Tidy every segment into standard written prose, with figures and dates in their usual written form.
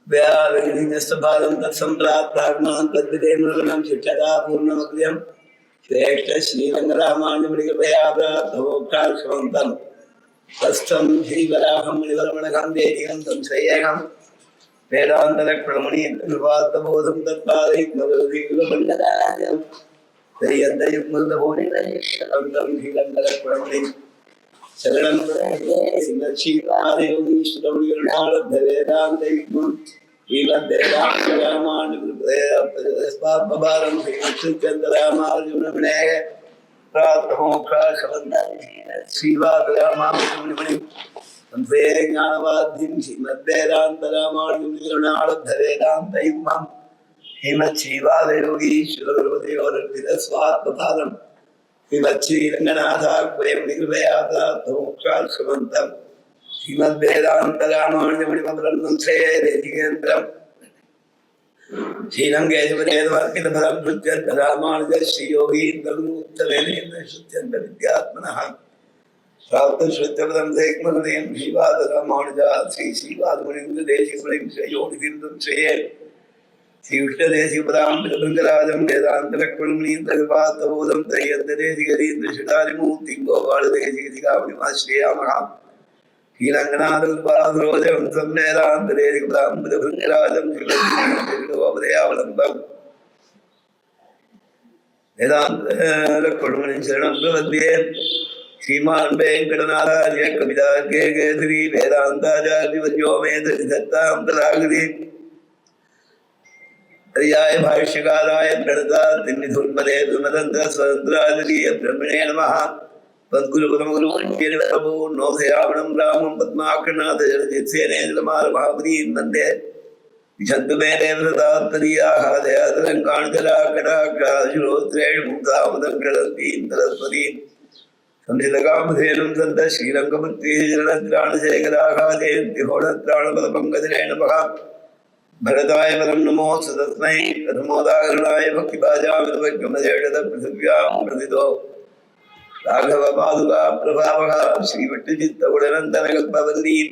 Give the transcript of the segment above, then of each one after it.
व्याविघ्नस्तभालं तत्सम्प्राप्तात्मानं तद्विदे मृगणं शिक्षता पूर्णमग्र्यं श्रेष्ठ श्रीरङ्गरामानुजमुनिकृपया प्राप्तमोक्षार्षवन्तं तस्थं श्रीवराहं मुनिवरमणकं देहिकं श्रेयकं वेदान्तलक्ष्मणमुनिकृपात्तबोधं तत्पादयित्मवदीकृपण्डदायं दयन्तयुग्मन्दभूनितं श्रीरङ्गलक्ष्मणमुनिं शरणं श्रीमच्छीवादियोगीश्वरमुनिर्णालब्धवेदान्तयुग्मं श्रीमद्वेदान्तरामानुकृपयास्मात्मभारं श्रीमच्छन्द्ररामार्जुनमुनेः प्राप्तमोक्षार्षवन्तं श्रीवादरामानुजमुनिं वन्दे ज्ञानवाद्यं श्रीमद्वेदान्तरामानुजमुनिर्णालब्धवेदान्तयुग्मं श्रीमच्छीवादियोगीश्वरमुनिर्णालब्धवेदान्तयुग्मं श्रीमच्छ्रीरङ्गनाथाग्वयं निकृपया प्राप्तमोक्षार्षवन्तं श्रीमद्वेदान्तरामानुजमुनिमग्रन्थं श्रेयदेशिकेन्द्रं श्रीरङ्गेशवरेदमर्पितफलं श्रुत्यन्तरामानुज श्रीयोगीन्द्रमुत्तमेनेन्द्रश्रुत्यन्तविद्यात्मनः प्राप्तश्रुत्यपदं सेक्महृदयं श्रीवादरामानुजा श्रीवादमुनीन्द्रदेशिकुलं श्रेयोगितीर्थं श्रेये श्रीकृष्णदेशिपदाम्बरभृङ्गराजं वेदान्तलक्ष्मणमुनीन्द्रकृपात्तबोधं त्रय्यन्तदेशिकरीन्द्रशुकारिमूर्तिं गोपालदेशिकदिकामणिमाश्रयामः श्रीरङ्गनाथकृपासरोजं तं वेदान्तदेशिकपदाम्बरभृङ्गराजं श्रीलक्ष्मणोपदयावलम्बं वेदान्तलक्ष्मणमुनिं शरणं प्रपद्ये श्रीमान् वेङ्कटनाथार्य कवितार्केकेसरी वेदान्ताचार्यवर्यो मे दत्तां तदाकृति पर्याय भाष्यकाराय प्रणतान्निधुन्मदे दुर्मदन्त्र स्वतन्त्रादिरीय ब्रह्मणे नमः तद्गुरुपरमगुरुवन्येनोधयावनं रामं पद्माकर्णाथ जलजित्सेनेन्द्रमालमहापदीं वन्दे विशन्तु मे देवतात्तदीयाः दयातरङ्काणितराकटाक्षाश्रोत्रेण मुक्तामदं गृह्णन्तीं सरस्वतीं संसितकामधेनुं सन्त श्रीरङ्गमूर्तिः जयन्तिहोणत्राणपदपङ्कजनेन नमः भरताय परं नमो सतस्मै प्रथमोदाहरणाय भक्तिभाजामितवैक्रमदेशतपृथिव्यां प्रथितो राघवपादुका प्रभावः श्रीभट्टचित्तगुणनन्दनकल्पवल्लीं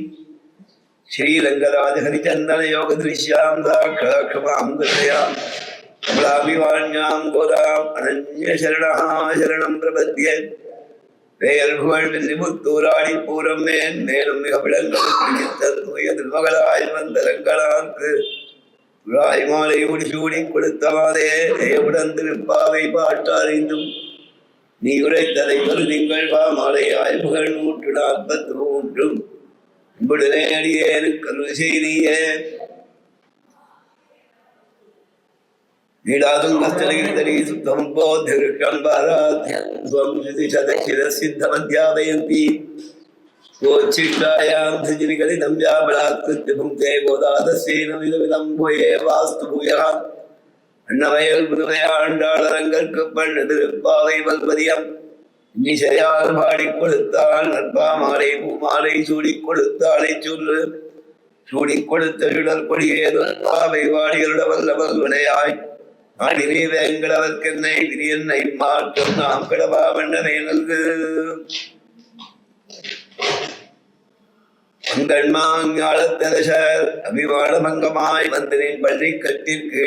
श्रीरङ्गराजहरिचन्दनयोगदृश्यां दाक्षाक्षमां गतयां कमलाभिवाण्यां गोदाम् अनन्यशरणः शरणं प्रपद्ये வேல்புகழ்வில்லிபுத்தூராடி பூரம்மேன் மேலும் மிக விளங்களாய் வந்தரங்களாக்கு உழாய் மாலை முடிசூடி கொடுத்தவாதே உடன் திருப்பாவை பாட்டாரிந்தும் நீ உரைத்ததை திங்கள் பாமாலை ஆய்வுகள் 143 விடுதலை அடியேனுக்கு கருள் செய்தியே लीलादुङ्गस्तनगिरितरी सुप्तं बोध्यवृक्षं बाराध्यं स्वं श्रुतिशतशिरसिद्धमध्यापयन्ति गोच्छिष्टायां धृजनिगलितं व्याबलात्कृत्य भुङ्क्ते गोदादस्येन विदविदं भूये वास्तु भूयः அன்னவயல் புதுமையாண்டாளரங்கற்கு பண்டதிருப்பாவை வல்பதியம் நிஷையால் பாடிக் கொடுத்தாள் நற்பாமாலை பூமாலை சூடிக் கொடுத்தாளை சொல்லு சூடிக் கொடுத்த சுடல் கொடியேது பாவை வாடிகளுட வல்லவல் வினையாய் ஆடினே வேங்கடவர்க்கென்னை விரியன்னை மாற்றம் நாம் கடவா வண்ணனை நல்கு மங்கள்மாஞாலத்தரசர் அபிமானமங்கமாய் வந்தனின் பள்ளி கட்டிற்கு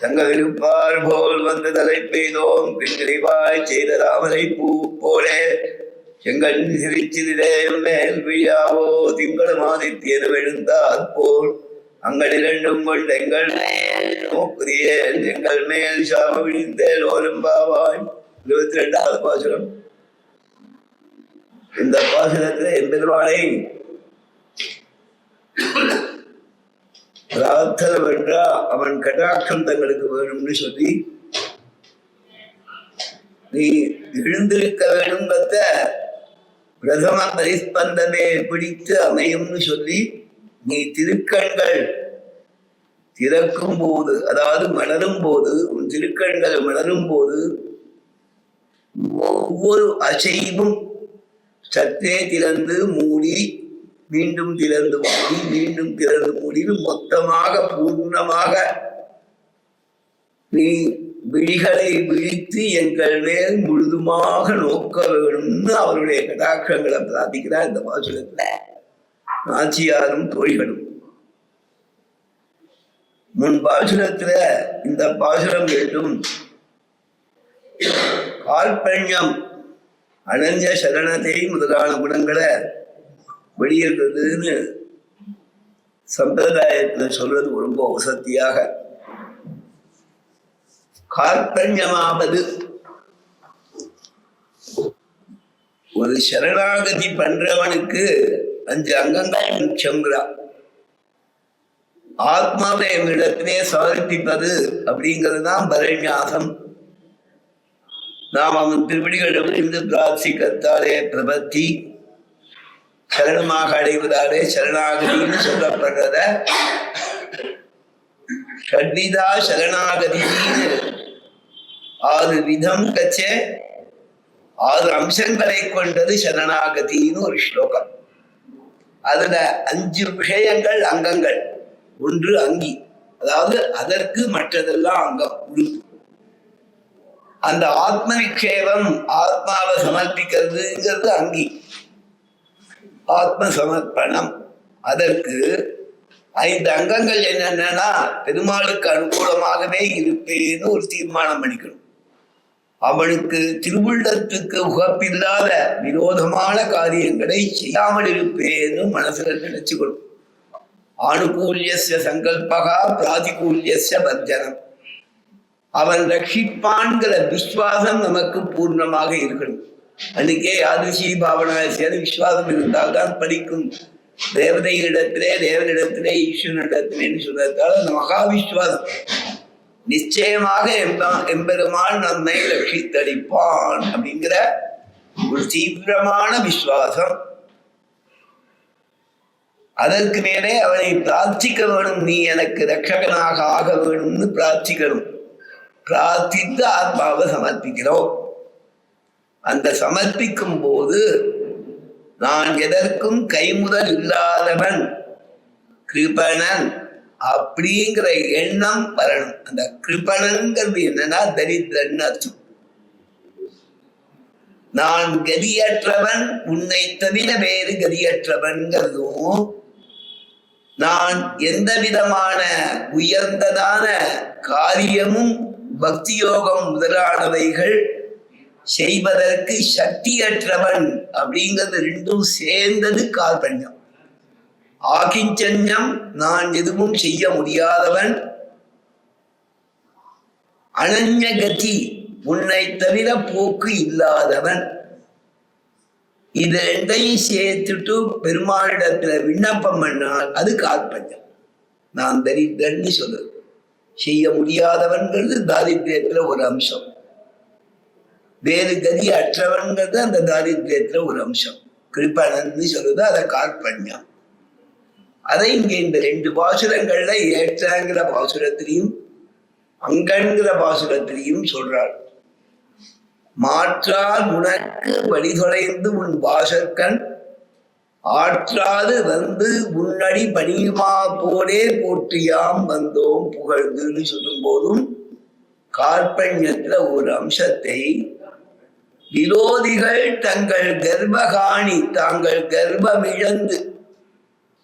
தங்களிருப்பார் போல் வந்து தலை பெய்தோம் பின்னிவாய் செய்த ராமரை பூ போலே செங்கண் சிரிச்சிலே மேல் விழாவோ திங்களும் ஆதித்யன் விழுந்தால் போல் அங்கள் இரண்டும் கொண்டு எங்கள் நோக்குறியேன் எங்கள் மேல் சாப விழிந்தேன் ஓரும் பாவாய் 22வது பாசுரம். இந்த பாசுரத்தில் எம்பெருமானை பிரார்த்தனை என்றா அவன் கடாட்சம் தங்களுக்கு வேணும்னு சொல்லி நீ எழுந்திருக்க வேணுங்கிறத பிரதம பரிஸ்பந்தமே பிடித்து அமையும்னு சொல்லி நீ திருக்கண்கள் திறக்கும் போது, அதாவது மலரும் போது, உன் திருக்கண்கள் மலரும் போது ஒவ்வொரு அசைவும் சற்றே திறந்து மூடி மீண்டும் திறந்து மூடி மீண்டும் திறந்து மூடி மொத்தமாக பூர்ணமாக நீ விழிகளை விழித்து எங்கள் மேல் முழுதுமாக நோக்க வேணும்னு அவருடைய கடாட்சங்களை பிரார்த்திக்கிறார் இந்த பாசுரத்துல. நாச்சியாரும் தோழிகளும். முன் பாசுரத்துல இந்த பாசுரம் வேண்டும் கால்பண்யம் அனன்ய சரணத்தை முதலான குணங்களை வெளியிடுறதுன்னு சம்பிரதாயத்துல சொல்றது ரொம்ப வசதியாக. கால்பண்யமாவது ஒரு சரணாகதி பண்றவனுக்கு 5 அங்கங்கள் முக்கியங்கிறார். ஆத்மாவை இடத்திலே சமர்ப்பிப்பது அப்படிங்கிறது தான் பரநியாசம். நாம் அவன் திருப்படிகளிலிருந்து பிரார்த்திக்கத்தாலே பிரபத்தி, சரணமாக அடைவதாலே சரணாகதின்னு சொல்லப்படுறத ஷட்விதா சரணாகதின்னு 6 விதம் கச்ச 6 அம்சங்களை கொண்டது சரணாகதின்னு ஒரு ஸ்லோகம். அதுல 5 விஷயங்கள் அங்கங்கள். 1 அங்கி, அதாவது அதற்கு மற்றதெல்லாம் அங்கம். அந்த ஆத்ம நிக்ஷேபம், ஆத்மாவை சமர்ப்பிக்கிறதுங்கிறது அங்கி, ஆத்ம சமர்ப்பணம். அதற்கு 5 அங்கங்கள் என்னென்னா பெருமாளுக்கு அனுகூலமாகவே இருப்பேன்னு ஒரு தீர்மானம் பண்ணிக்கணும். அவனுக்கு திருவுள்ளத்துக்கு உகப்பில்லாத விரோதமான காரியங்களை செய்யாமல் இருப்பேன்னு மனசுல நினைச்சுக்கணும். ஆனுகூல்யஸ்ய சங்கல்பகா பிராதிகூல்யஸ்ய வர்ஜனம். அவன் ரட்சிப்பான்கிற விஸ்வாசம் நமக்கு பூர்ணமாக இருக்கணும். அன்னைக்கே யாதிருஷி பாவனாசியான விஸ்வாசம் இருந்தால்தான் படிக்கும். தேவதையிடத்திலே, தேவனிடத்திலே, ஈஸ்வரனிடத்திலேன்னு சொல்றதால அந்த மகா விஸ்வாசம். நிச்சயமாக எம்பெருமான் நம்மை ரட்சித்தளிப்பான் அப்படிங்கிற ஒரு தீவிரமான விசுவாசம். அதற்கு மேலே அவனை பிரார்த்திக்க வேணும். நீ எனக்கு ரட்சகனாக ஆக வேணும்னு பிரார்த்திக்கணும். பிரார்த்தித்து ஆத்மாவை சமர்ப்பிக்கிறோம். அந்த சமர்ப்பிக்கும் போது நான் எதற்கும் கைமுதல் இல்லாதவன், கிருபணன் அப்படிங்கிற எண்ணம் வரணும். அந்த கிருபணங்கிறது என்னன்னா தரித்திரன் அர்த்தம். நான் கதியற்றவன், உன்னை தவிர வேறு கதியற்றவன்கிறதும், நான் எந்த விதமான உயர்ந்ததான காரியமும் பக்தி யோகம் முதலானவைகள் செய்வதற்கு சக்தியற்றவன் அப்படிங்கிறது 2ம் சேர்ந்தது கால்பண்யம். ஆகிஞ்சன்யம், நான் எதுவும் செய்ய முடியாதவன். அனன்ய கதி, உன்னை தவிர போக்கு இல்லாதவன். இது 2ஐயும் சேர்த்துட்டு பெருமாளிடத்துல விண்ணப்பம் பண்ணால் அது கால்பண்யம். நான் தரித்திரன்னு சொல்லுது. செய்ய முடியாதவன்கிறது தாரித்திரியத்துல ஒரு அம்சம். வேறு கதி அற்றவன்கிறது அந்த தாரித்திரியத்துல ஒரு அம்சம். கிருபணன்னு சொல்லுது, அதை கால்பண்யம். அதை இங்க இந்த 2 பாசுரங்கள்ல ஏற்றங்கிற பாசுரத்திலையும் அங்கன்கிற பாசுரத்திலையும் சொல்றாள். மாற்றால் உனக்கு வழிதொலைந்து உன் வாசற்கண் ஆற்றாது வந்து உன்னடி பணியுமா போலே போற்றியாம் வந்தோம் புகழ்ந்துன்னு சொல்லும் போதும் கார்பண்யத்துல ஒரு அம்சத்தை விரோதிகள் தங்கள் கர்ப்பகாணி, தாங்கள் கர்ப்பமிழந்து,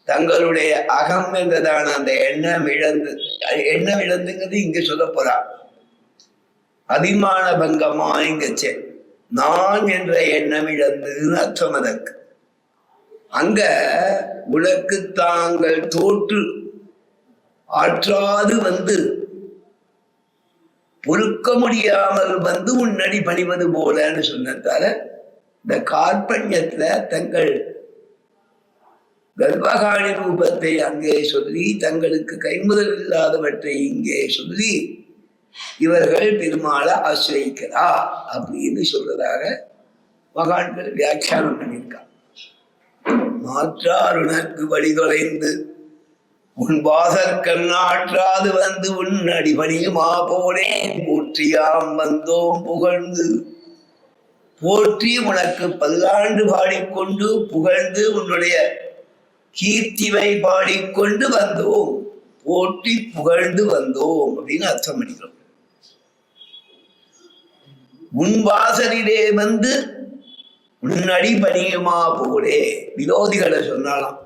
தங்களுடைய அகம் என்றதான அந்த எண்ணம் இழந்துங்கிறது இங்க சொல்ல போறா. அபிமான பங்கமா இங்கச்சே நான் என்ற எண்ணம் இழந்துன்னு அர்த்தம். அதற்கு அங்க உனக்கு தாங்கள் தோற்று ஆற்றாது வந்து பொறுக்க முடியாமல் வந்து உன்னடி பணிவது போலன்னு சொன்னதால இந்த கார்பண்யத்துல தங்கள் கர்ப்பகாணி ரூபத்தை அங்கே சொல்லி, தங்களுக்கு கைமுதல் இல்லாதவற்றை இங்கே சொல்லி இவர்கள் பெருமாளை ஆசிரியிக்கிறா அப்படின்னு சொல்றதாக மகான்கள் வியாக்கியானம் பண்ணியிருக்காங்க. மாற்றார் உனக்கு வழிதொலைந்து உன் வாசற்கண் ஆற்றாது வந்து உன் அடிபணியுமா போனே போற்றியாம் வந்தோம் புகழ்ந்து. போற்றி உனக்கு பல்லாண்டு பாடிக்கொண்டு புகழ்ந்து உன்னுடைய கீர்த்திவை பாடிக்கொண்டு வந்தோம், போற்றி புகழ்ந்து வந்தோம் அப்படின்னு அர்த்தம் பண்ணிக்கிறோம். உன் வாசலிலே வந்து உன் அடிபணியுமா போலே. விரோதிகளை சொன்னாலாம்,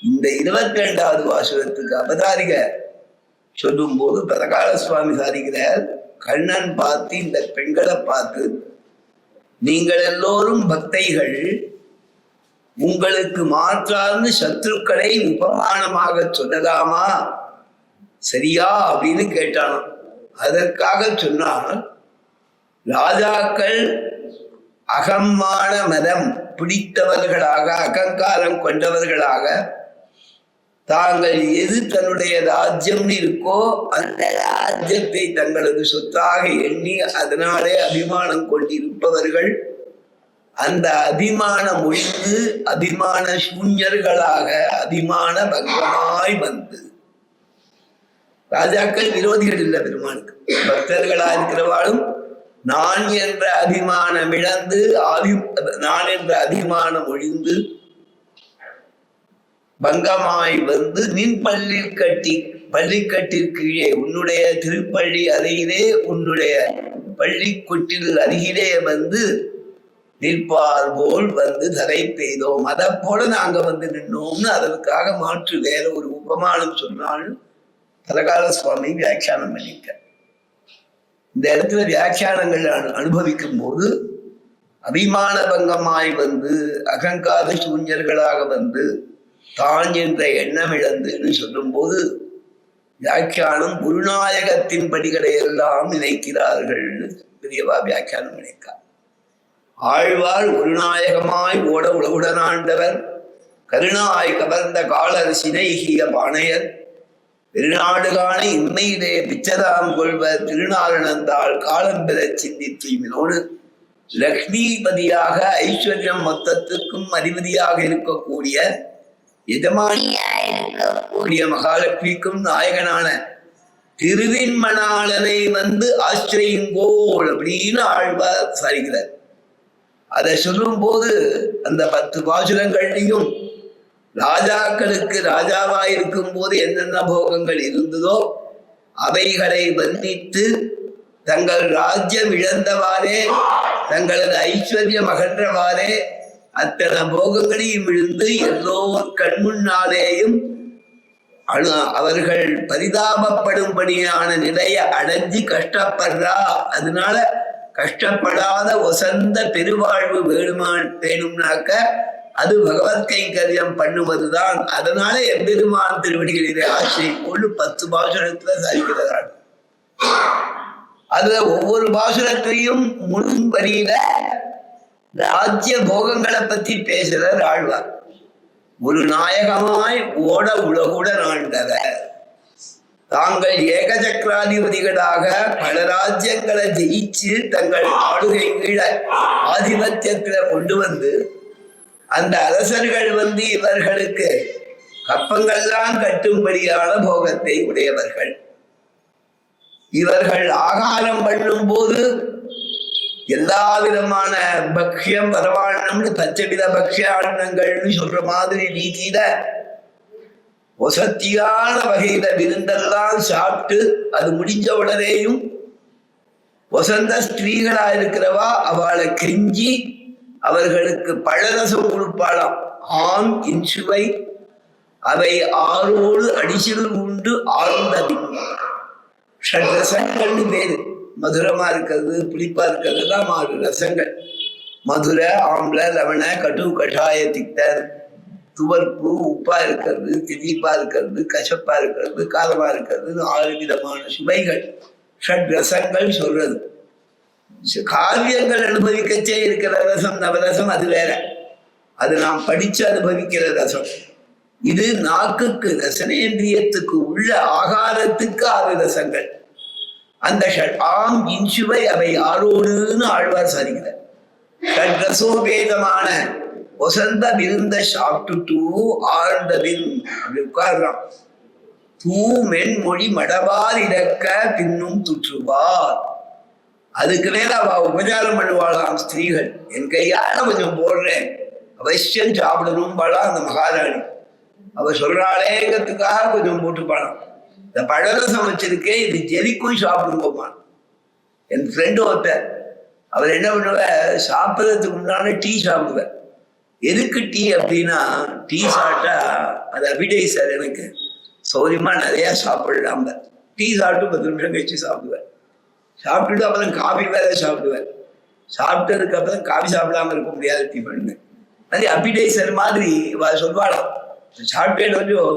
இந்த 22வது வாசகத்துக்கு அவதாரிக சொல்லும் போது பரகால சுவாமி சாதிக்கிறார், கண்ணன் பார்த்து இந்த பெண்களை பார்த்து, நீங்கள் எல்லோரும் பக்தைகள், உங்களுக்கு மாற்றார்ந்து சத்ருக்களை உபமானமாக சொல்லலாமா, சரியா அப்படின்னு கேட்டான். அதற்காக சொன்னால், ராஜாக்கள் அகமான மதம் பிடித்தவர்களாக, அகங்காரம் கொண்டவர்களாக, தாங்கள் எது தன்னுடைய ராஜ்யம் இருக்கோ அந்த ராஜ்யத்தை தங்களது சொத்தாக எண்ணி அதனாலே அபிமானம் கொண்டிருப்பவர்கள் அந்த அபிமானம் ஒழிந்து அபிமான சூன்யர்களாக அபிமான பங்கமாய் வந்து, ராஜாக்கள் விரோதிகள் இல்லை பெருமானுக்கு, பக்தர்களா இருக்கிறவாளும் நான் என்ற அபிமானம் இழந்து நான் என்ற அபிமானம் ஒழிந்து பங்கமாய் வந்து நின் பள்ளிக்கட்டிற்கு கீழே உன்னுடைய திருப்பள்ளி அருகிலே உன்னுடைய பள்ளிக்குட்டில் அருகிலே வந்து நிற்பார் போல் வந்து தலை பெய்தோம், அதை போல நாங்க வந்து நின்னோம்னு அதற்காக மாற்று வேற ஒரு உபமானம் சொன்னாலும் பரகால சுவாமி வியாக்கியானம் பண்ணிக்க. இந்த இடத்துல வியாக்கியானங்கள் அனுபவிக்கும் போது அபிமான பங்கமாய் வந்து அகங்கார சூன்யர்களாக வந்து தான் என்ற எண்ணம் இழந்துன்னு சொல்லும் போது வியாக்கியானம் குருநாயகத்தின் படிகளை எல்லாம் நினைக்கிறார்கள். பெரியவா வியாக்கியானம் நினைக்கார். ஆழ்வார் குருநாயகமாய் ஓட உலகுடனாண்டவர் கருணாய் கவர்ந்த காலர் சினைகிய பாணையர் திருநாடு காண இன்மையிலே பிச்சதாம் கொள்வர் திருநாரணந்தால் காலம் பெற சிந்தித்தீமினோடு லக்ஷ்மிபதியாக ஐஸ்வர்யம் மொத்தத்துக்கும் அதிபதியாக இருக்கக்கூடிய எஜமானிய மகாலட்சுமிக்கும் நாயகனான திருவின்மணாளனை வந்து ஆச்சரியுங்கோள் அப்படின்னு ஆழ்வார் சாரிக்கிறார். அதை சொல்லும் போது அந்த 10 பாசுரங்கள்லையும் ராஜாக்களுக்கு ராஜாவாயிருக்கும் போது என்னென்ன போகங்கள் இருந்ததோ அவைகளை வர்ணித்து தங்கள் ராஜ்யம் இழந்தவாறே தங்களது ஐஸ்வர்யம் அகன்றவாறே அத்தனை போகங்களையும் விழுந்து எல்லோர் கண்முன்னாலேயும் அவர்கள் பரிதாபப்படும்படியான நிலையை அடைஞ்சு கஷ்டப்படுறா, அதனால கஷ்டப்படாத ஒசந்த பெருவாழ்வு வேணும்னாக்க அது பகவத் கைங்கரியம் பண்ணுவதுதான். அதனால எம்பெருமான் திருவடிகளிலே ஆசை கொண்டு 10 பாசுரத்துல சாதிக்கிறார்கள். அதுல ஒவ்வொரு பாசுரத்தையும் முன்வரியில ராஜ்ய போகங்களை பத்தி பேசுறார் ஆழ்வார். ஒரு நாயகமாய் ஓட உலகுடன் ஆண்டவர், தாங்கள் ஏகசக்கராதிபதிகளாக பல ராஜ்யங்களை ஜெயிச்சு தங்கள் ஆளுகை கீழ ஆதிபத்தியத்துல கொண்டு வந்து அந்த அரசர்கள் வந்து இவர்களுக்கு கப்பங்கள்லாம் கட்டும்படியான போகத்தை உடையவர்கள். இவர்கள் ஆகாரம் பண்ணும் போது எல்லா விதமான பக்ஷியம் பரவானம்னு பச்சவித பக்ஷாரணங்கள்னு சொல்ற மாதிரி ரீதியில வசத்தியான வகையில விருந்தெல்லாம் சாப்பிட்டு அது முடிஞ்ச உடனேயும் வசந்த ஸ்திரீகளா இருக்கிறவா அவளை கெஞ்சி அவர்களுக்கு பழரசம் கொடுப்பாளாம். ஆம் இன்சுவை அவை ஆரோடு அடிசில் உண்டு ஆழ்ந்த ஷட்ரசங்கள்னு பேரு. மதுரமா இருக்கிறது புளிப்பா இருக்கிறது தான் 6 ரசங்கள். மதுரை, ஆம்ல, லவண, கடு, கஷாய, திக்தர், துவர்ப்பு, உப்பா இருக்கிறது, திதிப்பா இருக்கிறது, கசப்பா இருக்கிறது, காரமா இருக்கிறது, 6 விதமான சுவைகள் ஷட் ரசங்கள் சொல்றது. காவியங்கள் அனுபவிக்கச்சே இருக்கிற ரசம் நவரசம் அது வேற, அது நாம் படிச்சு அனுபவிக்கிற ரசம். இது நாக்குக்கு ரசனேந்திரியத்துக்கு உள்ள ஆகாரத்துக்கு 6 ரசங்கள். அந்த ஆம் இன்சுவை அவை ஆரோடுன்னு ஆழ்வார் சாதிக்கிறார். ஷட்ரசோபேதமான வசந்த விருந்த சாப்பிட்டு ஆழ்ந்த அப்படி உட்கார்றான். தூ மென்மொழி மடவார் இறக்க பின்னும் துற்றுவார். அதுக்கு மேல அவ உபச்சாரம் பண்ணுவாளாம் ஸ்திரீகள். என் கையால கொஞ்சம் போடுறேன், அவசியம் சாப்பிடணும் பாளா அந்த மகாராணி. அவ சொல்றாளேங்கிறதுக்காக கொஞ்சம் போட்டுப்பாளாம். இந்த பழரசம் வச்சிருக்கே இது ஜெரிக்கும் சாப்பிடுங்கம்மா. என் ஃப்ரெண்டு ஒருத்தர் அவர் என்ன பண்ணுவ, சாப்பிட்றதுக்கு முன்னாடி டீ சாப்பிடுவேன். எதுக்கு டீ அப்படின்னா, டீ சாப்பிட்டா அது அபிடைசர். எனக்கு சௌரியமா நிறைய சாப்பிடலாம். டீ சாப்பிட்டு 10 நிமிஷம் கழிச்சு சாப்பிடுவேன். சாப்பிட்டுட்டு அப்புறம் காபி வேற சாப்பிடுவேன். சாப்பிட்டதுக்கு அப்புறம் காபி சாப்பிடாம இருக்க முடியாது. டிஃபன் அது அபிடைசர் மாதிரி சொல்வாளாம். சாப்பிட்டேன்னு கொஞ்சம்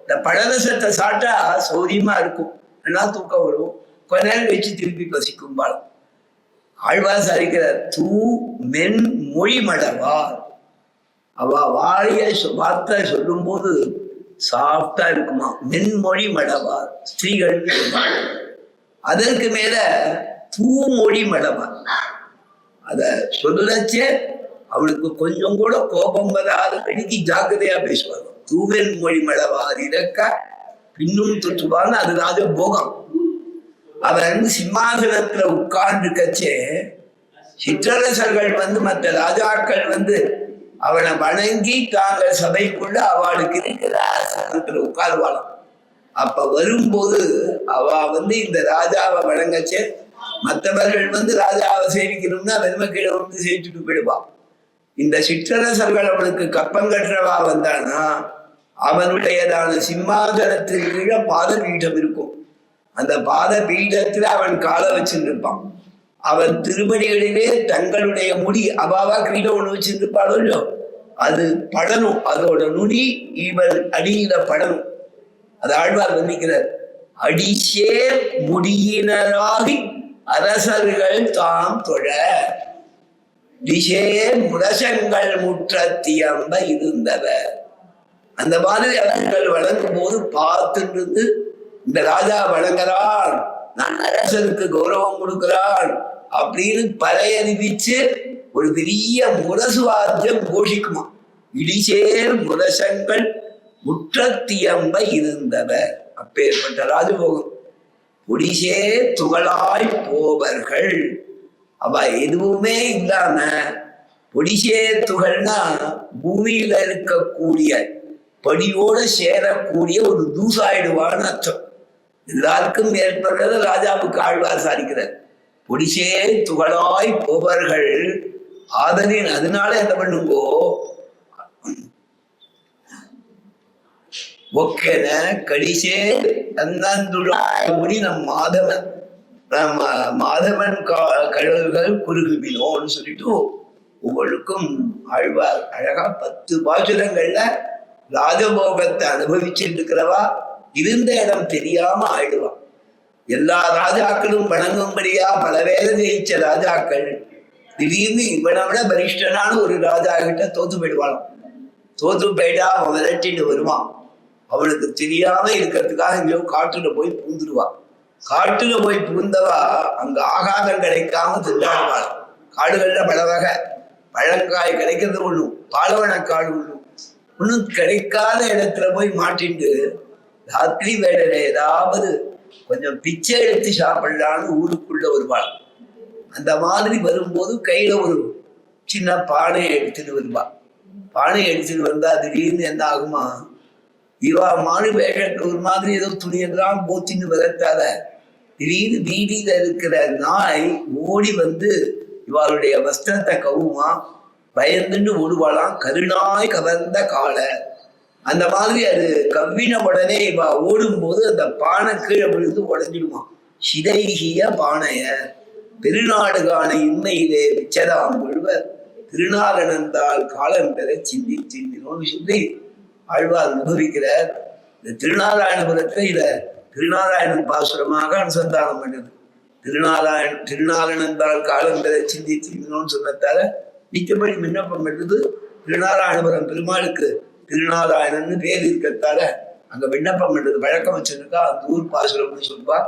இந்த பழரசத்தை சாப்பிட்டா சௌரியமா இருக்கும். என்ன தூக்கம் வரும், கொஞ்ச நேரம் வச்சு திருப்பி பசிக்கும் பாலம். ஆழ்வார் சாதிக்கிறார், தூ மென் மொழி மடவார். அவ வாழைய வார்த்தை சொல்லும் போது சாஃப்டா இருக்குமா, மென்மொழி மடவார் ஸ்திரீகள். அதற்கு மேல தூமொழி மடவார். அத சொல்லச்சே அவளுக்கு கொஞ்சம் கூட கோபம் வராத படிக்கு ஜாக்கிரதையா பேசுவாங்க. தூவென் மொழி மடவார் இறக்க பின்னும் தொற்றுவாங்க. அது ராஜ போகம். அவன் சிம்மாசனத்துல உட்கார்ந்து கச்சே சிற்றரசர்கள் மற்ற ராஜாக்கள் அவனை வணங்கி தாங்கள் சபைக்குள்ள அவளுக்கு இருக்கிற உட்கார்வாளாம். அப்ப வரும்போது அவ இந்த ராஜாவை வணங்கச்சே மற்றவர்கள் ராஜாவை சேவிக்கணும்னா வெறும கீழே சேவிச்சுட்டு போயிடுவான். இந்த சிற்றரசர்கள் அவனுக்கு கப்பம் கட்டுறவா வந்தானா அவனுடையதான சிம்மாசனத்தின் கீழே பாத பீடம் இருக்கும். அந்த பாத பீடத்துல அவன் காலை வச்சுருப்பான். அவன் திருமணிகளிலே தங்களுடைய முடி அவாவா கிரீடம் ஒண்ணு வச்சிருப்பாளோ இல்லையோ அது படணும். அதோட நுனி இவன் அடியில படணும். அது ஆழ்வார் வர்ணிக்கிறார். அடிசேர் முடியினராகி அரசர்கள் தாம் தொழ திசேர் முரசங்கள் முற்றத்தியம்ப இருந்தவர். அந்த மாதிரி அவர்கள் வழங்கும் போது பார்த்துட்டு இந்த ராஜா வழங்குறான், நான் அரசருக்கு கௌரவம் கொடுக்கிறான் அப்படின்னு பறையறிவிச்சு ஒரு பெரிய முரசு வாத்தியம் கோஷிக்குமா. இடிசேர் முரசங்கள் முற்றத்தியம்ப இருந்தவர். அப்பேற்பட்ட ராஜபோகம். புடிசே துகளாய் போவர்கள். அவ எதுவுமே இல்லாம பொடிசே துகள்னா பூமியில இருக்கக்கூடிய படியோட சேரக்கூடிய ஒரு தூசாயிடுவான்னு அர்த்தம். எல்லாருக்கும் ஏற்படுறத ராஜாவுக்கு ஆழ்வார் சாதிக்கிறார். பொடிசே துகளாய் போவர்கள் ஆதலின். அதனால என்ன பண்ணுங்கோ, ஒக்கென கடிசே தன்னந்துழாய் நம் மாதவன் மாதவன் கடல்கள் குறுகுவினோன்னு சொல்லிட்டு உங்களுக்கும் ஆழ்வார் அழகா 10 பாசுரங்கள்ல ராஜபோகத்தை அனுபவிச்சுட்டு இருக்கிறவா இருந்த இடம் தெரியாம ஆயிடுவான். எல்லா ராஜாக்களும் வணங்கும்படியா பல வேலை ஜெயிச்ச ராஜாக்கள் திடீர்னு இவனை விட பரிஷ்டனான ஒரு ராஜா கிட்ட தோத்து போயிடுவாளாம். தோத்து போயிட்டா அவன் விரட்டிட்டு வருவான். அவனுக்கு தெரியாம இருக்கிறதுக்காக எங்கேயோ காட்டுல போய் பூந்துடுவான். காட்டுல போய் பூந்தவா அங்க ஆகாரம் கிடைக்காம திண்டாடுவாள். காடுகள்ல பல வகை பழங்காய் கிடைக்கிறது ஒண்ணும், பாலவனக்காடு ஒண்ணும். ஒன்னும் கிடைக்காத இடத்துல போய் மாட்டிட்டு ராத்திரி வேலையில ஏதாவது கொஞ்சம் பிச்சை எடுத்து சாப்பிடலான்னு ஊருக்குள்ள வருவாள். அந்த மாதிரி வரும்போது கையில ஒரு சின்ன பானையை எடுத்துட்டு வருவா. பானையை எடுத்துட்டு வந்தா திடீர்னு என்ன ஆகுமா, இவா மாடு வேகட்டு ஒரு மாதிரி ஏதோ துணியெல்லாம் போத்தின்னு விரட்டாத திடீர்னு வீதியில இருக்கிற நாய் ஓடி இவாளுடைய வஸ்திரத்தை கவுமா, பயந்துன்னு ஓடுவாளாம். கருணாய் கவர்ந்த காலை. அந்த மாதிரி அது கவ்வின உடனே இவா ஓடும்போது அந்த பானை கீழே விழுந்து உடஞ்சிடுமா. சிதைகிய பானைய பெருநாடு காண இன்மையிலே விச்சதாம் முழுவர் திருநாரணந்தால் காலம் பெற சிந்தி சிந்தினோன்னு சொல்லி ஆழ்வார் அனுபவிக்கிறார். இந்த திருநாராயணபுரத்தை இத திருநாராயணன் பாசுரமாக அனுசந்தானம் பண்ணுது. திருநாரணந்தால் காலம் பெற சிந்தி சிந்தினோன்னு சொன்னதால நிச்சயப்படி விண்ணப்பம் பண்ணுறது. திருநாராயணபுரம் பெருமாளுக்கு திருநாராயணன்னு பேர் இருக்கிறதால அங்க விண்ணப்பம் பண்றது வழக்கம் வச்சிருக்கா. அந்த ஊர் பாசுரம்னு சொல்வா.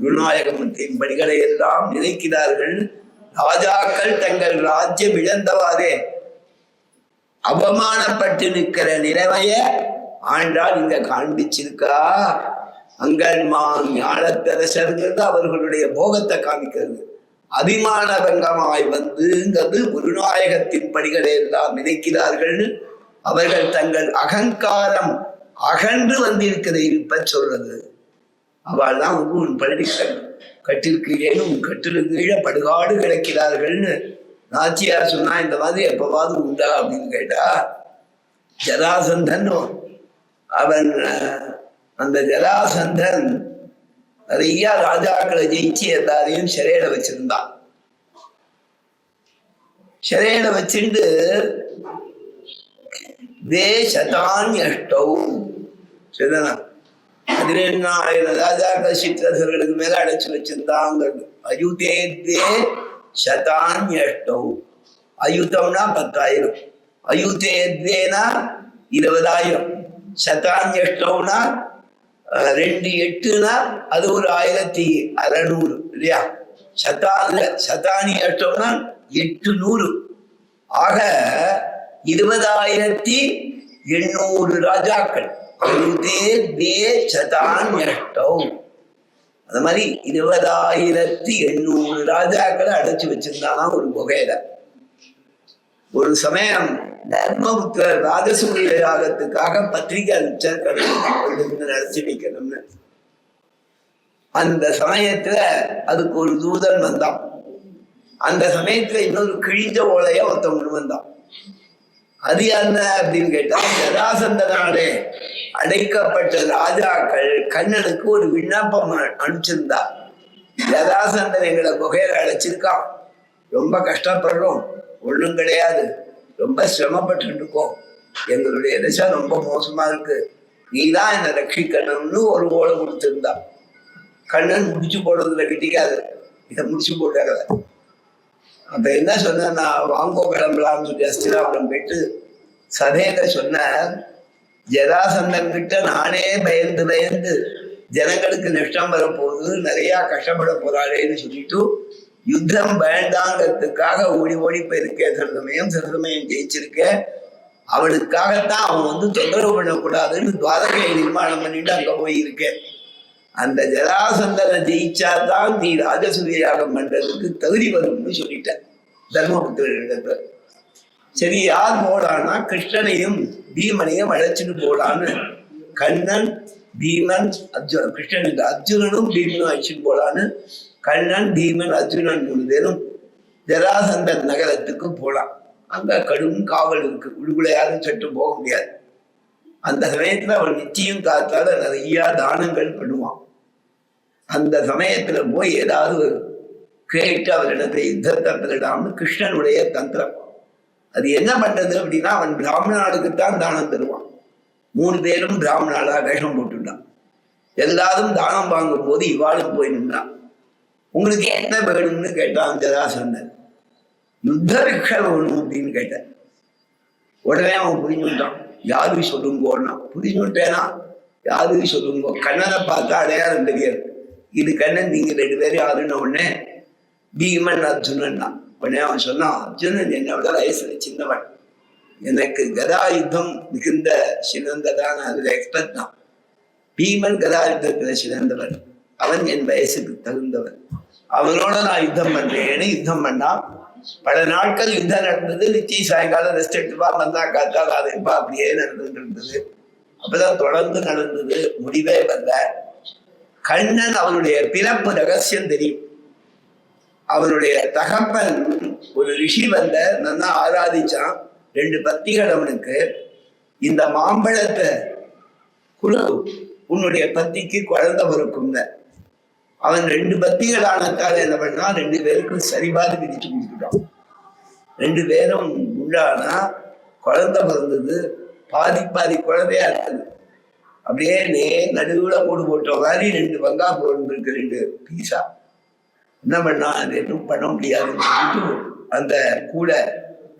விநாயகமத்தின் படிகளை எல்லாம் நினைக்கிறார்கள். ராஜாக்கள் தங்கள் ராஜ்யம் இழந்தவாறே அவமானப்பட்டு நிற்கிற நிலைமைய ஆண்டாள் இங்க காண்பிச்சிருக்கா. அங்கன்மான் ஞானத்தரசருங்கிறது அவர்களுடைய போகத்தை காமிக்கிறது. அபிமான பங்கமாய் குருநாயகத்தின் படிகளை எல்லாம் நினைக்கிறார்கள். அவர்கள் தங்கள் அகங்காரம் அகன்று வந்திருக்கிற இருப்ப சொல்றது. அவள் தான் உன் பழனி கட்டிற்கு ஏனும் கட்டிலுக்கு கீழே படுகாடு கிடக்கிறார்கள்னு நாச்சியார் சொன்னா இந்த மாதிரி எப்பவாவது உண்டா அப்படின்னு கேட்டா, ஜராசந்தன் அவன் அந்த ஜராசந்தன் நிறைய ராஜாக்களை ஜெயிச்சு எல்லாரையும் சிறையில வச்சிருந்தான். சிறையில வச்சுட்டு சரிதானா 17,000 ராஜாக்கள் சித்திரசர்களுக்கு மேல அடைச்சு வச்சிருந்தாங்க. அயுதே சதான்யஷ்டௌ, அயுதம்னா 10,000, அயுதேனா 20,000, சதான்யஷ்டௌனா 2 8னா அது ஒரு 1600 இல்லையா? சதானி அஷ்டம்னா 800. ஆக 20,800 ராஜாக்கள். அந்த மாதிரி 20,800 ராஜாக்களை அடைச்சு வச்சிருந்தானா ஒரு குகையில. ஒரு சமயம் தர்மபுத்திரர் ராஜசூரிய யாகத்துக்காக பத்திரிகை அனுப்பிச்சார், நடத்தி வைக்கணும்னு. அந்த சமயத்துல அதுக்கு ஒரு தூதன் வந்தான். அந்த சமயத்துல இன்னொரு கிழிஞ்ச ஓலைய ஒருத்தவங்க வந்தான். அது என்ன அப்படின்னு கேட்டா, ஜராசந்தனாலே அடைக்கப்பட்ட ராஜாக்கள் கண்ணனுக்கு ஒரு விண்ணப்பம் அனுப்பிச்சிருந்தா. ஜராசந்தன் எங்களை குகையில அடைச்சிருக்கான், ரொம்ப கஷ்டப்படுறோம், ஒண்ணும் கிடையாது, ரொம்ப சிரமப்பட்டு இருக்கோம், எங்களுடைய திசை ரொம்ப மோசமா இருக்கு, நீதான் என்னை ரட்சிக்கணும்னு ஒரு ஓலை கொடுத்திருந்தா. கண்ணன் முடிச்சு போடுறதுல கிட்டிக்காது, இதை முடிச்சு போட்டாங்க. அப்ப என்ன சொன்ன, நான் வாங்கோ கிளம்பலாம்னு சொல்லி அஸ்தினாபுரம் போயிட்டு சபையில சொன்ன, ஜராசந்தன் கிட்ட நானே பயந்து ஜனங்களுக்கு நஷ்டம் வரப்போகுது, நிறைய கஷ்டப்பட போறாளேன்னு சொல்லிட்டு யுத்தம் வேண்டாங்கிறதுக்காக ஓடி போயிருக்கேன். சில சமயம் ஜெயிச்சிருக்கேன், அவளுக்காகத்தான் அவன் தொந்தரவு பண்ணக்கூடாதுன்னு துவாரகையை நிர்மாணம் பண்ணிட்டு அங்க போயிருக்கேன். அந்த ஜராசந்தனை ஜெயிச்சாதான் நீ ராஜசூரிய யாகம் பண்றதுக்கு தகுதி வரும்னு சொல்லிட்டேன் தர்மபுத்திரனிடத்துல. சரி, யார் போடான்னா கிருஷ்ணனையும் பீமனையும் அழைச்சிட்டு போடான்னு கண்ணன், பீமன், அர்ஜுனன், கிருஷ்ணனுக்கு அர்ஜுனனும் பீமனும் அழைச்சிட்டு போடான்னு கண்ணன், பீமன், அர்ஜுனன் 3 பேரும் ஜராசந்தன் நகரத்துக்கு போலாம். அங்க கடும் காவல் இருக்கு, உடுகுல யாரும் சட்டு போக முடியாது. அந்த சமயத்துல அவன் நிச்சயம் காத்தால நிறைய தானங்கள் பண்ணுவான். அந்த சமயத்துல போய் ஏதாவது கேட்டு அவரிடத்தை யுத்தத்தை பெறலாம்னு கிருஷ்ணனுடைய தந்திரம். அது என்ன பண்றது அப்படின்னா, அவன் பிராமணாளுக்குத்தான் தானம் தருவான். 3 பேரும் பிராமணாளா வேஷம் போட்டுட்டான். எல்லாரும் தானம் வாங்கும் போது இவாளும் போய் நின்றான். உங்களுக்கு என்ன வேணும்னு கேட்டான் ஜராசந்தன். யுத்த ரிக்ஷை வேணும் அப்படின்னு கேட்டான். உடனே அவன் புரிஞ்சுட்டான். யாரு சொல்லுங்கோன்னா, புரிஞ்சுட்டேனா யாரு சொல்லுங்கோ, கண்ணனை பார்த்தா அடையாளம் தெரியாது, இது கண்ணன், நீங்க 2 பேரும் யாருன்னு. உடனே பீமன், அர்ஜுனன் தான். உடனே அவன் சொன்னான், அர்ஜுனன் என்னோட வயசுல சின்னவன், எனக்கு கதா யுத்தம் மிகுந்த சிறந்ததான அதுல எக்ஸ்பர்ட் தான். பீமன் கதா யுத்தத்துல சிறந்தவன், அவன் என் வயசுக்கு தகுந்தவன், அவனோட நான் யுத்தம் பண்றேன்னு யுத்தம் பண்ணா. பல நாட்கள் யுத்தம் நடந்தது. நிச்சயம் சாயங்காலம் ரெஸ்ட் எடுத்துப்பா, வந்தா காத்தால் அதைப்பா, அப்படியே நடந்துட்டு இருந்தது. அப்பதான் தொடர்ந்து நடந்தது, முடிவே வரல. கண்ணன் அவனுடைய பிறப்பு ரகசியம் தெரியும். அவனுடைய தகப்பன் ஒரு ரிஷி வந்த நல்லா ஆராதிச்சான். 2 பத்திகள் அவனுக்கு. இந்த மாம்பழத்தை குழு, உன்னுடைய பத்திக்கு குழந்தை பிறக்கும். அவன் 2 பத்திகள் ஆனத்தால என்ன பண்ணா, 2 பேருக்கும் சரிபாதி விதிச்சு கொடுத்துட்டான். 2 பேரும் உண்டானா குழந்தை பிறந்தது. பாதி குழந்தையா இருக்குது. அப்படியே நடுவுல போடு போட்ட மாதிரி 2 பங்கா போட்டு 2 பீஸா. என்ன பண்ணா, அது எதுவும் பண்ண முடியாதுன்னு சொல்லிட்டு அந்த கூட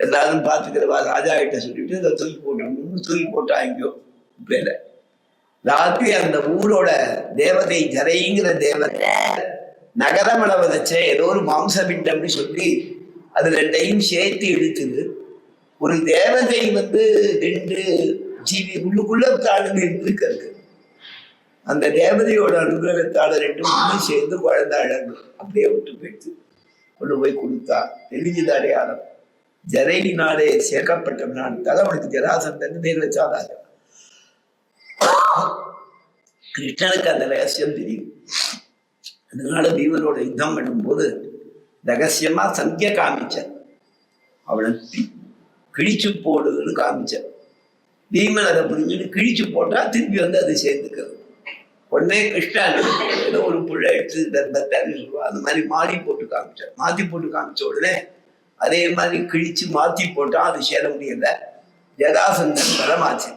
எல்லாரும் பார்த்துக்கிறவா ராஜா கிட்ட சொல்லிட்டு இதை தூக்கி போட்டாங்க. பேர ராத்திரி அந்த ஊரோட தேவதை ஜரைங்கிற தேவதை நகரமளவ வச்ச ஏதோ ஒரு மாம்சபிண்டம்னு சொல்லி அது 2ஐயும் சேர்த்து இழுத்துது. ஒரு தேவதை 2 ஜீவி உள்ளுக்குள்ள தாழ்ந்து இருந்திருக்கு. அந்த தேவதையோட அனுகிரகத்தால 2 சேர்ந்து குழந்தை அழகு அப்படியே விட்டு போயிடுச்சு. கொண்டு போய் கொடுத்தா. தெரிஞ்சுது அடையாளம். ஜரையினாலே சேர்க்கப்பட்டவனான் அவனுக்கு ஜராசந்தன் பேர் வச்சாதாங்க. கிருஷ்ணனுக்கு அந்த ரகசியம் தெரியும். அதனால பீமனோட யுத்தம் பண்ணும்போது ரகசியமா சங்கிய காமிச்சார். அவனை கிழிச்சு போடுன்னு காமிச்சார். பீமன் அதை புரிஞ்சுட்டு கிழிச்சு போட்டா திருப்பி வந்து அது சேர்ந்துக்கிறது. உடனே கிருஷ்ணன் ஏதோ ஒரு புள்ள எடுத்து தர்மத்தான்னு சொல்லுவா, அந்த மாதிரி மாறி போட்டு காமிச்சார். மாத்தி போட்டு காமிச்ச உடனே அதே மாதிரி கிழிச்சு மாத்தி போட்டா அது சேர முடியல. ஜராசந்தன் பலமாச்சு.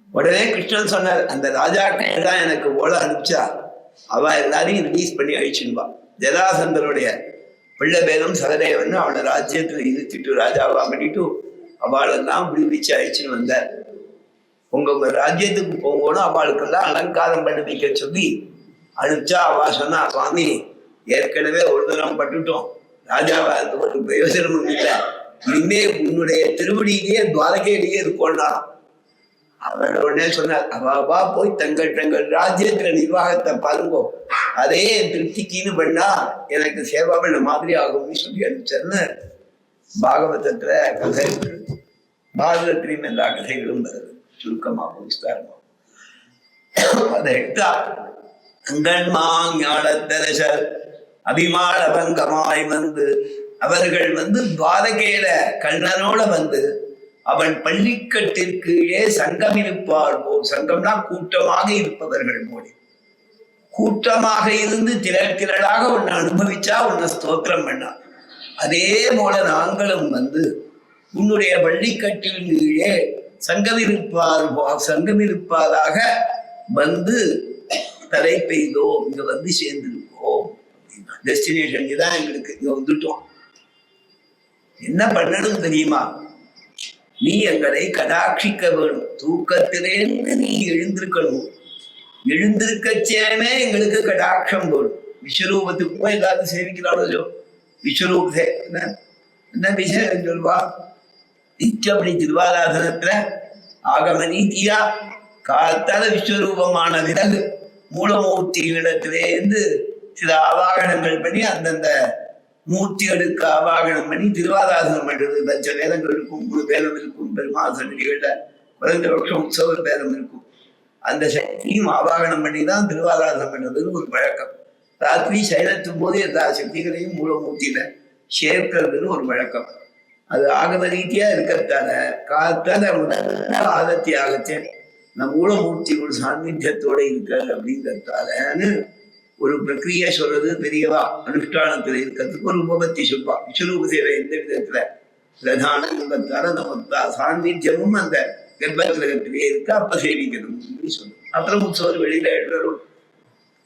உடனே கிருஷ்ணன் சொன்னார், அந்த ராஜாக்கெல்லாம் எனக்கு ஓலை அனுப்பிச்சா அவ எல்லாரையும் ரிலீஸ் பண்ணி அழிச்சுடுவா. ஜராசந்தனுடைய பிள்ளை பேரும் சகதேவன் அவனை ராஜ்யத்துல இழுத்துட்டு ராஜாவா பண்ணிட்டு அவளெல்லாம் விடுவிச்சு அழிச்சுன்னு வந்தார். உங்க ராஜ்யத்துக்கு போகணும், அவளுக்கெல்லாம் அலங்காரம் பண்ணி வைக்க சொல்லி அனுப்பிச்சா அவ சொன்னா, சுவாமி ஏற்கனவே ஒரு தரம் பட்டுட்டோம், ராஜாவா ஒரு பிரயோஜனமும் இல்லை, இனிமே உன்னுடைய திருவடியிலேயே துவாரகையிலேயே இருக்கோம்னா. அவர் உடனே சொன்னார், அவாவா போய் தங்கள் ராஜ்யத்துல நிர்வாகத்தை பாருங்கோ, அதே திருப்திக்குன்னு பண்ணா எனக்கு சேவா பண்ண மாதிரி ஆகும்னு சொல்லி அனுப்பிச்சேன்னு பாகவதத்துல கதை, பாரதத்திலையும் எல்லா கதைகளும் வருது. சுருக்கமாகவும் விஸ்தாரமாகும் அதை எடுத்தா ஞானத்தரசர் அபிமான பங்கமாய் வந்து அவர்கள் வந்து துவாரகையில கண்ணனோட வந்து அவன் பள்ளிக்கட்டிற்கீழே சங்கம் இருப்பார் போல், சங்கம்னா கூட்டமாக இருப்பவர்கள் போல, கூட்டமாக இருந்து திரளாக உன்னை அனுபவிச்சா உன்னை ஸ்தோத்திரம் பண்ணா, அதே போல நாங்களும் வந்து உன்னுடைய பள்ளிக்கட்டின் கீழே சங்கமிருப்பாராக வந்து தலை பெய்தோம், இங்க வந்து சேர்ந்திருக்கோம். டெஸ்டினேஷன் தான் எங்களுக்கு, இங்க வந்துட்டோம். என்ன பண்ணணும் தெரியுமா? நீ எங்களை கடாட்சிக்க வேணும், தூக்கத்திலேருந்து நீ எழுந்திருக்கணும், எழுந்திருக்கச்சேமே எங்களுக்கு கடாட்சம் வேணும். விஸ்வரூபத்துக்குமே எல்லாரும் சேவிக்கிறாளோ, விஸ்வரூபே என்ன விஷயம் சொல்வா, நிச்சயப்படி திருவாராதனத்துல ஆகம நீதியா காத்தால விஸ்வரூபமான விலகு மூலமூர்த்திகளிடத்திலேருந்து சில ஆவாகனங்கள் பண்ணி அந்தந்த மூர்த்திகளுக்கு ஆவாகனம் பண்ணி திருவாராதனம் பண்றது. பஞ்ச வேதங்கள் இருக்கும், 3 பேரம் இருக்கும், பெருமாள் சன்னதிகள்ல குறைந்தபட்சம் உற்சவ பேரம் இருக்கும். அந்த சக்தியும் ஆவாகனம் பண்ணி தான் திருவாராதனம் பண்றதுன்னு ஒரு வழக்கம். ராத்திரி சைலத்தும் போது எல்லா சக்திகளையும் மூலமூர்த்தியில சேர்க்கிறதுன்னு ஒரு வழக்கம். அது ஆகம ரீதியா இருக்கிறதால காத்தால ஆதத்தி ஆகத்தே நம் மூலமூர்த்தி ஒரு சாநித்தியத்தோட இருக்க அப்படிங்கிறதாலன்னு ஒரு பிரக்ரியை சொல்றது பெரியவா. அனுஷ்டானத்துல இருக்கிறதுக்கு ஒரு உபபத்தி சொல்வா. விஸ்வரூப சேவை எந்த விதத்துல பிரதானங்கிறதால நம்ம சாநித்தியமும் அந்த கர்ப்பகிரகத்திலே இருக்கு, அப்ப சேவிக்கணும் சொல்லணும். அப்புறம் உற்சவர் வெளியில எழுதுறோம்.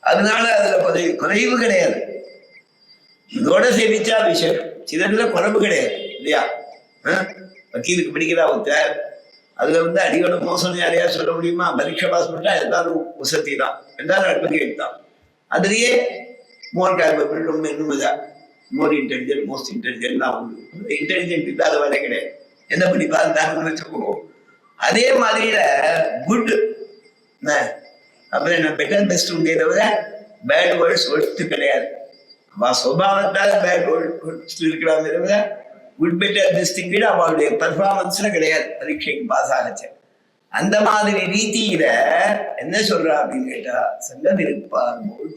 அதனால அதுல குறைவு கிடையாது. இதோட சேவிச்சா விஷயம் சிலதுல குறைவு கிடையாது இல்லையா? வக்கீலுக்கு பிடிக்கிறா ஒருத்தர், அதுல வந்து அடியோட மோசம் யாரையா சொல்ல முடியுமா? பரீட்சை பாஸ் பண்ணா எல்லாரும் வசதி தான், எல்லாரும் அட்வொகேட் தான். அதுலயே மோர் கேபபிள், ரொம்ப இன்னும் மோர் இன்டெலிஜென்ட், மோஸ்ட் இன்டெலிஜென்ட் தான் உண்டு. இன்டெலிஜென்ட் இல்லாத வேலை கிடையாது, என்ன பண்ணி பார்த்தாங்கன்னு வச்சுக்கோங்க. அதே மாதிரியில குட் அப்புறம் என்ன பெட்டர் பெஸ்ட் உண்டே தவிர பேட் வேர்ட்ஸ் ஒர்த்து கிடையாது. சுபாவத்தால் பேட் வேர்ட்ஸ் இருக்கலாமே தவிர குட் பெட்டர் பெஸ்ட் விட அவளுடைய பர்ஃபார்மன்ஸ்ல கிடையாது பரீட்சைக்கு பாஸ் ஆகச்ச. அந்த மாதிரி ரீதியில என்ன சொல்றா அப்படின்னு கேட்டா, சங்கம் இருப்பார் போல்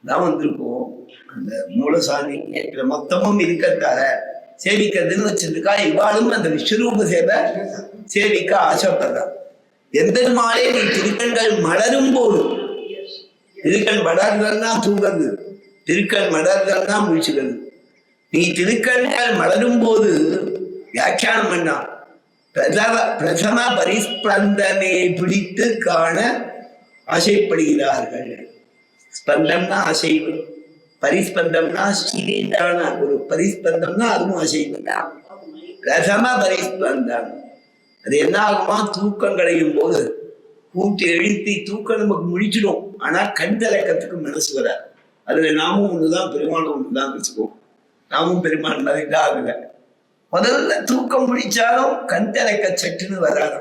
வந்திருக்கோம். அந்த மூலசாமி மொத்தமும் இருக்கத்தால சேவிக்கிறதுன்னு வச்சிருக்கா. இவாளும் அந்த விஸ்வரூப சேவை சேவிக்க ஆசைப்படுறான். எந்த மாலே நீ திருக்கண்கள் மலரும் போது, திருக்கண் மலர்கள்னா தூங்குறது, திருக்கண் மலர்கள்னா முழிச்சுக்கிறது. நீ திருக்கண்கள் மலரும் போது வியாக்கியானம் பண்ணா, பிரதம பரிஸ்பந்தனை பிடித்து காண ஆசைப்படுகிறார்கள். ஸ்பந்தம்னா அசைவு, பரிஸ்பந்தம்னா சீரான ஒரு பரிஸ்பந்தம்னா அதுவும் அசைவு. பிரதம பரிஸ்பந்தம் அது என்ன ஆகுமா? தூக்கம் கிடையும் போது கூட்டி எழுப்பி தூக்கம் நமக்கு முடிச்சிடும். ஆனா கண் திறக்கத்துக்கு மனசு வராது. அதுல நாமும் ஒண்ணுதான், பெருமாளும் ஒண்ணுதான் வச்சுக்குவோம். நாமும் பெருமாள் மாதிரி ஆகல. முதல்ல தூக்கம் முடிச்சாலும் கண் திறக்க சட்டுன்னு வராது.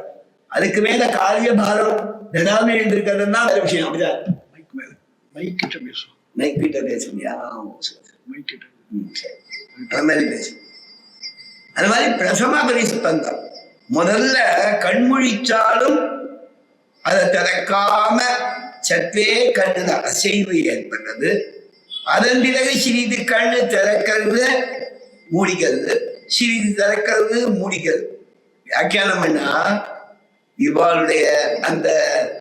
அதுக்கு மேல காரிய பாரம் திடாமே இருக்கிறதுனா வேற விஷயம். அப்படிதான் மைக்கிட்ட பேசும், மைக்கிட்ட பேசுறியா? அது மாதிரி பேசும். அது மாதிரி பிரசம பரிஸ்பந்தம் முதல்ல கண்முழிச்சாலும் அதை திறக்காம சற்றே கண்ணுல அசைவு ஏற்பட்டது. அதன் பிறகு சிறிது கண்ணு திறக்கிறது, மூடிக்கிறது, சிறிது திறக்கிறது, மூடிக்கிறது. வியாக்கியானம் பண்ணா இவாளுடைய அந்த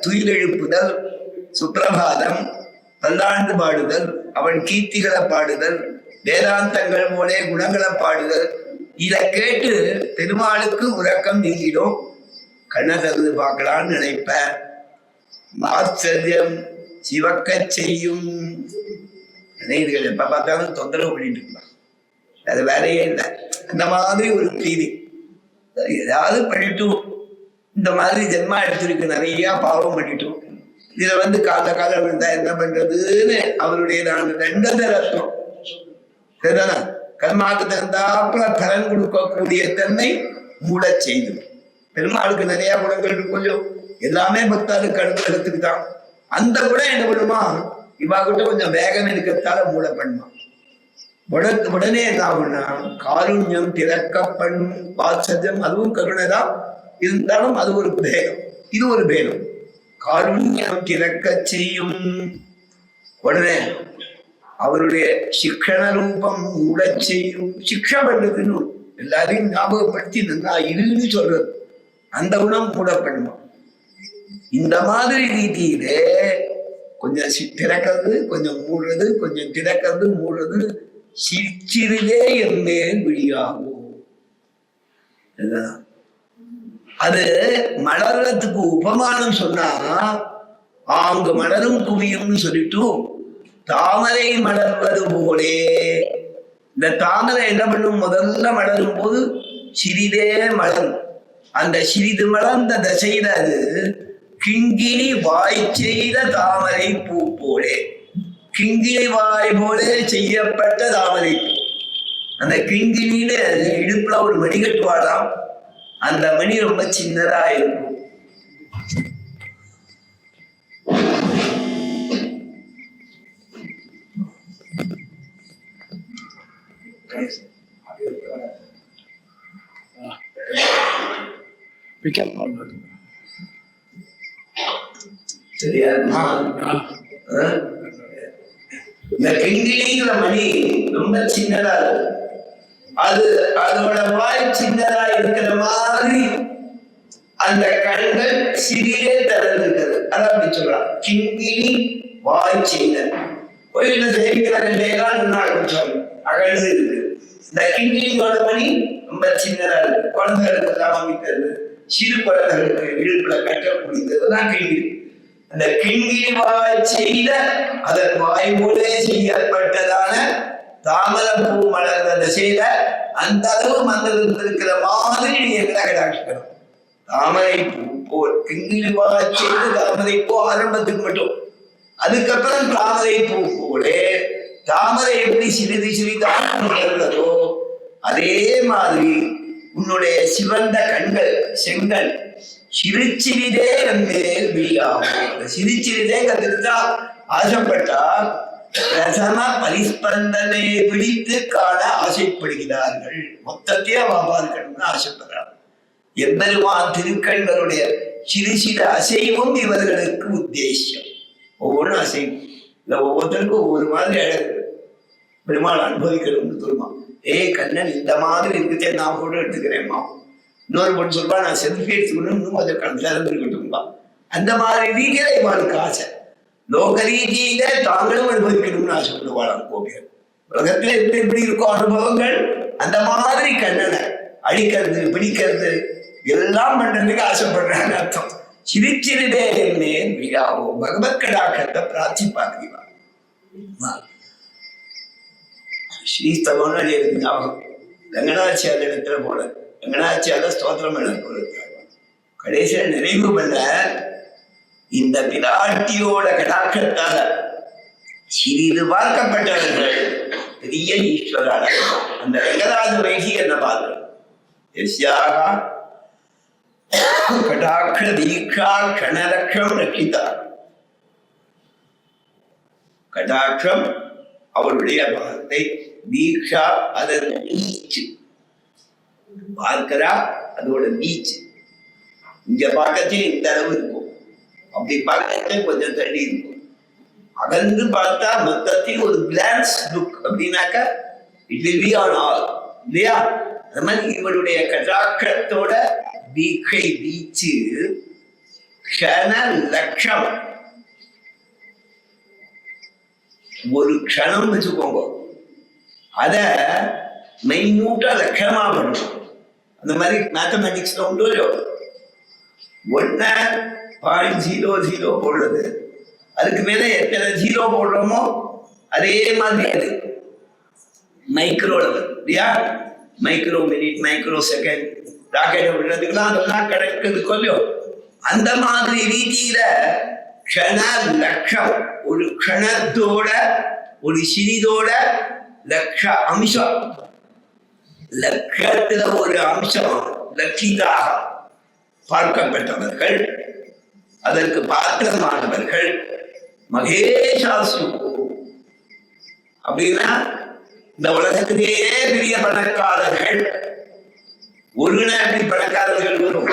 துயிலெழுப்புதல், சுப்பிரபாதம், பல்லாண்டு பாடுதல், அவன் கீர்த்திகளை பாடுதல், வேதாந்தங்கள் போல குணங்களை பாடுதல், இதை கேட்டு பெருமாளுக்கு உறக்கம் நீங்கிடும். கண்ணை திறந்து பார்க்கலான்னு நினைப்பேன். ஆச்சரியம் சிவக்க செய்யும். இதுகள் எப்ப பார்த்தாலும் தொந்தரவு பண்ணிட்டு இருக்கலாம். அது வேலையே இல்லை. அந்த மாதிரி ஒரு பிரீதி. ஏதாவது பண்ணிட்டும் இந்த மாதிரி ஜென்மா எடுத்திருக்கு, நிறைய பாவம் பண்ணிட்டோம். இதுல கால விழுந்தா என்ன பண்றதுன்னு அவருடைய ரெண்டத ரத்தம் சரிதானா, கர்மாக்கு தகுந்தாப்புல பலன் கொடுக்கக்கூடிய தன்மை மூட செய்து. பெருமாளுக்கு நிறைய குணங்கள் இருக்கு, கொஞ்சம் எல்லாமே பக்தாளுக்கு அனுகிரகத்துக்கு தான். அந்த குணம் என்ன பண்ணுமா, இவாகிட்ட கொஞ்சம் வேகம் இருக்கிறதால மூட பண்ணுமா. உடனே என்ன ஆகும்னா காருண்யம் திறக்க பண்ணும் வாத்சல்யம், அதுவும் கருணைதான். இருந்தாலும் அது ஒரு பேகம், இது ஒரு பேகம். காருண்யம் திறக்க செய்யும். உடனே அவருடைய சிக்ஷண ரூபம் மூட செய்யும். சிக்ஷா பண்றதுன்னு எல்லாரையும் ஞாபகப்படுத்தி நல்லா இருன்னு சொல்றது, அந்த குணம் மூட பண்ணுமா. இந்த மாதிரி ரீதியிலே கொஞ்சம் திறக்கிறது, கொஞ்சம் மூடுறது, கொஞ்சம் திறக்கிறது, மூடுறது. சிரிச்சிருதே என்பேன் விழியாகும். அது மலர்றதுக்கு உபமானம் சொன்னா ஆங்கு மலரும் குவியும்னு சொல்லிட்டு தாமரை மலர்வது போலே. இந்த தாமரை என்ன பண்ணும், முதல்ல மலரும் போது சிறிதே மலரும். அந்த சிறிது மலர்ந்த தசையில அது கிங்கினி வாய் செய்த தாமரை பூ போலே. கிங்கினி வாய் போலே செய்யப்பட்ட தாமரை பூ. அந்த கிங்கினில இடுப்புல ஒரு மணி கட்டுவாடாம். அந்த மணி ரொம்ப சின்னதா இருக்கும். சரியா, இந்த கிங்கிலிங்கிற மணி ரொம்ப சின்னதா இருக்கும். அது அதோட வாய் சின்னதா இருக்கிற மாதிரி அந்த கண்கள் சிறியே திறந்திருக்கிறது. அதான் அப்படி சொல்றான், கிங்கினி வாய் சின்ன. கோயில சேவிக்கிற கொஞ்சம் அகழ்ந்து இருக்கு. இந்த கிங்கிலியோட மணி ரொம்ப சின்னதா இருக்கு. குழந்தைகளுக்கு எல்லாம் அமைக்கிறது, சிறு குழந்தைகளுக்கு இடுப்புல கட்டக்கூடியதுதான் கிங்கிலி. அந்த கிங்கிலி வாய் செய்த அதன் வாய் போலே செய்யப்பட்டதான தாமரப்பூ மலர்ந்த திசையில அந்த அளவு மந்திரம் இருக்கிற மாதிரி நீங்க கடாட்சிக்கணும். தாமரை பூ போல் கிங்கிலி வாய் செய்து தாமரை பூ ஆரம்பத்துக்கு மட்டும். அதுக்கப்புறம் தாமரை பூ போலே தாமரை எப்படி சிறிது சிறிதாக மலர்ந்ததோ அதே மாதிரி உன்னுடைய சிவந்த கண்கள் செங்கல் சிறுச்சிறிதே வந்து விழியாகும். சிறுச்சிறிதே கத்துக்கிட்டா ஆசைப்பட்டா ரசம பரிஸ்பந்தனை பிடித்து காண ஆசைப்படுகிறார்கள். மொத்தத்தையே பார்க்கணும்னு ஆசைப்படுறாங்க. எம்பெருமான் திருக்கண்களுடைய சிறு சிறு அசைவும் இவர்களுக்கு உத்தேசம். ஒவ்வொன்றும் அசைவும் இல்ல, ஒவ்வொருத்தருக்கும் ஒவ்வொரு மாதிரி அழகு பெருமாள் அனுபவிக்கணும்னு சொல்லுமா. கண்ணன் இந்த மாதிரி இருக்குதே, நான் போட்டோ எடுத்துக்கிறேன்மா. இன்னொரு பொண்ணு சொல்வா, நான் செல்ஃபி எடுத்துக்கணும், இன்னும் அதை கண்டிருக்கட்டும்பா. அந்த மாதிரி ரீதியில இவனுக்கு ஆசை. லோக ரீதியில தாங்களும் அனுபவிக்கணும்னு ஆசைப்படுவாளாம் கோபியர். உலகத்துல எப்படி எப்படி இருக்கும் அனுபவங்கள், அந்த மாதிரி கண்ணனை அழிக்கிறது பிடிக்கிறது எல்லாம் பண்றதுக்கு ஆசைப்படுறான்னு அர்த்தம். சிரிச்சிருதே என்னேன் விழாவோ பகவத் கடாக்கத்தை பிரார்த்திப்பாங்க. ஸ்ரீஸ்தவம்னு எனக்கு ஞாபகம். ரங்கநாச்சியார் இடத்துல போல ரங்கநாச்சியார ஸ்தோத்திரம் பண்ண கடைசியில நிறைவு பண்ண இந்த பிராட்டியோட கடாக்கத்தால சிறிது பார்க்கப்பட்டவர்கள் பெரிய ஈஸ்வரான அந்த ரங்கராஜ வைகி என்ன பார்க்கிறோம். கடாட்ச தீக்ஷா கணரக்ஷம் ரட்சிதா. கடாட்சம் அவருடைய பாகத்தை, தீக்ஷா அதன் நீச்சு. பார்க்கிறா அதோட நீச்சு. இங்க பார்க்கச்சே இந்த அளவு இருக்கும், அப்படி பார்க்கச்சே கொஞ்சம் தள்ளி இருக்கும். அகன்று பார்த்தா மொத்தத்தில் ஒரு கிளான்ஸ் லுக் அப்படின்னாக்கா it will be on all. இல்லையா? அது மாதிரி இவருடைய கஜாக்கத்தோட வீக்கை வீச்சு க்ஷண லட்சம். ஒரு க்ஷணம் வச்சுக்கோங்க, அத மைன்யூட்டா லட்சமா பண்ணும். அந்த மாதிரி மேத்தமெட்டிக்ஸ்ல உண்டு. 1.00 போடுறது, அதுக்கு மேல எத்தனை ஜீரோ போடுறோமோ அதே மாதிரி அது மைக்ரோ லெவல் இல்லையா? Micro minute, micro second, rocket விடுறதுக்குலாம் அதெல்லாம் கிடைக்கிறது கொல்லையோ. அந்த மாதிரி ரீதியில க்ஷண லட்சம், ஒரு க்ஷணத்தோட ஒரு சிறிதோட லட்ச அம்சம், லட்சத்துல ஒரு அம்சம் லட்சிதாக பார்க்கப்பட்டவர்கள், அதற்கு பாத்திரமானவர்கள் மகேஷாசு. அப்படின்னா இந்த உலகத்திலேயே பெரிய பணக்காரர்கள், ஒரு நாட்டில் பணக்காரர்கள் வரும்,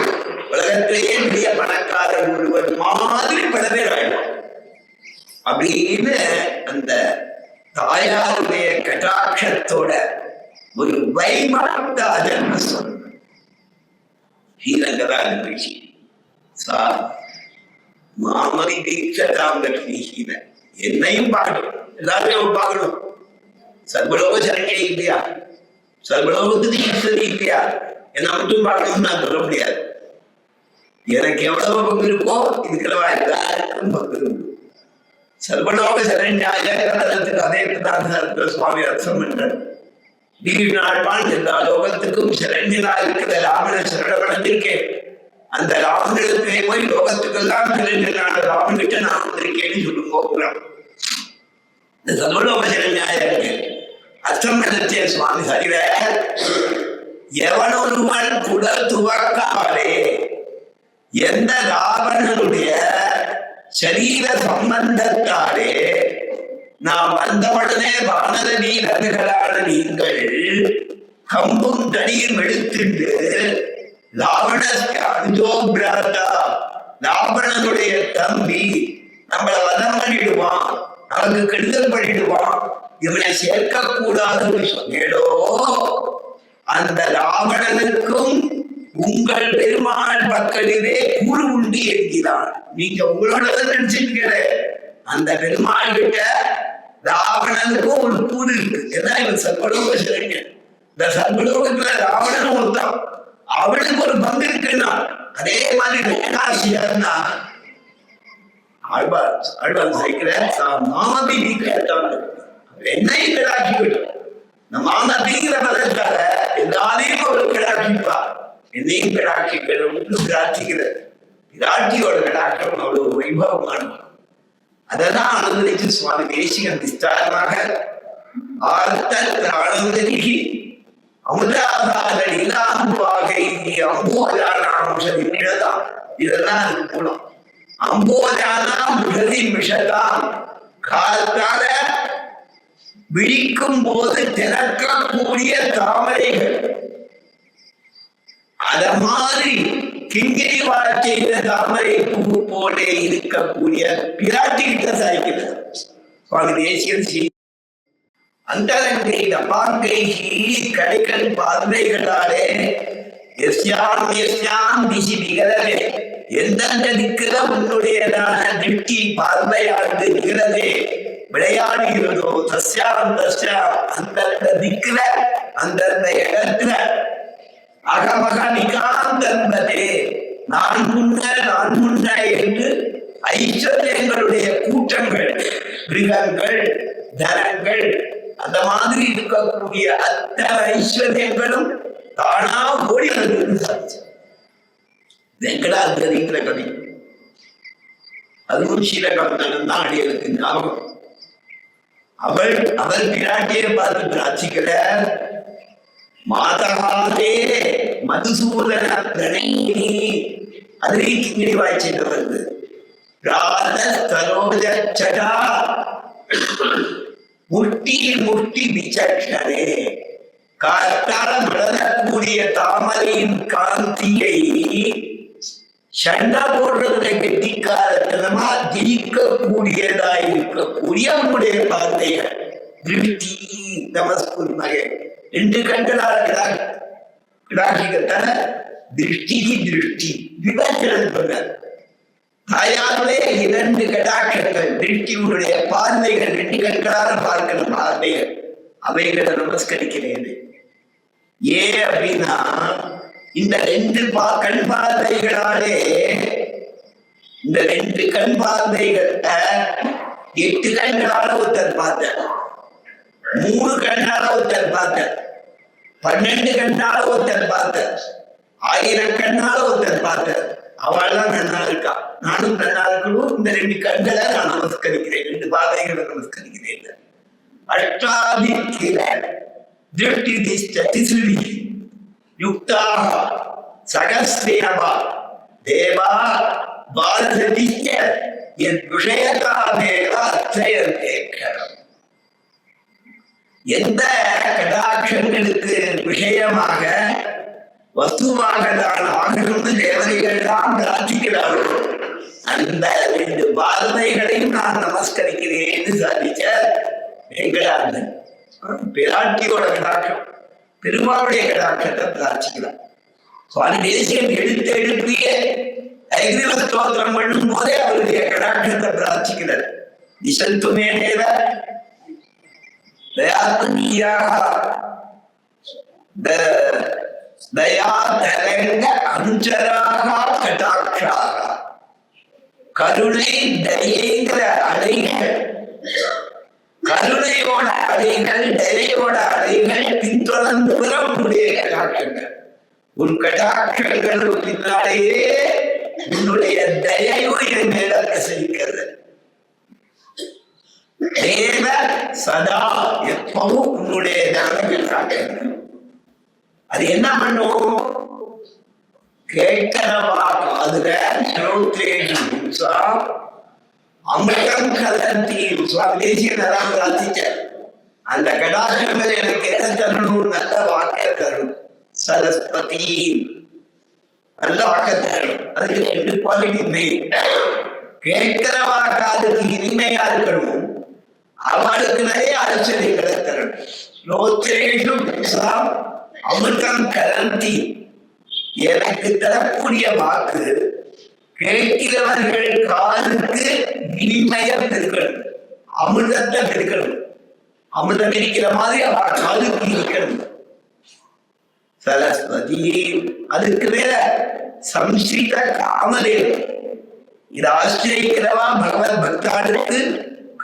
உலகத்திலேயே பெரிய பணக்காரர் ஒருவர் மாதிரி பல பேர் ஆயிடும் அப்படின்னு அந்த தாயாருடைய கட்டாட்சத்தோட ஒரு வைமாட்டாஜன் சொல்ற ஸ்ரீரங்கதா நிகழ்ச்சி. சார் மாமதி தீட்சதாம் லட்சுமி ஹீரன் என்னையும் பார்க்கணும், எல்லாத்தையும் பார்க்கணும். சர்வலோக சரண்டே இல்லையா? சர்வலோகத்துக்கு ஈஸ்வரி இல்லையா? என்ன மட்டும் பார்க்கணும்னு நான் சொல்ல முடியாது. எனக்கு எவ்வளவு பங்கு இருக்கோ இதுக்கிறவா எல்லாருக்கும் பங்கு இருக்கு. சர்வலோக சரண்யாயத்துக்கு அதே பிரதான சுவாமி அர்த்தம் என்றார். நீழ்நாழ்வான் எல்லா லோகத்துக்கும் சரண்யனா இருக்கிற ராமனை சரணமடைந்திருக்கேன். அந்த ராமனிடத்திலே போய் லோகத்துக்கெல்லாம் சரண்யனான ராமன்கிட்ட நான் வந்திருக்கேன்னு சொல்லுவோம். இந்த சர்வலோக சரண்யாயருக்கு அர்த்தம் நடத்திய சுவாமி சரிர எவனொருவன் குடல் துவக்காலே எந்த ராவணனுடைய சரீர சம்பந்தத்தாலே நாம் வந்தவுடனே வானர வீரர்களான நீங்கள் கம்பும் தடியும் எடுத்துட்டு ராவணனுடைய தம்பி நம்மளை வதம் பண்ணிடுவான், நமக்கு கெடுதல் பண்ணிடுவான், இவனை சேர்க்க கூடாதுன்னு சொன்னேடோ, அந்த ராவணனுக்கும் உங்கள் பெருமாள் பக்கத்திலே கூறு உண்டு என்கிறான். நீங்க உங்களோட நினைச்சிருக்கிற அந்த பெருமாள் கிட்ட ராவணனுக்கும் ஒரு கூறு இருக்கு. ஏன்னா இவன் சர்வலோக சரண்யன். இந்த சர்வலோகத்துல ராவணன் ஒருத்தான், அவனுக்கு ஒரு பங்கு இருக்குன்னா அதே மாதிரி வேணாசியா ஆழ்வார் சைக்கிற மாமதி நீக்கிறாங்க. என்னையும் கிடாக்கிவிடும். இந்த மாமதிங்கிற பதத்தால எல்லாரையும் ஒரு கிடாக்கிப்பா, என்னையும் கிடாக்கிக்கணும்னு பிரார்த்திக்கிற பிராட்டியோட கிடாக்கம் அவ்வளவு வைபவமானது. அதெல்லாம் அனுமதிச்சு சுவாமி தேசிகன் விஸ்தாரமாக ஆழ்த்தி அமுதாதாரன் இல்லாம்பாகை அம்போதானாம் விஷதான் இதெல்லாம் இருக்கு போனோம். அம்போதானாம் விஷதான் காலத்தால விழிக்கும் போது திறக்கக்கூடிய தாமரைகள், அத மாதிரி கிங்கிரி வாழ்க்கையில தாமரை பூ போல இருக்கக்கூடிய பிராட்டி கிட்ட சாய்க்கிறது சுவாமி தேசிகன். அந்தரங்கை அப்பாங்கை கடைக்கண் பார்வைகளாலே எஸ்யாம் எஸ்யாம் திசி நிகழவே, எந்தெந்த திக்கிற உன்னுடையதான திருஷ்டி பார்வையானது இருக்கிறதே விளையாடுகிறதோ தஸ்யாம் தஸ்யாம் அந்தந்த திக்கிற அந்தந்த இடத்துல அகமக நிகாந்தே நான் முன்ன என்று ஐஸ்வர்யங்களுடைய கூட்டங்கள், மிருகங்கள், தனங்கள், அந்த மாதிரி இருக்கக்கூடிய அத்தனை ஐஸ்வர்யங்களும் தானா ஓடி வந்து சாதிச்சு வெங்கடாதிரிங்கிற கதை. அதுவும் சீலகந்தன் தான் அடியலுக்கு ஞாபகம். அவர் பிராட்டியை பார்த்து பிரார்த்திக்கிற மாதகாதே மதுசூதன பிரணயி, அதிலே கிங்கிணி வாய்ச்சிட்டு வருது. ராத சரோஜ சடா முட்டி முட்டி விசக்ஷனே, காத்தால மலரக்கூடிய தாமரையின் காந்தியை சண்டை போடுறதுல கெட்டிக்காரத்தனமா ஜெயிக்க கூடியதா இருக்கக்கூடிய அவனுடைய வார்த்தைகள் திருஷ்டி நமஸ்குர்மகே. 2 கண்களால் கிடாட்சிக்கத்தான திருஷ்டி விவச்சனம் பண்ண தாயாருடைய 2 கடாட்சங்கள் திருஷ்டியுடைய பார்வைகள் 2 கண்களால் பார்க்கிற பார்வைகள் அவைகளை நமஸ்கரிக்கிறேன். ஏன் அப்படின்னா இந்த 2 கண் பார்வைகளாலே இந்த 2 கண் பார்வைகள் 8 கண்களால ஒருத்தர் பார்த்த 3 கண்ணால ஒருத்தர் பார்த்த 12 கண்ணால ஒருத்தர் பார்த்த 1000 கண்ணால ஒருத்தர் பார்த்த அவள்லாம் நன்னா இருக்கா. நானும் நன்னா இருக்கணும். இந்த 2 கண்களை நான் நமஸ்கரிக்கிறேன். 2 பார்வைகளை நமஸ்கரிக்கிறேன். அஷ்டாதிக்கிர திருஷ்டி திஷ்டி யுக்தாக சகஸ்ரேவா தேவா பாரதிக்க என் விஷயத்தாமேவ அர்ச்சயந்தே. எந்த கடாட்சங்களுக்கு விஷயமாக வஸ்துவாக தான் ஆகணும்னு தேவதைகள் தான் பிரார்த்திக்கிறார்கள். அந்த 2 பார்வைகளையும் நான் நமஸ்கரிக்கிறேன்னு சாதிச்ச வெங்கடாந்தன். பிராட்டியோட கடாட்சம் பெருமாளுடைய கடாட்சத்தை பிரார்த்திக்கலாம். சுவாமி தேசிகன் எழுப்பிய ஐகிரீவ ஸ்தோத்திரம் பண்ணும் போதே அவருடைய கடாட்சத்தை பிரார்த்திக்கிறார். நிசந்துமே தேவ தயாதரங்க அனுச்சராக கடாட்சாக கருணை தயைங்கிற அலைகள் கருணையோட அலைகள் தயையோட அலைகள் பின்தொடர்ந்து உடைய கடாட்சங்கள். உன் கடாட்சங்கள் பின்னாலேயே உன்னுடைய தயவு என் மேல பிரசரிக்கிறது. தேவ சதா எப்பவும் உன்னுடைய ஞானங்கள் காட்டுகிறது. அது என்ன பண்ணும்? கேட்கிறவா காதுல அமிர்தம் கலந்தி சுவாமி ரசிச்சார். அந்த கடாட்சங்கள் எனக்கு எதை தரணும்? நல்ல வாக்க தரும். சரஸ்வதி நல்ல வாக்க தரும். அதுக்கு 2 குவாலிட்டி. கேட்கிறவா காதுக்கு இனிமையா இருக்கணும். அவளுக்கு நிறைய ஆச்சரியங்களை தரணும். அமிர்தம் கலந்தி எனக்கு தரக்கூடிய வாக்கு கேட்கிறவர்கள் காதுக்கு இனிமையா பெருக்கணும். அமிர்தத்தை பெருக்கணும். அமிர்தம் இருக்கிற மாதிரி அவள் காதுக்கு இருக்கணும். சரஸ்வதி அதுக்கு மேல சம்ஸ்கிருத காமதேவ். இது ஆச்சரிக்கிறவா பகவத் பக்தாளுக்கு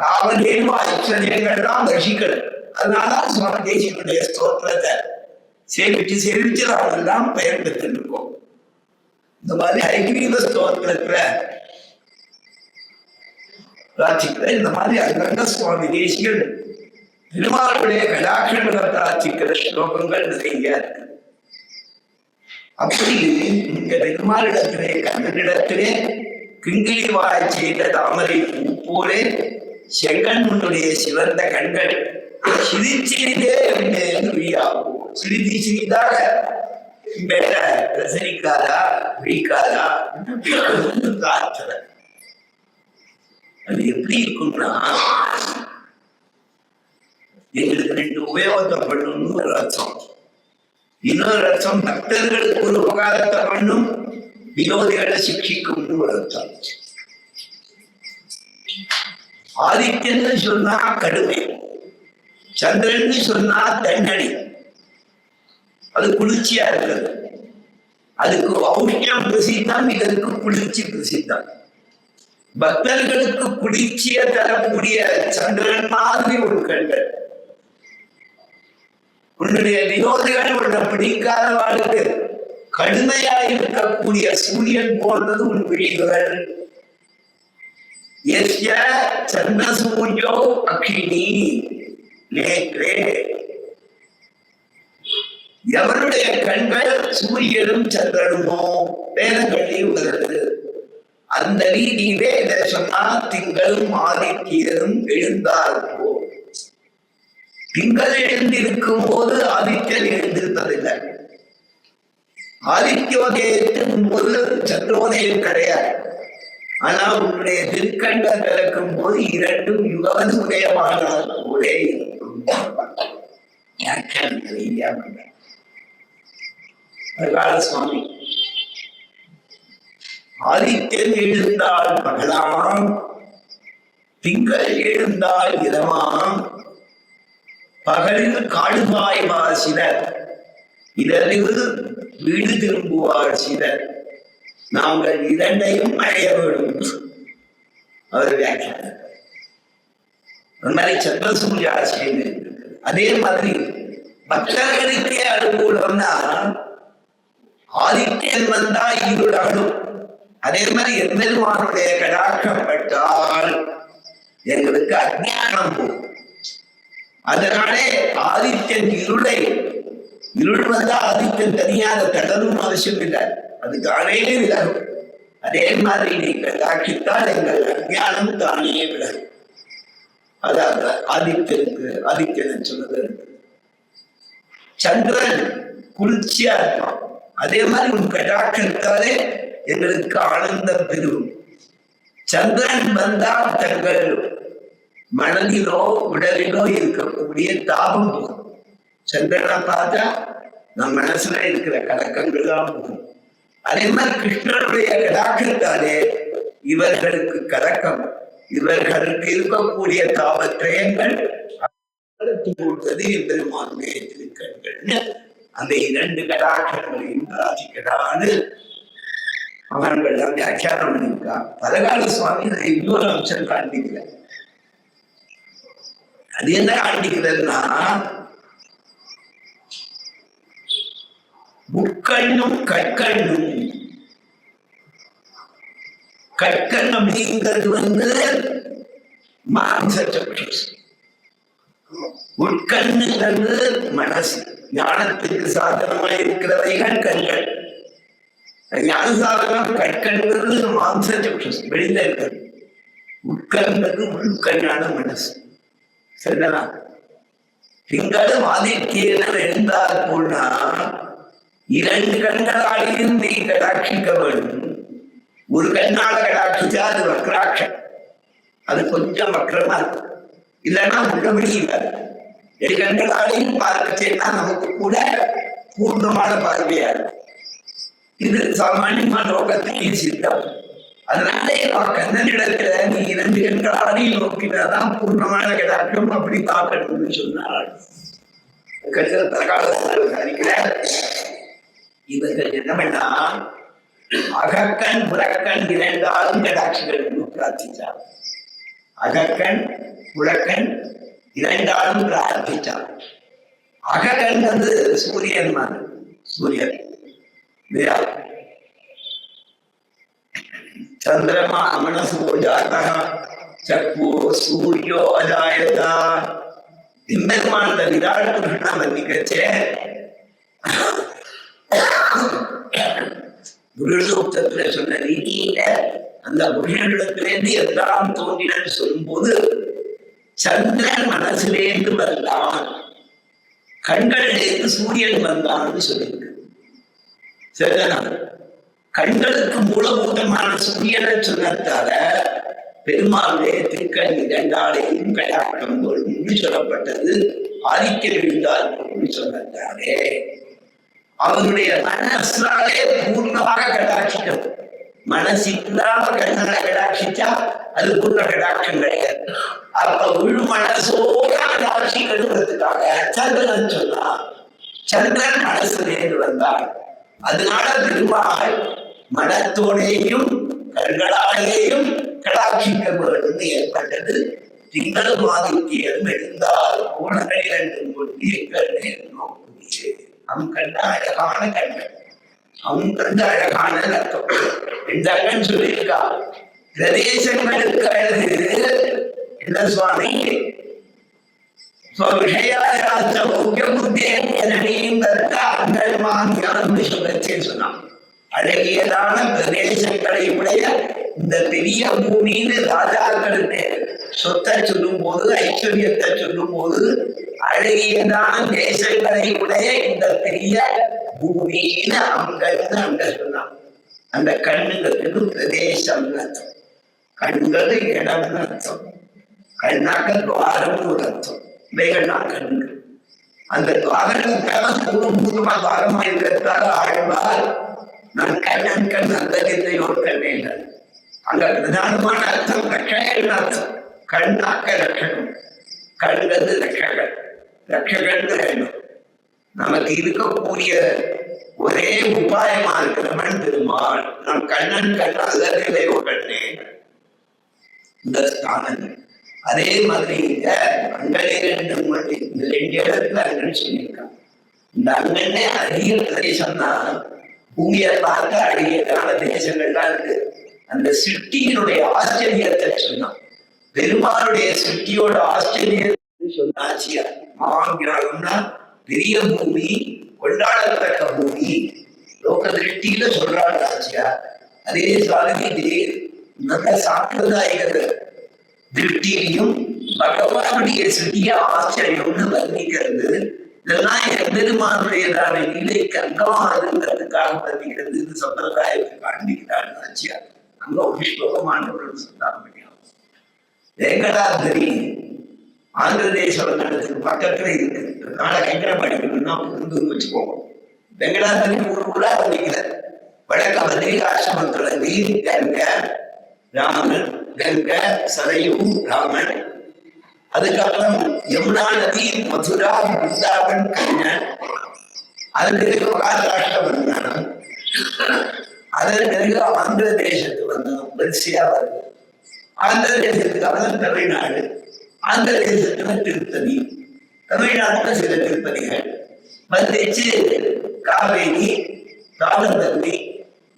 காமதேவ ஐஸ்வர்யங்கள் தான் ரசிக்கணும். அதனாலதான் சுவாமி தேசிகனுடைய ஸ்தோத்திரத்தை சேவிச்சு நாமெல்லாம் பெயர் பெற்றிருக்கோம். இந்த மாதிரி ஹரிகிரீவ ஸ்தோத்திரத்துல பிரார்த்திக்கிற இந்த மாதிரி அங்கங்க சுவாமி தேசிகன் திருமாலுடைய கடாட்சங்களை பிரார்த்திக்கிற ஸ்லோகங்கள் நிறைய இருக்கு. அப்படி இங்க பெருமாளிடத்திலே கண்ணனிடத்திலே கிங்கிலி வாய் செய்த தாமரை பூ போலே செங்கன் உன்னுடைய சிவந்த கண்கள் சிரிச்சிரிதே சிறிது சிறிதாக மேல பிரசரிக்காதா விழிக்காதா காத்துற. அது எப்படி இருக்கும்னா எங்களுக்கு 2 உபயோகத்தை பண்ணணும்னு ஒரு அர்த்தம். இன்னொரு அர்த்தம் பக்தர்களுக்கு ஒரு உபகாரத்தை பண்ணும், விரோதிகளை சிக்ஷிக்கும்னு ஒரு அர்த்தம். ஆதித்யன்னு சொன்னா கடுமை, சந்திரன் சொன்னா தண்ணடி. அது குளிர்ச்சியா இருக்கிறது. அதுக்கு ஔஷ்ணியம் பிரசித்தம், இதற்கு குளிர்ச்சி பிரசித்தம். பக்தர்களுக்கு குளிர்ச்சியை தரக்கூடிய சந்திரன் மாதிரி ஒரு கண்கள். உன்னுடைய விரோதிகள் உன்னை பிடிக்காத வாழ்க்கை கடுமையா இருக்கக்கூடிய சூரியன் போன்றது உன் விழிகள். சந்திரசூரியோ அக்ஷினி நேற்றே. எவருடைய கண்கள் சூரியனும் சந்திரனுமோ வேதங்களில் உள்ளது. அந்த ரீதியிலே இதை சொன்னா திங்களும் ஆதித்யனும் எழுந்தார்போ. திங்கள் எழுந்திருக்கும் போது ஆதித்யன் எழுந்திருப்பதில்லை. ஆதித்யோதயத்தின் போது சந்திரோதயம் கிடையாது. ஆனா உன்னுடைய திருக்கண்கள் திறக்கும் போது 2 யுகவன் உதயமானால் கூட இருக்கும். வியாக்கியானம் நிறைய பண்ற பிரகால சுவாமி ஆதித்யன் எழுந்தால் பகலாம், திங்கள் எழுந்தால் இரவாம், பகலில் காடுபாய்வார் சிலர், இரவு வீடு திரும்புவார் சிலர், நாங்கள் இரண்டையும் அடைய வேண்டும். அவர் வியாக்கியானம். அந்த மாதிரி சந்திரசூரிய ஆசிரியர் இருக்கு. அதே மாதிரி பக்தர்களுக்கே அனுகூலம்னா ஆதித்யன் வந்தா இருளாடும். அதே மாதிரி எம்பெருமானுடைய கடாட்சம் பட்டால் எங்களுக்கு அஜ்ஞானம் போகும். அதனாலே ஆதித்யன் இருள் வந்தா ஆதித்யன் தனியாக கடலும் அவசியம் இல்லை, அது தானே விலகும். அதே மாதிரி நீங்கள் கடாட்சித்தால் எங்கள் அஜ்ஞானம் தானே விலகும். அதாவது ஆதித்யன் சொன்னது. சந்திரன் குளிர்ச்சியா இருப்பான். அதே மாதிரி உன் கடாட்சத்தாலே எங்களுக்கு ஆனந்தம் பெறும். சந்திரன் வந்தால் தங்கள் மனதிலோ உடலிலோ இருக்கக்கூடிய தாபம் போகும். சந்திரனை பார்த்தா நம் மனசுல இருக்கிற கலக்கங்கள் தான் போகும். அதே மாதிரி கிருஷ்ணனுடைய கடாட்சத்தாலே இவர்களுக்கு கலக்கம், இவர்களுக்கு இருக்கக்கூடிய தாபத்திரயங்கள் கொடுத்தது பெருமானுடைய திருக்கண்கள். அந்த இரண்டு கடாட்சங்களையும் பிரார்த்திக்கிறான்னு அவர்கள் வியாக்கியானம் பண்ணியிருக்கார். பரகால சுவாமி நான் இன்னொரு அம்சம் காண்பிக்கிறேன். அது என்ன காண்பிக்கிறதுனா, முக்கண்ணும் கற்கண்ணும். கற்கண் அப்படிங்கிறது மாம்சச்சக்ஷு, உட்கண்ணுங்கிறது மனசு. ஞானத்துக்கு சாதனமா இருக்கிறவைகள் கண்கள். ஞான சாதனம் கற்கண்கிறது மாம்சச்சக்ஷு, வெளியில இருக்கிறது. உட்கண்ணுக்கு உள்கண்ணான மனசு. சரிதானா? திங்களும் ஆதித்யனும் எழுந்தால் போனா இரண்டு கண்களாலையும் நீ கடாட்சிக்க வேண்டும். ஒரு கண்ணால கடாட்சிச்சா அது வக்ராட்சம், அது கொஞ்சம் வக்ரமா இருக்கும். இல்லைன்னா உள்ளபடி இல்லை. இரு கண்களாலையும் பார்க்கச்சேன்னா நமக்கு கூட பூர்ணமான பார்வையா இருக்கும். இது சாமானியமான லோகத்தையும் சித்தம். அதனாலே கண்ணனிடத்துல நீ இரண்டு கண்களாலையும் நோக்கினாதான் பூர்ணமான கடாட்சம். அப்படி பார்க்கணும்னு சொன்னாள். இவர்கள் என்ன பண்ணா, அகக்கண் புறக்கண் இரண்டாலும் கடாட்சிகள் பிரார்த்திச்சார். அகக்கண் புறக்கண் இரண்டாலும் பிரார்த்திச்சார். அகக்கண் வந்து சூரியன் மாதிரி, சூரியன் சந்திரமா மனசோ ஜாதா சக்வோ சூரியோ அஜாயதா. இந்த விராட் புருஷனா வர்ணிக்கச்சே புருஷோக்தத்துல சொன்ன ரீதியில அந்த புருஷனிடத்திலேருந்து எல்லாம் தோன்றினு சொல்லும்போது சந்திரன் மனசிலேருந்து வந்தான், கண்களிலேருந்து சூரியன் வந்தான்னு சொல்லியிருக்கு. சரிதானா? கண்களுக்கு மூலபூதமான சூரியனை சொன்னதால பெருமாளுடைய திருக்கண் இரண்டாலையும் கடாட்டம் என்று சொல்லப்பட்டது. ஆதித்யன் எழுந்தால் சொன்னதாலே அவருடைய மனசாலே பூர்ணமாக கடாட்சிக்கும். மனசு இல்லாம கண்ணால கடாட்சிச்சா அது பூர்ண கடாட்சம் கிடையாது. அப்ப உள் மனசோட கடாட்சிக்கிறதுக்காக சந்திரன் சொன்னா, சந்திரன் மனசுலேருந்து வந்தார். அதனால பெருமாள் மனத்தோடையும் கண்களாலேயும் கடாட்சிக்க வேண்டும் ஏற்பட்டது. திங்களும் ஆதித்யனும் எழுந்தால் கோணங்கள் இரண்டும் கொண்டு எங்கள் நோக்குது. அவன் கண்ட அழகான கண்கள், அவன் கண்ட அழகான அர்த்தம். இந்த கண் சொல்லியிருக்கா பிரதேசங்களுக்கு அழகு என்ன சுவாமி சொன்னான். அழகியதான பிரதேசங்களை உடைய இந்த பெரிய பூமின்னு ராஜாக்களுக்கு சொத்தை சொல்லும் போது, ஐஸ்வர்யத்தை சொல்லும் போது, அழகியதான தேசங்களை உடைய இந்த பெரிய பூமின்னு அங்க சொன்னான். அந்த கண்ணுங்கிறதுக்கு பிரதேசம் அர்த்தம். கண்கள் இடம்னு அர்த்தம். கண்ணாக்க துவாரம்னு ஒரு அர்த்தம். இவைகள்னா கண்கள். அந்த துவாரமா துவாரமா இருக்கிறதால ஆழ்வார் நான் கண்ணன் கண் அந்த ஒரு கண்ணேன். அங்க பிரதானமான அர்த்தம் ரட்சகன் அர்த்தம். கண்ணாக்க ரட்சகம், கண்றது ரட்சகன், ரட்சகன் வேண்டும். நமக்கு இருக்கக்கூடிய ஒரே உபாயமா இருக்கிறவன் பெருமாள். நான் கண்ணன் கண் அல்லது ஒரு கண்ணேன் இந்த ஸ்தானங்கள். அதே மாதிரி அங்கனே ரெண்டு இடத்துல அங்கன்னு சொல்லியிருக்கான். இந்த அங்கன்னே அதிக பிரதேசம்னா பூமியை பார்க்க அழகியதான தேசங்கள்லாம் இருக்கு. அந்த சிருஷ்டியினுடைய ஆச்சரியத்தை சொன்னான். பெருமாளுடைய சிருஷ்டியோட ஆச்சரியத்தை சொன்னாச்சியா. மகாங்கிரகம்னா பெரிய பூமி, கொண்டாடத்தக்க பூமி, லோக திருஷ்டியில சொல்றாள் ஆச்சியா. அதே சாதனை நல்ல சாம்பிரதாயிக திருஷ்டியிலையும் பகவானுடைய சிறிய ஆச்சரியம்னு வர்ணிக்கிறது. இதெல்லாம் எம்பெருமானுடையதான நிலைக்கு அங்கமானதுங்கிறதுக்காக வர்ணிக்கிறது. சம்பிரதாயத்தை காண்பிக்கிறாள் ஆச்சியா. அங்க ஒரு ஸ்லோகமானவர்கள் சொன்னாங்க. வெங்கடாதிரி ஆந்திர தேச நடத்துக்கு பக்கத்துல இருக்கு. நாளை கங்கரை படிக்கணும்னா புரிந்து வச்சுக்கோங்க. வெங்கடாதிரி ஊருக்குள்ள வர்ணிக்கிறார். வடக்க பதிரி ஆசிரமத்துல நீர் கங்க ராமன், கங்க சரையு ராமன், அதுக்கப்புறம் யமுனா நதி, மதுரா, பிருந்தாவன், கண்ணன், அதன் பிறகு மகாராஷ்டிர வந்தானம், அதன் பிறகு ஆந்திர தேசத்துக்கு வந்தோம். வரிசையா வருது. ஆந்திர தேசத்துக்கு அப்புறம் தமிழ்நாடு, ஆந்திர தேசத்துல திருப்பதி, தமிழ்நாட்டுல சில திருப்பதிகள் வந்துச்சு. காவேரி, தாமிரபரணி,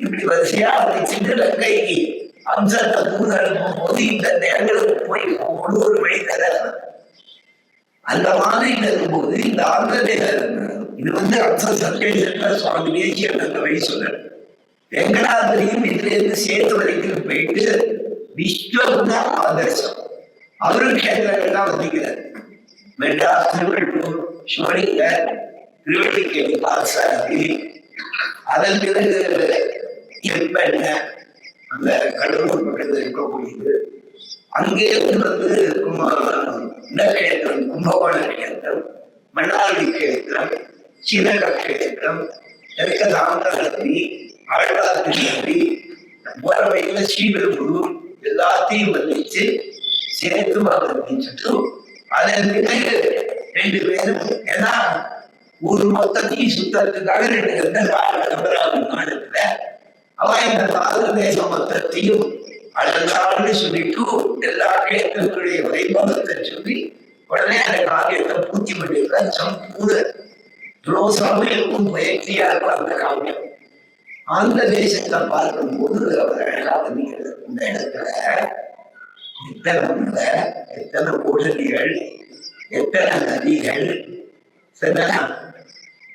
இப்படி வரிசையா வந்துச்சு. லங்கைக்கு அம்சத்தை தூர அனுப்பும் போது இந்த நேரங்களுக்கு போய் ஒரு வழி தர அந்த மாதிரி இருக்கும்போது இந்த ஆந்திர தேசம் இது அம்ச சர்வேஸ்வர சுவாமி தேசியன் அந்த வழி சொல்ற. வெங்கடாதிரியும் இதுல இருந்து சேர்த்து வரைக்கும் போயிட்டு விஸ்வகுண ஆதர்சம் அவரும் கேந்திரங்கள்லாம் வந்திக்கிறார். மெட்ராஸ், திருவள்ளூர், சிவலிங்கர், திருவள்ளிக்கேணி, பாரசாரதி, அதன் பிறகு எப்ப அந்த கடலூர் பக்கத்தில் இருக்கக்கூடியது. அங்கே இடக்கேத்திரம், கும்பகோண கேத்திரம், மன்னாடி கேத்திரம், சினக கேத்திரம், தாமரத்தி, ஆழ்வார்த்தி, வரவையில ஸ்ரீபெரும்புதூர் எல்லாத்தையும் வந்திச்சு சேர்த்து வந்திச்சுட்டு அதன் பிறகு ரெண்டு பேரும் ஏன்னா ஒரு மொத்தத்தையும் சுத்தத்துக்காக ரெண்டு இடத்துல அவ இந்த பாரத தேச மொத்தத்தையும் அழகான்னு சொல்லிட்டு எல்லா கேத்திரங்களுடைய வைபவத்தை சொல்லி உடனே அந்த காவியத்தை பூர்த்தி பண்ணிருக்க சம்பூர்ண ரோசாவும் இருக்கும், பயிற்சியா இருக்கும் அந்த காவியம். ஆந்திர தேசத்தை பார்க்கும்போது அவர் அழகா வந்திருக்கிறது. இந்த இடத்துல எத்தனை மலை, எத்தனை கோடலிகள், எத்தனை நதிகள், சரியா?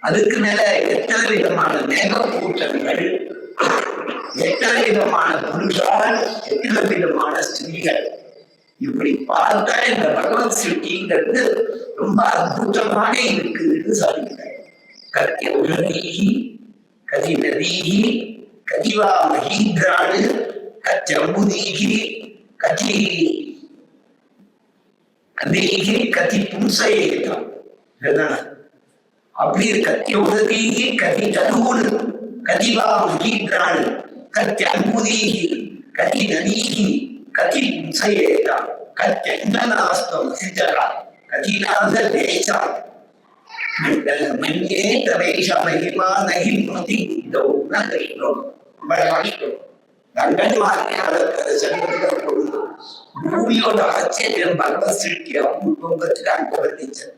அதுக்கு மேல எத்தனை விதமான மேகக்கூட்டங்கள், எத்தனை விதமான புருஷால், எத்தனை விதமான ஸ்திரீகள். இப்படி பார்த்தா இந்த பகவத் சிருஷ்டிங்கிறது ரொம்ப அற்புதமாக இருக்குதுன்னு சொல்லிக்கிறேன். கத்திய உலகி, கதி நதீகி, கதிவா மகீந்திராடு, கச்சம்புதீகி, கதி கதீகி, கதி பும்சையேதான். அப்படி கத்திய உலகீகி, கதி தருவுடு, கதிவா மகீந்திராடு, கச்சம்புதீகி, கதி நதீகி, கதி பும்சையேதான். கச்சந்தனாஸ்தம் சிஜரா, கதிநாத தேசா மன்யே தவேஷ மகிமா நகிமதி தௌன கிருஷ்ணம். பூமியோட ஆச்சரியம் பகவத் சிருஷ்டிய பூங்கத்தில் அனுபவிச்சது.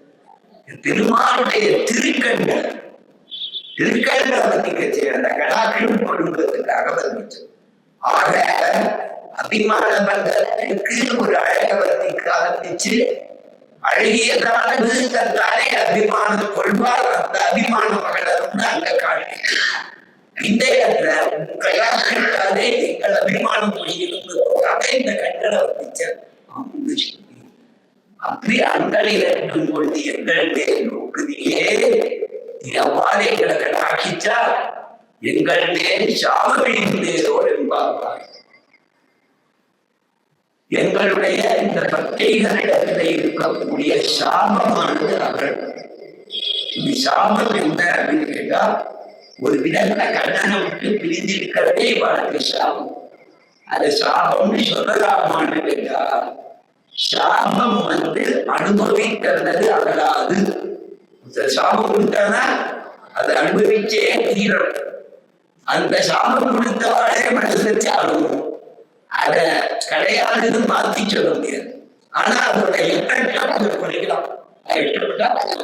பெருமாளுடைய திருக்கண்கள் வர்ணிக்கச்சு அந்த கடாட்சம் குடும்பத்துக்காக வர்ணிச்சது. ஆக அபிமான பந்தத்துக்கு ஒரு அழக வர்ணிக்க ஆரம்பிச்சு அழகிய காலத்து தந்தாலே அபிமானம் கொள்வார். அந்த அபிமான மகளர்ந்து அங்க காட்டி இந்த இடத்துல கலாச்சாரத்தாலே எங்கள் அபிமானம் மொழியிருந்ததாக இந்த கண்டனை வர்ணிச்சார். அப்படி அங்களில் இருக்கும் பொழுது எங்களுடைய நோக்குதியே எவ்வாறு எங்களை கடாட்சிச்சா எங்களுடைய சாமவிழிந்தேரோடு என்பார்கள். எங்களுடைய இந்த பக்திகளிடத்தில் இருக்கக்கூடிய சாபமானது அவர்கள் இது சாபம் என்ன அப்படின்னு கேட்டா, ஒரு விதத்துல கண்ணனை விட்டு பிரிஞ்சிருக்கிறதே வாழ்க்கை சாபம். அது சாபம்னு சொல்லலாமான்னு கேட்டா, சாபம் அனுபவிக்கிறது அகலாது. சாபம் கொடுத்தானா அதை அனுபவிச்சே தீரும். அந்த சாபம் கொடுத்தவாளே மனசை சாடும். அதை கிடையாதுன்னு மாத்தி சொல்ல முடியாது. ஆனா அதோட எட்டை குறைக்கலாம்,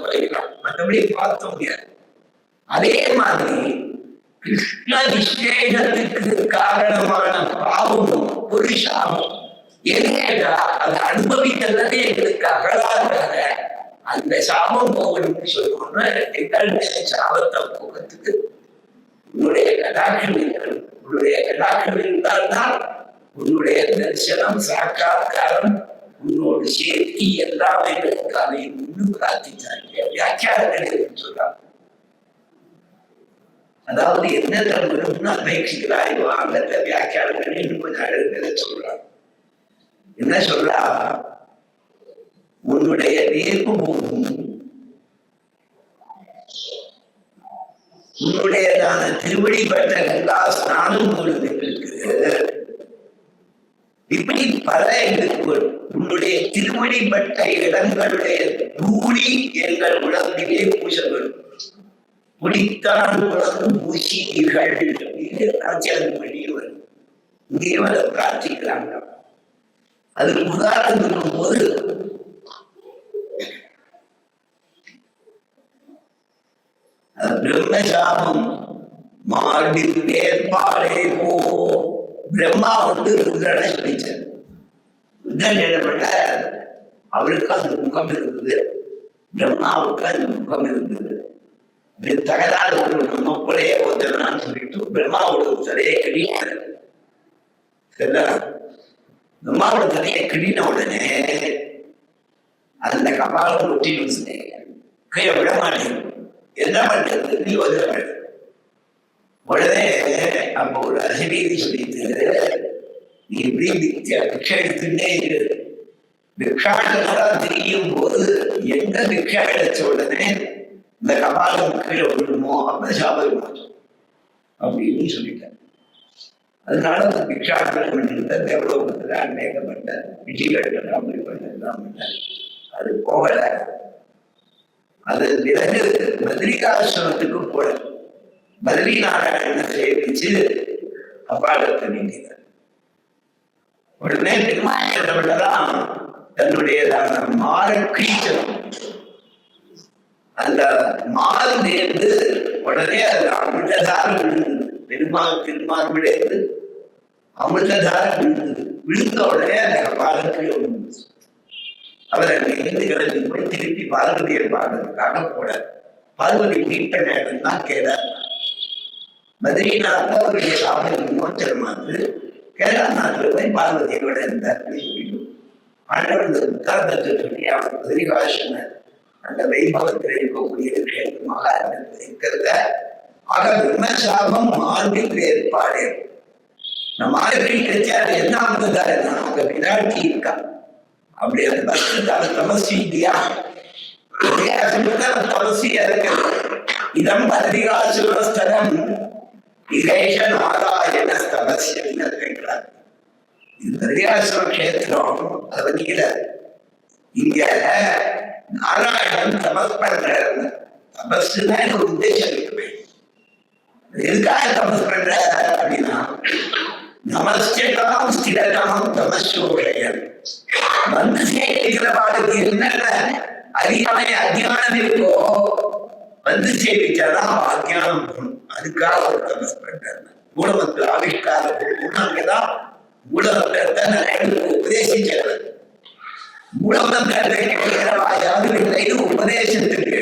குறைக்கலாம், மற்றபடி பார்க்க முடியாது. அதே மாதிரி கிருஷ்ண விசேஷத்துக்கு காரணமான பாவமும் ஒரு சாபம். எதுனா அதை அனுபவிக்கிறதே எங்களுக்கு அகலாத அந்த சாபம் போகணும்னு சொல்லணும்னா எங்களுடைய சாபத்தை போகிறதுக்கு உன்னுடைய கடாட்சம் இருக்கிறது. உன்னுடைய கடாட்சம் இருந்தால்தான் உன்னுடைய தரிசனம் சாட்சாத்காரம் உன்னோடு சேர்த்தி எல்லாமே அதை இன்னும் பிரார்த்திச்சாங்க வியாக்கியானங்கள் சொல்றாங்க. அதாவது என்ன தரணும்னு அபேட்சிக்கிறாய் வாங்கத்த வியாக்கியானங்கள் இன்னும் கொஞ்சம் அழகுகளை சொல்றாங்க. என்ன சொல்றா, உன்னுடைய நேர்ப்பு போகும், உன்னுடையதான திருவடிப்பட்ட கங்கா ஸ்நானம் கொடுத்துருக்கு. இப்படி பல எங்களுக்கு உன்னுடைய திருவடிப்பட்ட இடங்களுடைய தூளி எங்கள் உடம்பிலே பூசப்படும். குடித்தான் உடம்பு பூசிகள் வெளியே வரும். இங்கே வர பிரார்த்திக்கிறாங்க. அதுக்கு உதாரணம் இருக்கும் போது பிரம்மசாபம் மார்பில் ஏற்பாடே போ. பிரம்மா ருத்ரனை சொல்லிச்சார். ருத்ரன் என்னப்பட்ட அவருக்கு அந்த முகம் இருந்தது, பிரம்மாவுக்கு அந்த முகம் இருந்தது. தகராறு நம்ம போலயே ஒருத்தரான்னு சொல்லிட்டு பிரம்மாவோட தலையை கிழிக்கிறார். பிரம்மாவோட தலையை கிழின உடனே அந்த கபாலம் ஒட்டிட்டு கீழே விட மாட்டேன். என்ன பண்றது, நீ உதவ. உடனே அப்போ ஒரு அசரீதி சொல்லிட்டு, நீ எப்படி பிக்ஷை எடுத்துட்டே இரு. பிக்ஷாட்டெல்லாம் தெரியும் போது எந்த பிக்ஷா எடுத்த உடனே இந்த கபாலம் கீழே விடுமோ அப்ப சாபம் அப்படின்னு சொல்லிட்டார். அதனால அந்த பிக்ஷாட்டம் பண்ணிருந்த தேவலோகத்துல அநேகப்பட்ட விஷயங்கள் எல்லாம் பண்ணார். அது போகல. அது பிறகு பத்ரிகாசிரமத்துக்கு போல பத்ரி நாராயணனை சேவிச்சு அப்பாடத்தை நீங்கினார். உடனே திருமாயதான் தன்னுடையதான மாற கிழிச்சணும். அந்த மாறு நேர்ந்து உடனே அது அமிர்ததாரம் விழுந்தது. திருமால் விழுந்து அமிர்ததாரம் விழுந்தது. விழுந்த உடனே அந்த பாதத்தில் விழுந்தது. அவர் அங்கே இருந்து கிடந்து போய் திருப்பி பார்வதியை பார்க்கறதுக்காக போட பார்வதி மீட்ட நேரம் தான் கேதார். பத்ரிநாத் அவருடைய சாதனை விமோச்சனமானது. கேதார்நாத்ல போய் பார்வதியோட இருந்தார். ஆண்டவர் இந்த உத்தாரணத்தை சொல்லி அவர் பத்ரிகாசன அந்த வைபவத்தில் இருக்கக்கூடிய மகாரணத்தில் இருக்கிறத ஆக பிரம்மசாபம் மார்பில் ஏற்பாடு. நம்ம மார்பில் கிடைச்சாரு என்ன ஆகுதுதான் அங்க விராட்டி இருக்கா. அப்படி அந்த பக்தத்தால தமசி இல்லையா, தமசி இருக்கிறது. இதம் பத்ரிகாசுரஸ்தலம் இகேஷ நாராயண தமசின்னு கேட்கிறார். இது பத்ரிகாசுர கஷேத்திரம். அதை வந்திக்கிற இங்க நாராயணன் தபஸ் பண்ற தபஸ்னா ஒரு உத்தேசம் இருக்கு. எதுக்காக தபஸ் பண்ற அப்படின்னா நமஸ்காரம் ஸ்திரகம் தமசோஷயம். வந்து சேவிக்கிற பாடத்துக்கு என்னென்ன அறியாமை அஜானம் இருக்கோ வந்து சேவிச்சாதான் அஜானம் போகணும். அதுக்காக ஒரு தபஸ் பண்றாரு. மூலமத்துல ஆவிஷ்காரம் அங்கதான் மூலமத்தை உபதேசிச்சாரு. உபதேசத்துக்கு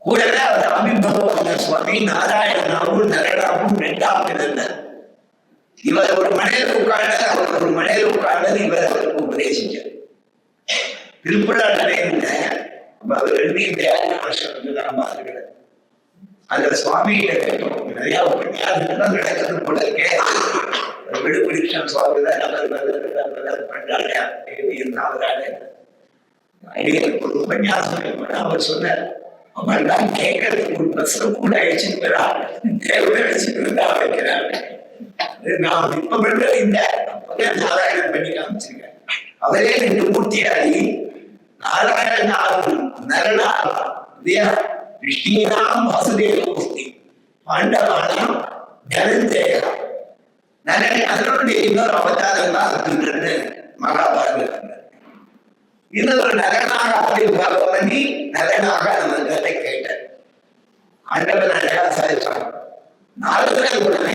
கூடவே அவர் அபிபவ சுவாமி நாராயணனாவும் நரடாவும் ரெண்டாம் இருந்தார். இவர் ஒரு மனையில உட்கார்ந்தது, அவர் ஒரு மனையில உட்கார்ந்தது இவர் அவருக்கு உபதேசிச்சார். திருப்புறாளர் அவர் எழுதிய அந்த சுவாமியில நிறைய உபன்யாசம் நடக்கிறது போல இருக்கே. விழுப்புரிஷன் சுவாமி ஒரு உபன்யாசம் அவர் சொன்னார், அவெல்லாம் கேட்கறதுக்கு ஒரு பஸ்ல கூட அழைச்சிட்டு வரா, தேவை அழைச்சிட்டு இருந்தா வைக்கிறாங்க. நான் இப்ப பண்றது இந்த நாராயணன் பண்ணி காமிச்சிருக்கேன். அவரே ரெண்டு மூர்த்தியாகி நாராயணாவும் நரனாகும் விஷ்ணீனாம் வாசுதேவ மூர்த்தி, பாண்டவானாம் தனஞ்சயா. நரன் அதனுடைய இன்னொரு அவதாரம் தான் இருக்கின்றது மகாபாரதம். இன்னொரு நரனாக பண்ணி நரனாக அந்த கேட்டார். ஆண்டவன் அழகா சாதிச்சாங்க. நாரதர் உடனே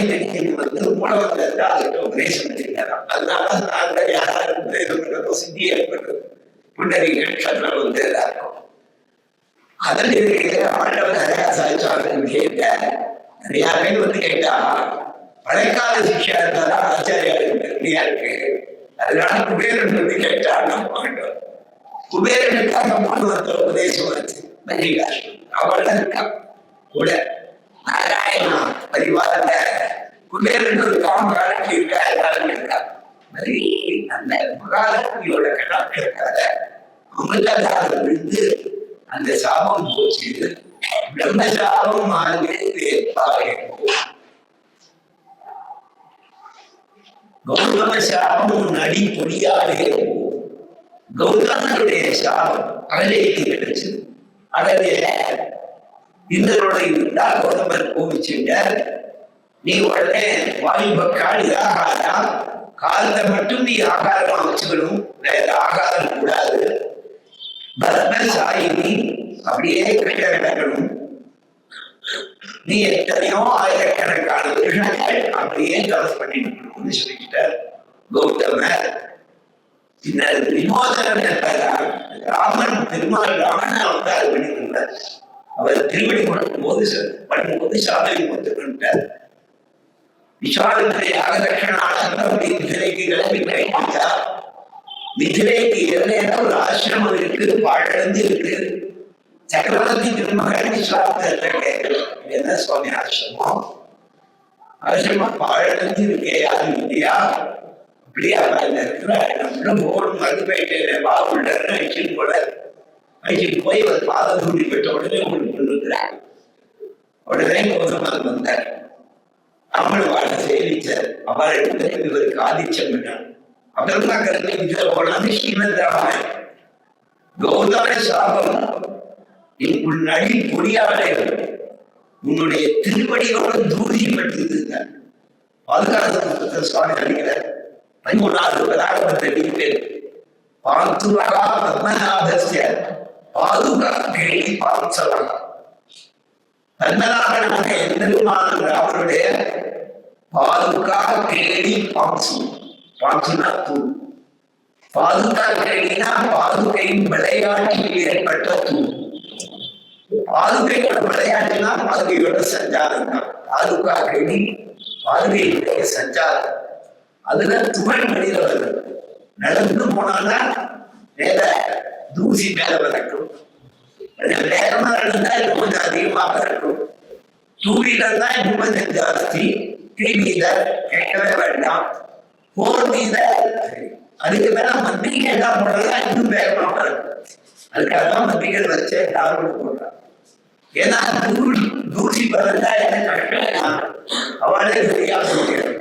வந்து மூலவந்தத்தை அதுக்கு உபதேசம் பண்ணிருக்காராம். அதனால நாங்கள் யாரும் சித்தி ஏற்பட்டது. புண்டரீக நட்சத்திரம் வந்து எல்லாருக்கும் அதில் இருக்கிற ஆண்டவன் அழகா சாதிச்சாங்க. கேட்ட நிறைய பேர் வந்து கேட்டா பழைக்கால சிக்ஷா இருந்தாலும் ஆச்சாரியாருக்கு பெருமையா இருக்கு. அதனால குபேரன் வந்து கேட்டா நம்ம ஆண்டவன் குபேரனுக்காக மாணவத்தை உபதேசம் வச்சு மல்லிகாஷ்டம் அவள் இருக்கா கூட நாராயணா பரிவார குபேரன் ஒரு காமராட்சி இருக்கா, எல்லாரும் இருக்கா. அந்த மகாலட்சுமியோட கடாட்சத்தால அமிர்ததாரம் விழுந்து அந்த சாபம் போச்சு. பிரம்மசாபம் கௌதம சாபம் நடி பொடியாடு. கௌதமனுடைய சாபம் அகலேக்கு கிடைச்சது. அகலே இந்தரோட இருந்தா கௌதமர் கோவிச்சுட்டார். நீ உடனே வாலிப காலி ஆகாரம் காலத்தை மட்டும் நீ ஆகாரமா வச்சுக்கணும், வேற ஆகாரம் கூடாது. பரம சாயினி அப்படியே கிட்ட கிடக்கணும். நீ எத்தனையோ ஆயிரக்கணக்கான வருஷங்கள் அப்படியே தவறு பண்ணிட்டு சொல்லிக்கிட்டார் கௌதமர். விமோசனம் ராமன் பெருமாள் ராமன் அவதாரம் பண்ணிருந்தார். அவர் திருவடி பண்ணும்போது சாதனை கொண்டுட்டார். விஷாலத்தை யாகதட்சணாக மிதிலைக்கு கிளம்பி கிடைத்தார். மிதிலைக்கு எல்லையில ஒரு ஆசிரமம் இருக்கு, பாழந்து இருக்கு. சக்கரவர்த்தி திருமகன் விஸ்வாமித்திரத்தை கேட்கலாம், என்ன சுவாமி ஆசிரமம்? ஆசிரமம் பாழந்து இருக்கே, யாரும் இல்லையா? அப்படியே இருக்கிற போடும் மருந்துபேட்டையில பாபுள்ள அழிச்சிட்டு போல அழிச்சிட்டு போய் ஒரு பாதம் தூண்டி போயிட்ட உடனே உங்களுக்கு கொண்டிருக்கிறார். உடனே கௌதமர் வந்தார். அவள் வாழ சேவிச்சார். அவள் இவருக்கு ஆதிச்சம் அப்புறமா கருத்து இதுல போனாது ஸ்ரீமந்தராமன். கௌதம சாபம் உன் அழி பொடியாட உன்னுடைய திருவடியோட தூதிப்பட்டது. பாதுகாப்பு சுவாமி அடிக்கிறார். 13வது பேர் பாந்துரகா பத்மநாபஸ்ய பாதுகா கேடி பாம்சலகா. பத்மநாபனாக எம்பெருமான் அவருடைய பாதுகா கேடி பாம்சு. பாம்சுனா தூள். பாதுகா கேடினா பாதுகையின் விளையாட்டில் ஏற்பட்ட தூள். பாதுகையோட விளையாட்டுனா பாதுகையோட சஞ்சாரம் தான். பாதுகா கேடி பாதுகையுடைய சஞ்சாரம். அதுல துகள் வெளியில வருது. நடந்து போனான்னா மேல தூசி மேல வரட்டும். வேகமா இருந்தா இன்னும் கொஞ்சம் அதிகமாக இருக்கும். டூ வீலர் தான் இன்னும் கொஞ்சம் ஜாஸ்தி. த்ரீ வீலர் கேட்கவே வேண்டாம். ஃபோர் வீலர் அதுக்கு மேல மந்திரிகை எல்லாம் போடுறதா இன்னும் வேகமாக இருக்கும். அதுக்காகதான் மந்திரிகள் வச்சு எல்லாரும் போடுறாங்க. ஏன்னா தூசி வரதா என்ன கஷ்டம் அவளே சரியா சொல்லிடுறது.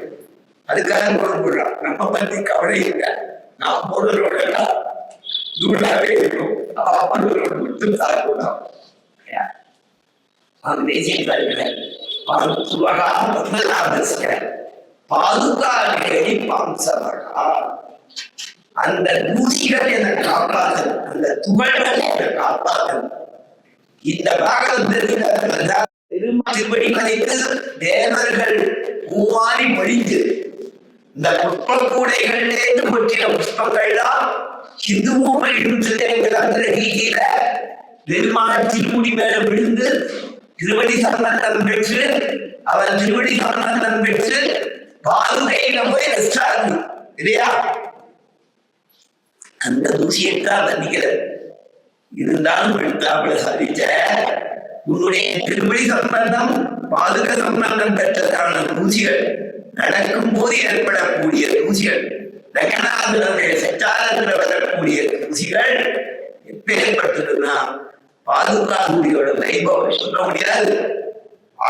அதுக்காக போடுறான். நம்ம பத்தி கவலை இல்லை. நான் போடுறோட தூளாவே இருக்கும். மட்டும் சாப்பிடலாம். அந்த தூசிகள் என காப்பாது, அந்த துகள்கள் என காப்பாது. இந்த பாகத்தில் திருப்படி மதித்து தேவர்கள் பூவாரி பொழிந்து இந்த புஷ்ப கூடைகளிலிருந்து கொட்டின புஷ்பங்கள்லாம் சிந்துவும் எழுந்துங்கிற அந்த ரீதியில பெருமான திருமுடி மேல விழுந்து திருவடி சரணம் பெற்று அவன் திருவடி சரணம் பெற்று பாதுகையில போய் ரெஸ்டாரண்ட் இல்லையா? அந்த தூசியைத்தான் வந்திக்கிறது. இருந்தாலும் எழுத்தாப்புல சாதிச்ச உன்னுடைய திருவடி சம்பந்தம் பாதுக சம்பந்தம் பெற்றதான தூசிகள் நடக்கும் போது ஏற்படக்கூடிய தூசிகள், சச்சாரத்தில் வரக்கூடிய தூசிகள் ஏற்பட்டதுன்னா பாதுகாப்புடியோட வைபவம் சொல்ல முடியாது.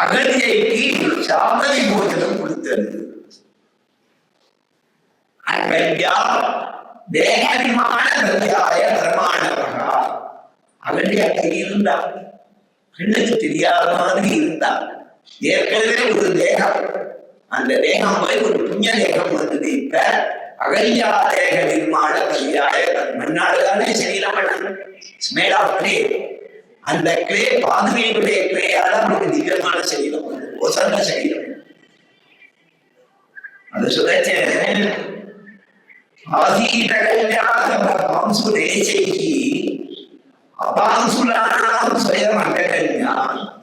அகல்யைக்கு சாப விமோசனம் கொடுத்தது. அகல்யா தேகமான கல்யாய பிரமாணவகா. அகல்யா தெரியிருந்தா, கண்ணுக்கு தெரியாத மாதிரி இருந்தா. ஏற்கனவே ஒரு தேகம், அந்த தேகம் போய் ஒரு புண்ணிய தேகம் வந்தது. இப்ப அகல்யா தேக நிர்மாண கல்யாய மண்ணாடுதானே சரீரம் மேட் ஆஃப் கிளே. அந்த கிளே பாதுகையுடைய கிளேயால அவனுக்கு திவ்யமான சரீரம் வந்தது, ஒசந்த சரீரம். அது சொல்றேன்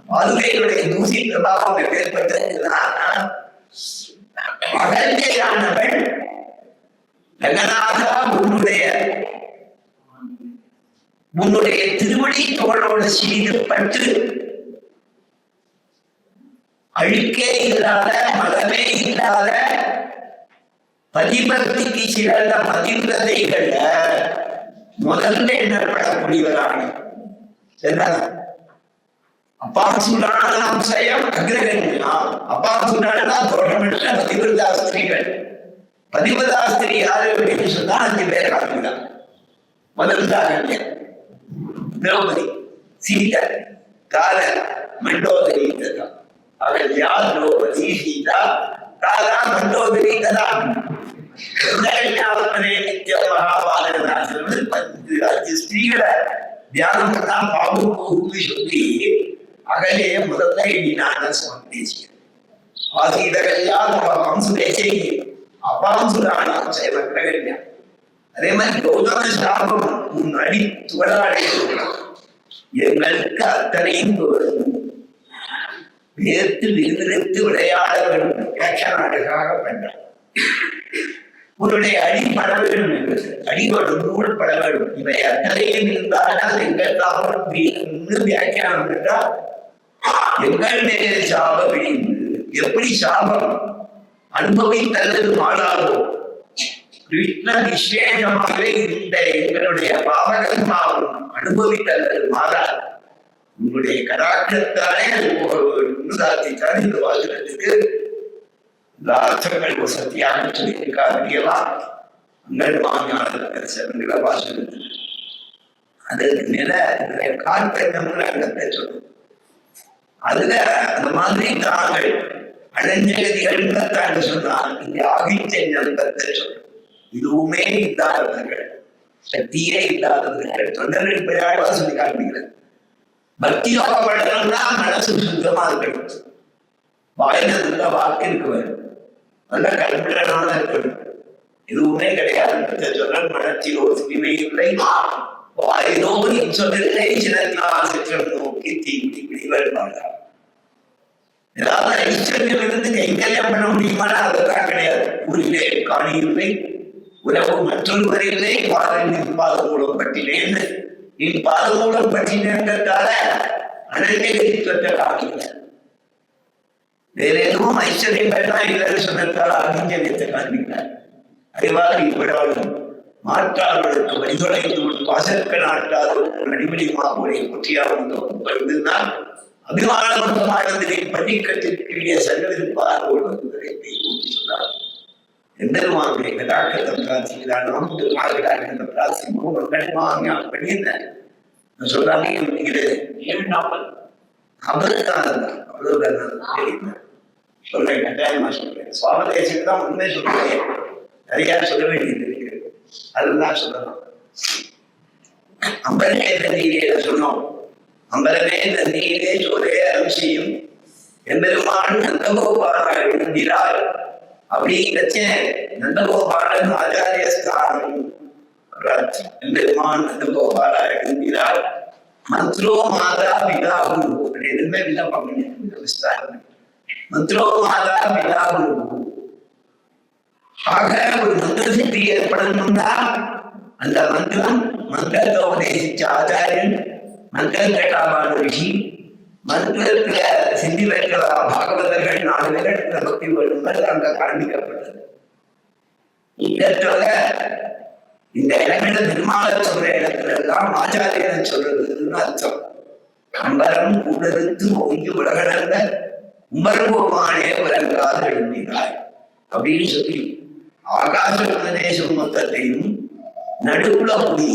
பாதுகையுடைய தூசி பிரபாவம் ஏற்பட்டதுனானவள் உன்னுடைய திருவடி தோளோட சீர்பட்டு அழுக்கே இல்லாத மதமே இல்லாத பதிபக்திக்கு சிறந்த பதிவிரதைகள்ல முதல்ல எண்ணப்படக்கூடியவராக அப்பாசுராணாம் சயம் அக்ரகண்யா. அப்பாசுராணா தோஷமற்ற பதிவிரதாஸ்திரிகள். பதிவிரதாஸ்திரி யாரு அப்படின்னு சொன்னா 5 பேர் காட்டுகிறார். முதல்தான் திரௌபதி, சீதா, கால, மண்டோதரி. அவள் யார்? திரௌபதி, சீதா, காலா, மண்டோதரி. ஸ்திரீகளை தியானம் தான் பாபம் போகும்னு சொல்லி அகலே முதல்ல எண்ணினான சுவாமி அப்பாசுராணாம் செய்வன். அதே மாதிரி கௌதம சாபம் உன் அடி துவளாடை எங்களுக்கு அத்தனையும் வேர்த்து விருந்திருத்து விளையாட வேண்டும். வியாக்கியானாடுகாக பண்றார். உன்னுடைய அடி பட வேண்டும் என்பது அடியோடு நூல் பட வேண்டும். இவை அத்தனையும் இருந்தால் எங்கள் வியாக்கியானம் என்றால் எங்கள் மேலே சாப விழிந்து. எப்படி சாபம் அனுபவித்தல்லது மாறாதோ, கிருஷ்ண விசேஷமாகவே இருந்த எங்களுடைய பாவகர்மாவும் அனுபவித்தல்லது மாறாது. உங்களுடைய கடாட்சத்தாலே உன்னதாத்தித்தான் இந்த வாசகத்துக்கு இந்த அர்த்தங்கள் வசதியாக சொல்லியிருக்காருவா. அங்கன்மாஞான வாசகத்தில் அது நில கார்பெண்டம்னு அங்கத்தை சொல்லும். அதுல அந்த மாதிரி தாங்கள் அடைஞ்சதிகள் சொன்னால் இங்க ஆகிச்சத்தை சொல்லும். இதுவுமே இல்லாதவர்கள், சக்தியே இல்லாதவர்கள், தொண்டர்கள் பெரியாழ்வா சொல்லி காட்டுகிறது. பக்தி யோகப்படணும்னா மனசு சுத்தமா இருக்கணும், வாயில நல்ல வாக்கு இருக்க வேண்டும், நல்ல கல்விடனால இருக்கணும். எதுவுமே கிடையாது சொல்ல மனத்தில் ஒரு தூய்மை இல்லை. வாயிலோ சொல்லிலே சிலர் நோக்கி தீட்டி பிடிவாழ்வாங்க. ஏதாவது ஐஸ்வர்யம் இருந்து கைங்கரியம் பண்ண முடியுமானா அதெல்லாம் கிடையாது. ஊரிலே காணி இல்லை, உறவு மற்றொருவர் இல்லை, பாதமூலம் பட்டினேன். நீ பாதமூலம் பட்டினேன்றதால அனைத்து காணல. வேற எதுவும் ஐஸ்வர்யம் வேண்டாம் இல்லை சொன்னதால் அகிஞ்சரியத்தை காண்பிக்கிறார். அறிவாறு இவ்விடாலும் மாற்றாளர்களுக்கு வழிதொலைந்து வாசற்க நாட்டாளர்கள் அடிமொழி மாவுடைய குற்றியாவதுனால் அபிமானமாக பள்ளிக்கட்டிற்குரிய சங்கவிருப்பார் சொன்னார். எந்தெருமானுடைய கடாக்கத்தை பிரார்த்திக்கிறார். நாம் கடாக்கத்தை பிரார்த்திப்போம். கடிமாங்க பண்ணியிருந்தேன் சொல்றாங்க. 7:40 அவ்வளவுதான் சொல்றேன். கட்டாயமா சொல்றேன். சுவாமதேசம் தான் உண்மை சொல்றேன். சரியா சொல்ல வேண்டியது இருக்கிறது. அதுதான் சொல்லணும். அம்பரமே தண்ணீரே சொன்னோம். அம்பரமே தண்ணீரே சோதே அரிசியும் எம்பெருமான் நந்தகோபாலன் எழுந்திரார். அப்படிங்கிறச்ச நந்தகோபாலன் ஆச்சாரிய ஸ்தானம். எம்பெருமான் நந்தகோபாலா எழுந்திரார். மந்த்ரோ மாதா பிதா குரு எதுவுமே விண்ணப்பம் விஸ்தாரம். மந்த்ரோ மாதா பிதா குரு. ஆக ஒரு மந்திர சித்தி ஏற்படணும்னா அந்த மந்திரம், மந்திரத்தை உபதேசிச்ச ஆச்சாரியன், மந்திரம் கேட்டாமான ரிஷி, மந்திரத்துல சிந்தி வைக்கிற பாகவதர்கள் 4 பேர் பக்தி வரும்போது அங்க காண்பிக்கப்பட்டது. இடத்துல இந்த இடங்களை திருமால சொல்ற இடத்துல எல்லாம் ஆச்சாரியனை சொல்றதுன்னு அர்த்தம். கம்பரம் உடலுக்கு ஓங்கி உலகளந்த உமர்வோமானே விளங்காது எழுந்தினாய் அப்படின்னு சொல்லி ஆகாச பிரதேசம் மொத்தத்தையும் நடுவுல புடி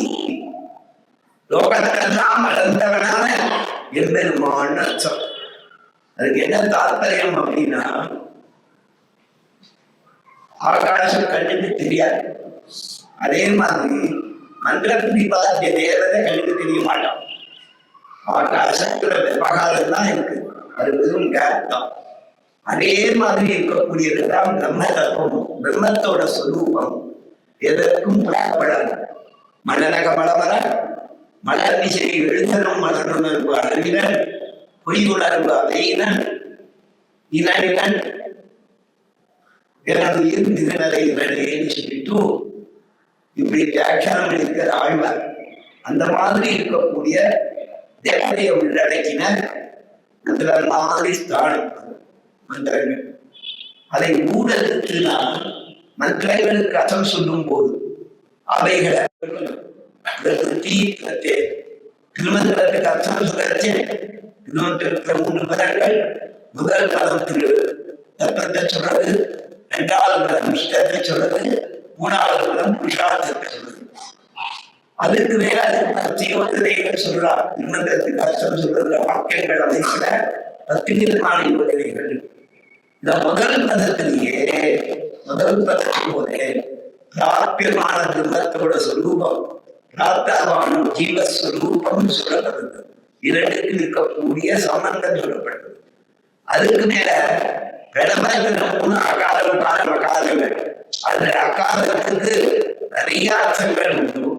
லோகத்தெல்லாம் வளர்ந்தவனான எம்பெருமான் அர்த்தம். அதுக்கு என்ன தாற்பயம் அப்படின்னா, ஆகாசம் கண்ணுக்கு தெரியாது. அதே மாதிரி மந்திர பிடிப்பாகிய தேவதை கண்ணுக்கு தெரிய மாட்டான். ஆகாசத்துல விவகாரம் தான் இருக்கு, அது வெறும் கேட்டம். அதே மாதிரி இருக்கக்கூடியதுதான் பிரம்ம தத்துவம். பிரம்மத்தோட சொரூபம் எதற்கும் புறப்படாது. மலரக மலவர மலர் விசை எழுதலும் மலருணர்வு அறிவினர் பொய் உணர்வு அவையினன் இனன் எனது இருந்தினரை இனேன்னு சொல்லிட்டு இப்படி வியாக்கியானம் இருக்கிற ஆழ்வார். அந்த மாதிரி இருக்கக்கூடிய தேவதையை உள்ளடக்கின அதுல மாதிரி ஸ்தானம் மந்திரங்கள். அதை ஊடகத்தினா மந்திரங்களுக்கு அர்த்தம் சொல்லும் போது அவைகளை திருமந்திரத்துக்கு அர்த்தம் சொல்லச்சு. திருமந்திரத்துல 3 பதங்கள். முதல் பதத்துக்கு தத்துவத்தை சொல்றது, 2வது பதம் இஷ்டத்தை சொல்றது, 3வது பதம் புருஷார்த்தத்தை சொல்றது. அதுக்கு மேல தீவிரத்தைகள் சொல்றார். திருமந்திரத்துக்கு அர்த்தம் சொல்றதுல வாக்கியங்கள் அமைக்கிற 10 விதமான யோஜனைகள். இந்த முதல் பதத்திலேயே முதல் பதத்தின் போதே பிராபியமான பிரம்மத்தோட சொரூபம், பிராப்தமான ஜீவஸ்வரூபம் சொல்லப்படுது. 2க்கு இருக்கக்கூடிய சம்பந்தம் சொல்லப்படுது. அதுக்கு மேல பிரதமர்கள் 3 அகாதங்கள். அந்த அகாதத்துக்கு நிறைய அர்த்தங்கள் உண்டு.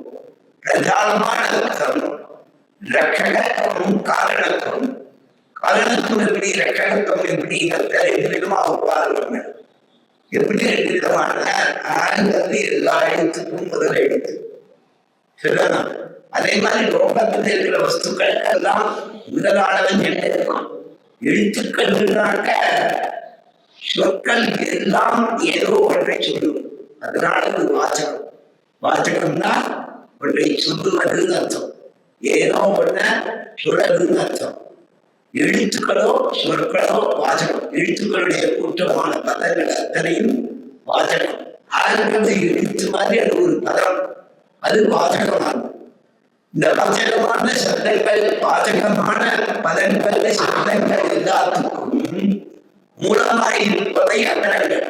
பிரதானமான அர்த்தம் ரட்சகத்துவம், காரணத்துவம். காரணத்துவம் எப்படி, ரட்சகத்துவம் எப்படி, 2 விதமாக பாருங்க. எப்படி 2 விதமான ஆரம்பத்து எல்லா எழுத்துக்கும் முதல் எழுத்து சொல்லலாம். அதே மாதிரி லோகத்தில் இருக்கிற வஸ்துக்களுக்கெல்லாம் முதலானவன் என்ன இருக்கும், எழுத்துக்கள்னாக்க சொற்கள் எல்லாம் ஏதோ ஒன்றை சொல்லும். அதனால ஒரு வாசகம். வாசகம்னா ஒன்றை சொல்லுவதுன்னு அர்த்தம், ஏதோ ஒன்ன சொல்றதுன்னு அர்த்தம். எழுத்துக்களோ சொற்களோ வாசகம். எழுத்துக்களுடைய கூட்டமான பதங்கள் அத்தனையும் வாசகம். ஆரம்பது எழுத்து மாதிரி அது ஒரு பதம், அது வாசகமாகும். இந்த வாசகமான சப்தங்கள், வாசகமான பதங்கள், சப்தங்கள் எல்லாத்துக்கும் மூலமாய் இருப்பதை அக்கரங்கள்.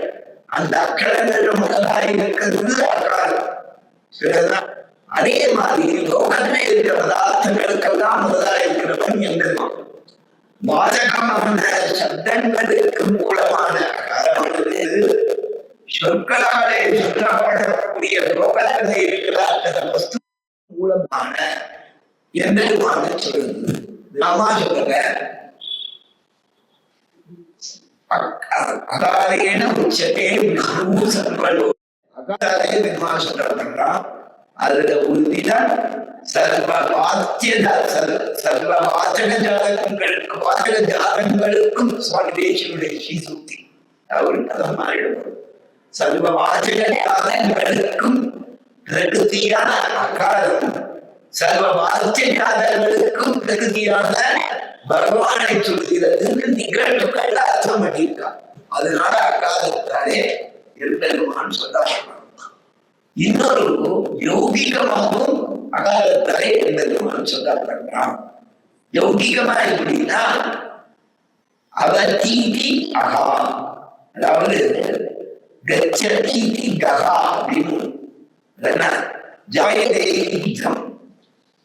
அந்த அக்கரங்கள் முதலாய் இருக்கிறது அக்காரம். அதே மாதிரி லோகமே இருக்கிற பதார்த்தங்களுக்கெல்லாம் முதலாக இருக்கிறவன் என்கிறோம். வாசகமான சப்தங்களுக்கு மூலமான அகாரமானது சொற்களாலே சொல்லப்படக்கூடிய லோகத்திலே இருக்கிற அந்த வஸ்து மூலமான எந்தமான சொல்லுது. நாமா சொல்லுங்க, அகாரேன உச்சதே விஷ்ணு சர்வலோ. அகாரே விமா சொல்லப்படுறான். அதுல உறுதிதான் சர்வ வாச்சக ஜாதகங்களுக்கு, வாச்சக ஜாதகங்களுக்கும் சுவாமி தேசிகனுடைய ஸ்ரீசூக்தி ஒரு பதம் மாறிடும். சர்வ வாச்சக ஜாதகங்களுக்கும் பிரகிருதியான அகாரம், சர்வ வாச்சக ஜாதகங்களுக்கும் பிரகிருதியான பகவானை சொல்கிறது நிகழ்வுகள் அர்த்தம் பண்ணியிருக்கான். அதனால அகாரத்தாலே எம்பெருமான் சொல்றான். இன்னொரு யௌகிகமாகவும் அகாரத்தாலே எம்பெருமான் சொல்லப்படுறான். யௌகிகமா எப்படின்னா அவதீதி அகா, அதாவது கச்சதீதி ககா அப்படின்னு. ஜாயதேதம்,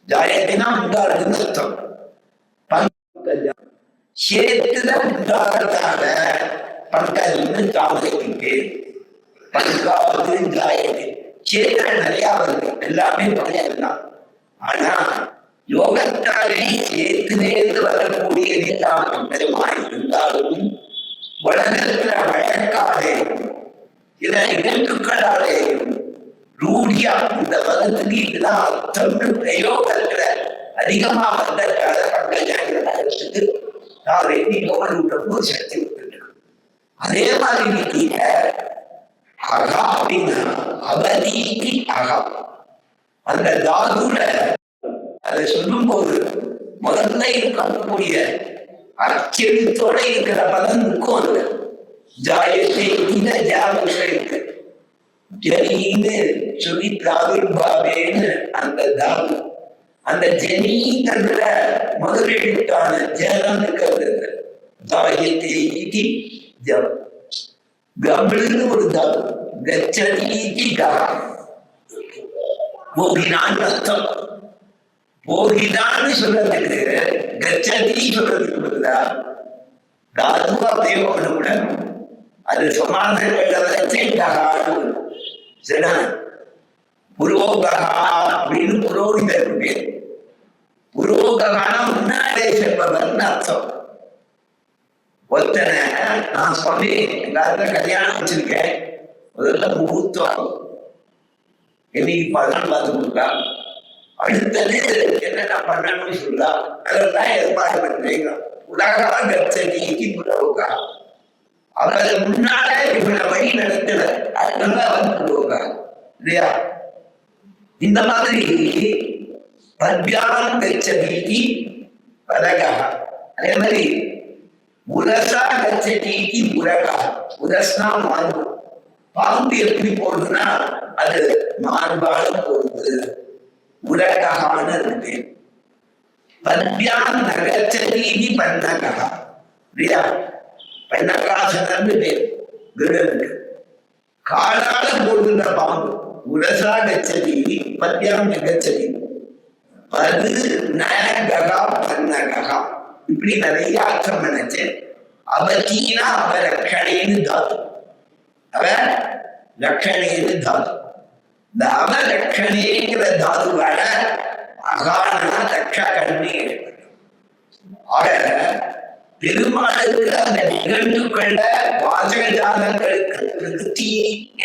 ஜாயதேனா உண்டாடுன்னு அர்த்தம். சேத்துல உண்டாடுறதாக பங்கன்னு தாமரைக்கு பேர். பங்காவது ஜாயதே, சேத்துல நிறைய வருது, எல்லாமே பழையதுதான். ஆனா யோகத்தாலே சேத்திலேருந்து வரக்கூடிய எல்லாம் பெருமாய் இருந்தாலும் உலகத்துல வழக்காலே இத எழுத்துக்களாலே ரூடியா இந்த பதத்துக்கு இதுதான் அர்த்தம்னு பிரயோகத்துல அதிகமா வந்த பங்கஜாங்கிறதுக்கு நான் ரெடி யோகம் சக்தி விட்டுருக்கு. அதே மாதிரி அகா அப்படின்னா அவதீதி அகா, அந்த தாதுல அதை சொல்லும் போது முதல்ல இருக்கக்கூடிய அச்செழுத்தோட இருக்கிற பதம் இருக்கும். அது ஜாயத்தை இந்த ஜாபங்கள் இருக்கு. ஜனின்னு சொல்லி பிராதுர்பாவேன்னு அந்த தாது, அந்த ஜனிங்கிறதுல முதல் எழுத்தான ஜனம் இருக்கிறது. ஜாயத்தை ஜம் கம்னு ஒரு தாது, கச்சனீதி காரம் போகினான்னு அர்த்தம். போகிதான்னு சொல்றதுக்கு கச்சதி சொல்றதுக்கு பதிலா தாதுவா பிரயோகம் கூட அது சமாதானம் சரிடா. புரோகா அப்படின்னு புரோகிதர் பேர். புரோகான முன்னாலே செல்பவர்னு அர்த்தம். ஒருத்தனை நான் சொன்னேன், எங்க கல்யாணம் வச்சிருக்கேன், முதல்ல முகூர்த்தம் இன்னைக்கு பலன் பார்த்து கொடுக்கா, அடுத்தது என்னென்ன பண்ணணும்னு சொல்லா, அதெல்லாம் ஏற்பாடு பண்றீங்க. உலக கட்சணிக்கு புரோகா அவரை முன்னால இவனை வழி நடத்தல, அதனால அவன் புரோகா இல்லையா? இந்த மாதிரி பத்யானம் கட்சணிக்கு பலகா, அதே மாதிரி உரசா கட்சணிக்கு புரகா. உரஸ்னா மார்பு, பாம்பு எப்படி போடுதுன்னா அது மார்பால போடுது. உரகான்னு இருக்கு. பத்யான் நகச்சதீதி பன்னகா இல்லையா? பன்னகாசனன்னு பேர் விடலுக்கு. காலால போடுகின்ற பாம்பு உரசா கச்சதீதி பத்யான் நகச்சதி. அது நகா பன்னகா இப்படி நிறைய அர்த்தம் நினைச்சேன். அவதீனா அவ ரட்சணேன்னு தாது, அவ ரட்சணேன்னு தாது. இந்த அவலட்சணேங்கிற தாதுவால அகாரண ரட்ச கண்ணி ஆக பெருமாளுக்கு அந்த நிகழ்வுகள வாசக ஜாதங்களுக்கு திருப்தி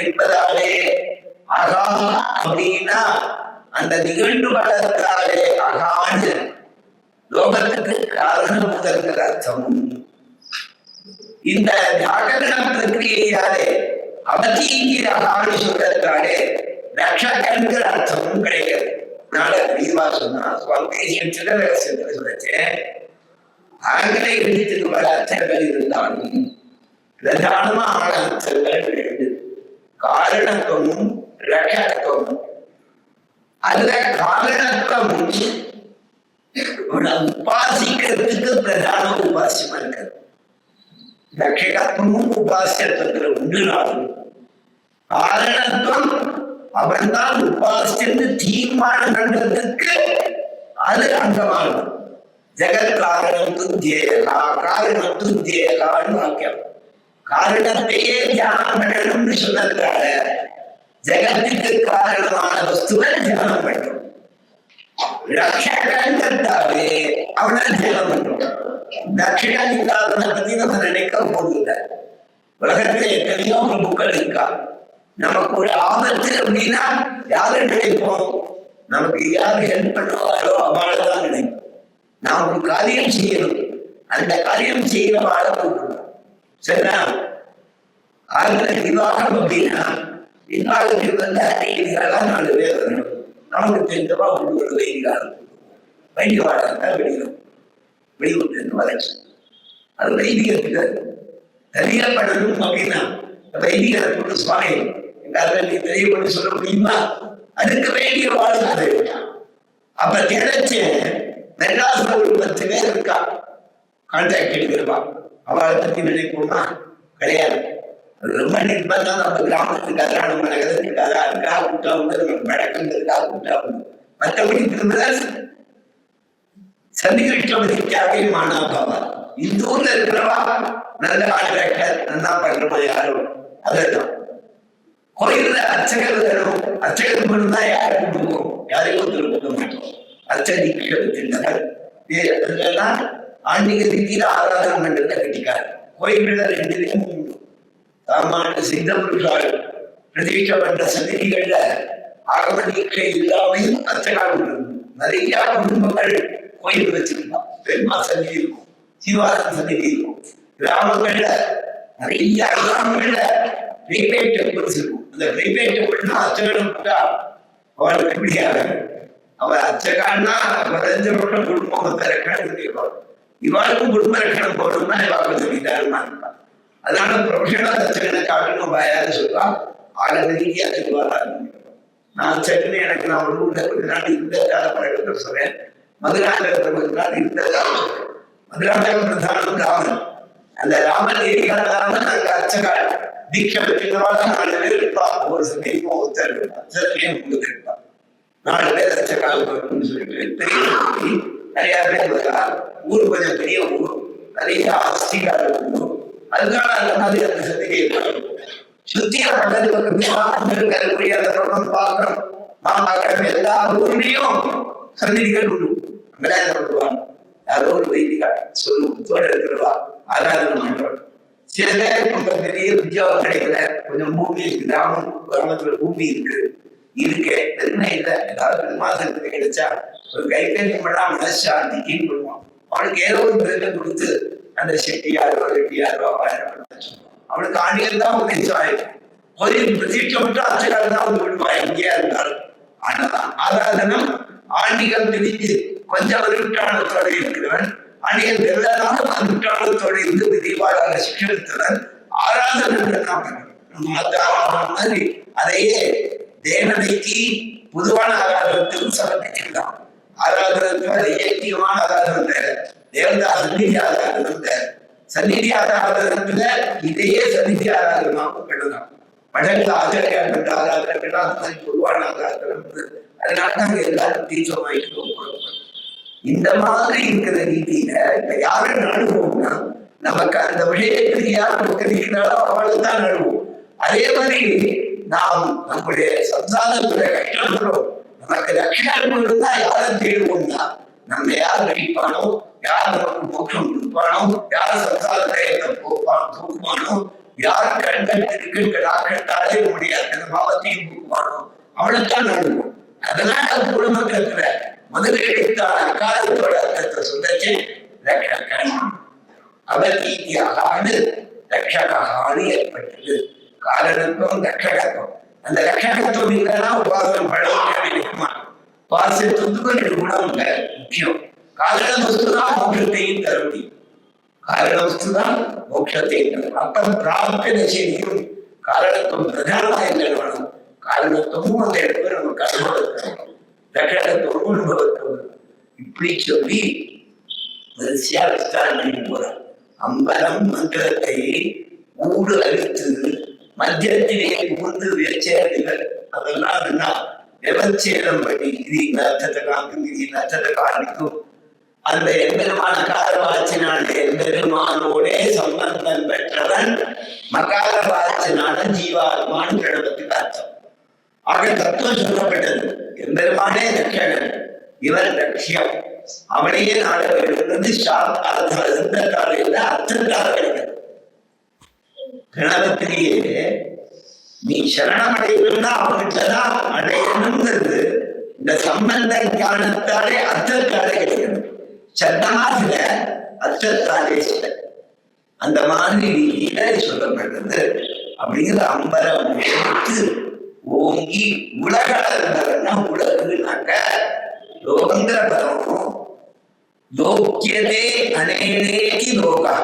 என்பதாலே அகா அப்படின்னா அந்த நிகழ்வு வளர்த்தாலே அகான்னு லோகத்துக்கு காரணம் முதல்கிற அர்த்தம். இந்த ஜாகரண பிரக்கிரியாலே அவதிங்கிற அகான்னு சொல்றதுனாலே ரட்சகங்கிற அர்த்தமும் கிடையாது. ஆங்கிலேய எழுத்துக்கு பல அர்த்தங்கள் இருந்தாலும் பிரதானமான அர்த்தங்கள் ரெண்டு, காரணத்துவமும் ரட்சகத்துவமும். அதுல காரணத்துவம் உபாசிக்கிறதுக்கு பிரதான உபாசியமா இருக்கிறது. ரட்சகத்துவமும் உபாசியத்துல உண்டு நாளும். காரணத்துவம் அவன்தான் உபாசித்து தீர்மானம் பண்றதுக்கு அது அங்கமானது. ஜெகத் காரணம் துத்தியேகா, காரணம் துத்தியேகான்னு வாக்கியம். காரணத்தையே தியானம் பண்ணணும்னு சொன்னதுனால ஜெகத்துக்கு காரணமான வஸ்துவை தியானம் பண்றோம். ரட்சகந்தாவே அவனை தியானம் பண்றோம். ரட்சகன் இல்லாதவனை பத்தி நம்ம நினைக்க போதில்லை. உலகத்துல எத்தனையோ பிரபுக்கள் இருக்கா. நமக்கு ஒரு ஆபத்து அப்படின்னா யாரை நினைப்போம்? நமக்கு யாரு ஹெல்ப் பண்ணுவாரோ அவளைதான் நினைப்போம். நான் ஒரு காரியம் செய்யணும், அந்த காரியம் செய்யற வாழ கூப்பிடணும். சரிங்களா? ஆளுநர் நிர்வாகம் அப்படின்னா நிர்வாகத்தில் வந்து அறிவியலாம் 4 பேர் வரணும். நமக்கு தெரிஞ்சவா ஒரு வைதிகாரம், வைதிகாரம் தான் வெளியூட்டு வளர்ச்சி. அது வைதிகத்துக்கு தெரியப்படணும் அப்படின்னா வைதிகத்தை சுவாமி நீ தெரியப்பட்டு சொல்ல முடியுமா? அதுக்கு வேண்டிய வாழ்க்கை. அப்ப கிடைச்சு மெட்ராஸ்ல ஒரு 10 பேர் இருக்கா, கான்டாக்ட் எடுக்கிறப்பா. அவளை பத்தி நினைப்போமா? கிடையாது. ரொம்ப நிர்பந்தம். நம்ம கிராமத்துக்காக, நம்ம நகரத்துக்காக, அதுக்காக கூட்டா வந்து நம்ம வழக்கங்களுக்காக கூட்டா வந்து மற்றபடி திரும்ப சந்திகிருஷ்ணபதிக்காகவே மாணவா இந்த ஊர்ல இருக்கிறவா நல்ல கான்ட்ராக்டர் நல்லா பண்றோமா யாரும் அதான். கோயில்ல அர்ச்சகர் வேணும், அர்ச்சகர் மட்டும்தான் யாரை கொடுப்போம், யாரையும் கொடுக்க மாட்டோம். அர்ச்சதிக்கிறதுலாம் ஆன்மீக ரீதியில ஆராதனை மண்டல கட்டிக்காரு. கோயில்ல 2 விதமும் உண்டு. சாமான சித்த புருஷால் பிரதீட்சப்பட்ட சந்நிதிகள்ல ஆகம தீட்சை இல்லாமையும் அர்ச்சகால் நிறைய குடும்பங்கள் கோயில் வச்சிருக்கோம். பெருமா சந்நிதி இருக்கும், சிவாசன் சந்நிதி இருக்கும். கிராமங்கள்ல நிறைய கிராமங்கள்ல பிரைவேட் டெம்பிள்ஸ் இருக்கும். அந்த பிரைவேட் டெம்பிள்னா அர்ச்சகனம் போட்டா அவளுக்கு எப்படியாக அவள் அச்சகான்னா 15 வருஷம் குடும்பத்தை ரக்கணம் இவாளுக்கும் குடும்ப ரக்கணம் போடணும்னா இவாளுக்கு சொல்லிட்டாருன்னா அதனால ப்ரொஃபஷனல் அச்சகனை காட்டணும் யாரு சொல்லுவா ஆளுநருக்கு அச்சுக்குவாரா நான் அச்சகன்னு எனக்கு நான் ஒரு ஊர்ல கொஞ்ச நாள் இருந்த கால பழக்கத்தை சொல்றேன் மதுராந்தகத்தை கொஞ்ச நாள் இருந்த காலம் மதுராந்தக பிரதானம் ராமன் அந்த ராமன் ராமன் அங்க அச்சகால் தீட்சை பெற்றவாள் 4 பேர் இருப்பான் ஒரு சமயம் ஒருத்தர் அச்சகையும் கொடுத்துருப்பான் 4 பேர் அச்சகால் சொல்லிட்டு நிறைய பேர் வரா ஊர் கொஞ்சம் பெரிய ஊர் நிறைய அஸ்திகாரம் இருக்கும் அதுக்கான அந்த மாதிரி அந்த சத்திகை சுத்திய பக்கத்துக்கு அந்த தொடர்ந்து பார்க்கணும் மாமாக்கம் எல்லா ஊர்லயும் சந்திரிகள் உண்டு அங்கதான் பண்ணுவாங்க யாரோ ஒரு வைத்திகா சொல்லுத்தோட இருக்கிறவா ஆராதனை பண்றோம் சில பேர் ரொம்ப பெரிய உத்தியோகம் கிடைக்கல கொஞ்சம் பூமி இருக்கு கிராமம் கிராமத்துல பூமி இருக்கு என்ன இல்லை ஏதாவது மாசத்துக்கு கிடைச்சா ஒரு கைப்பேசி பண்ணா மனசாந்திக்குன்னு பண்ணுவான் அவனுக்கு ஏதோ ஒரு பேரை கொடுத்து அந்த செட்டியாரோ ரெட்டியாரோ அவனுக்கு ஆண்டியல் தான் உதவிச்சாயும் கோயில் பிரதீட்சை மட்டும் அச்சகால் தான் வந்து விடுவான் எங்கேயா இருந்தாலும் ஆனதான் ஆராதனம் ஆண்டிகள் தெரிஞ்சு கொஞ்சம் விட்டாளத்தோடு இருக்கிறவன் ஆண்டிகள் எல்லாரும் விட்டாளத்தோடு இருந்து தீபாவளி சிக்ஷித்தவன் ஆராதனை மாதிரி அதையே தேவதைக்கு பொதுவான ஆராதனத்துக்கும் சமர்ப்பிச்சிருக்கான் ஆராதனத்துக்கு இயக்கியமான ஆராதனம் தேவை தேவதா சந்நிதி ஆராதனம் தேவை சந்நிதி ஆராதனத்துல இதையே சந்நிதி ஆராதனமாக பண்ணலாம் படங்கள் ஆச்சாரியார் பண்ற ஆராதனை அந்த மாதிரி பொதுவான ஆராதனம் அதனால நாங்க எல்லாரும் தீர்ச்சமாயிட்டு இந்த மாதிரி இருக்கிற ரீதியில இப்ப யாரை நடுவோம்னா நமக்கு அந்த விஷயத்துக்கு யார் இருக்கிறாரோ அவளுக்கு தான் நடுவோம் அதே மாதிரி நாம் நம்முடைய சம்சாரத்துல கஷ்டப்படுறோம் நமக்கு லட்சணம் இருந்தா யாரை தேடுவோம்னா நம்ம யார் நடிப்பானோ யார் நமக்கு மோட்சம் கொடுப்பானோ யார் சம்சாரத்தை போக்குவானோ யார் கண்கள் கட்டாலே முடியாது பாவத்தையும் போக்குவானோ அவனைத்தான் நடுவோம் அதனால குடும்பத்துல முதலீடுக்கான அகாலத்தோட அர்த்தத்தை சொல்லச்சு ரட்சகன் அவதீதியாகாது ரட்சகான்னு ஏற்பட்டது காரணத்துவம் ரட்சகத்துவம் அந்த ரட்சகத்துவம் இல்லைன்னா உபாசனம் பழகுமா உபாசத்துக்கு 2 குணம் முக்கியம் காரண வஸ்துதான் மோட்சத்தையும் தர முடியும் காரண வஸ்துதான் மோட்சத்தையும் தரும் அப்ப பிராப்த நிச்சயம் காரணத்துவம் பிரதானமா என்ன வேணும் காரணத்துவமும் அந்த இடத்துல நமக்கு அனுபவத்தரும் ரட்சகத்துவமும் அனுபவத்தரும் இப்படி சொல்லி வரிசையா விஸ்தாரம் பண்ணி போறார் அம்பலம் மந்திரத்தை ஊடு அழித்து மத்தியத்திலே புகுந்து வியச்சேர்கள் அதெல்லாம் என்ன விவச்சேதம் பண்ணி இது இந்த அர்த்தத்தை காக்கும் இது இந்த அர்த்தத்தை காணிக்கும் அந்த எம்பெருமான காரவாச்சினால எம்பெருமானோடே சம்பந்தம் பெற்றவன் மகாரவாச்சினால ஜீவாத்மான் கிழமத்துக்கு அர்த்தம் ஆக தத்துவம் சொல்லப்பட்டது எம்பெருமானே ரட்சகன் இவன் லட்சியம் அவனையே நாட வேண்டும் இந்த காலையில அர்த்தத்தால் கிடையாது கணவத்திலேயே நீ சரணமடைவா அவன்கிட்டதான் அடையணுங்கிறது இந்த சம்பந்த ஞானத்தாலே அர்த்தத்தாலே கிடைக்கணும் சட்டமாகல அர்த்தத்தாலே சில அந்த மாதிரி சொல்லப்பட்டது அப்படிங்கிற அம்பரம் எடுத்து ஓங்கி உலகன்னா உலகுனாக்க லோகங்கிற பதம் லோக்கியதே அநேகி லோகா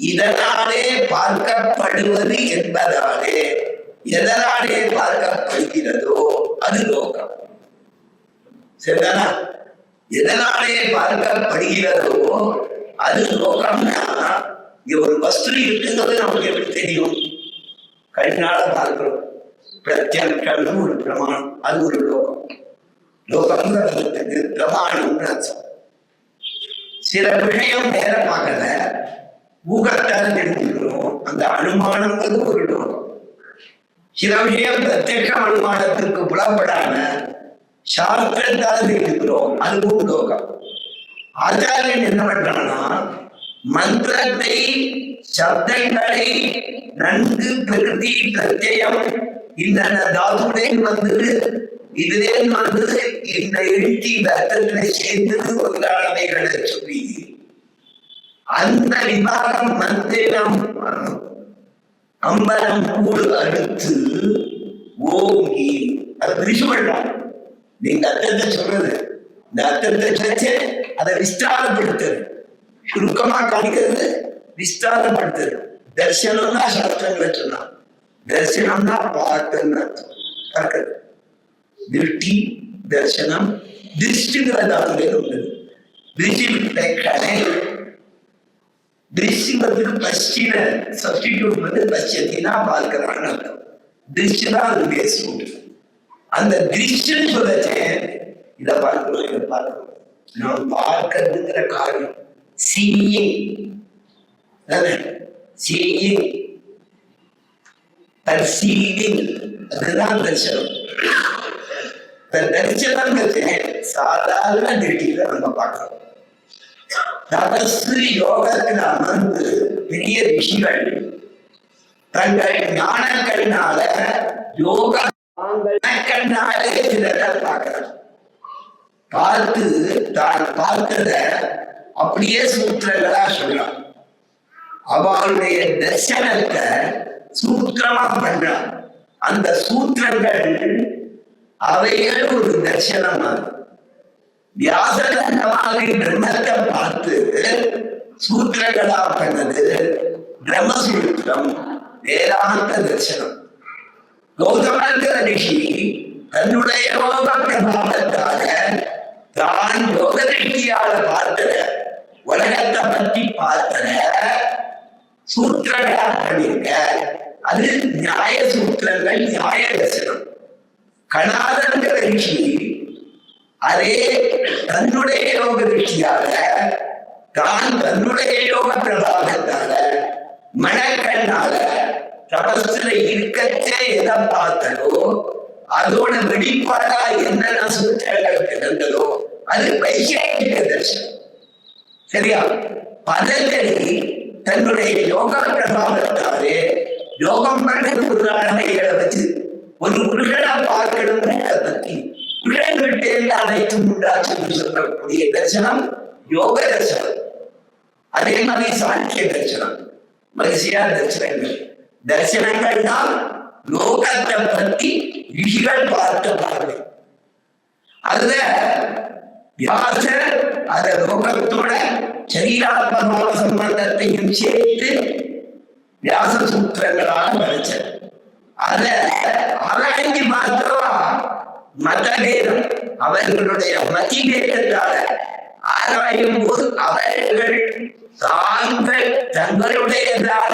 இதனாலே பார்க்கப்படுவது என்பதாலே எதனாலே பார்க்கப்படுகிறதோ அது லோகம் சரிதானா எதனாலே பார்க்கப்படுகிறதோ அது லோகம்னா இங்க ஒரு வஸ்து இருக்குங்கிறது நமக்கு எப்படி தெரியும் கண்ணால பார்க்கிறோம் பிரத்யக்ஷம் ஒரு பிரமாணம் அது ஒரு லோகம் லோகம்ங்கிறதுக்கு பிரமாணம்னு அர்த்தம் சில விஷயம் நேரமாகல ஊகத்தால் எடுத்துக்கிறோம் அந்த அனுமானங்கிறது ஒரு லோகம் சில விஷயம் பிரத்யக்ஷ அனுமானத்திற்கு புலப்படாம சாஸ்திரத்தால் எடுக்கிறோம் அதுவும் லோகம் ஆச்சாரியன் என்ன பண்றான்னா மந்திரத்தை சப்தங்களை நன்கு பிரகிருதி பிரத்யம் இந்த தாதுடன் வந்தது இதுவே வந்தது இந்த எழுச்சி இந்த அர்த்தங்களை சேர்ந்தது ஒன்றானவைகளை சொல்லி அந்த விவாகம் மந்திரம் அம்பரம் கூடு அடுத்து ஓங்கி அதை பிரிச்சு பண்ணலாம். நீங்க அர்த்தத்தை சொல்றது, இந்த அர்த்தத்தை வச்சு அதை விஸ்தாரப்படுத்துறது, சுருக்கமா காணிக்கிறது, விஸ்தாரப்படுத்துறது. தரிசனம்னா சாஸ்திரங்களை சொன்னான், தரிசனம்னா பார்த்தன்னு அர்த்தம். திருஷ்டி தரிசனம், திருஷ்டிங்கிறதாவே உள்ளது. திருஷ்டிங்கிறதுக்கு பஷ்டின சப்ஸ்டிடியூட் வந்து பஷ்யத்தினா பார்க்கிறான்னு அர்த்தம். திருஷ்டிதான் அது பேசும். அந்த திருஷ்டின்னு சொல்லச்சேன் இதை பார்க்கிறோம், இதை பார்க்கிறோம். நாம் பார்க்கறதுங்கிற காரியம் சீயிங், சீயிங், பர்சீவிங், அதுதான் தரிசனம். தரிசனங்கிறது சாதாரண திருஷ்டியில நம்ம பார்க்கிறோம். தபசு யோகத்தில் அமர்ந்து பெரிய ரிஷிகள் தங்கள் ஞானக்கண்ணால யோக கண்ணாலே சிலரை பார்க்கிறார். பார்த்து தான் பார்த்தத அப்படியே சூத்திரங்களா சொல்லலாம். அவளுடைய தரிசனத்தை சூத்திரமா பண்றான். அந்த சூத்திரங்கள் அவைகள் ஒரு தரிசனமா. வியாசகமாக பிரம்மத்தை பார்த்து சூத்திரங்களா பண்ணது பிரம்மசூத்திரம், வேதாந்த தரிசனம். கௌதமங்கிற ரிஷி தன்னுடைய யோக பிரபாவத்தாக தான் யோக திருஷ்டியால பார்க்கிற உலகத்தை பற்றி பார்க்கிற சூத்திரங்களா பண்ணிருக்க. அது நியாய சூத்திரங்கள், நியாய தரிசனம். கணாதங்கிற ரிஷி அதே தன்னுடைய யோக திருஷ்டியால தான் தன்னுடைய யோக பிரபாவத்தால மனக்கண்ணால தபஸ்ல இருக்கச்சே எதை பார்த்ததோ அதோட வெளிப்பாடா என்னென்ன சூத்திரங்கள் கிடந்ததோ அது வைசேஷிக தரிசனம். சரியா? பதஞ்சலி தன்னுடைய யோக பிரபாவத்தாலே யோகம் பண்ண உதாரணங்களை வச்சு ஒரு புருஷனா பார்க்கணும்னு பத்தி புருஷன்கிட்ட அனைத்தும் உண்டாச்சு சொல்லக்கூடிய தரிசனம் யோக தரிசனம். அதே மாதிரி சாங்கிய தரிசனம், மனுஷியா தரிசனங்கள். தரிசனங்கள் தான் லோகத்தை பத்தி ரிஷிகள் பார்த்த பார்வை. அதுல வியாசர் அத லோகத்தோட சரீராத்மக சம்பந்தத்தையும் சேர்த்து வியாச சூத்திரங்களாக வரைச்சார். அத ஆராய்ச்சி பார்த்தா மதபேதம் அவர்களுடைய மதிபேதத்தால ஆராயும் போது அவர்கள் தாங்கள் தங்களுடையதான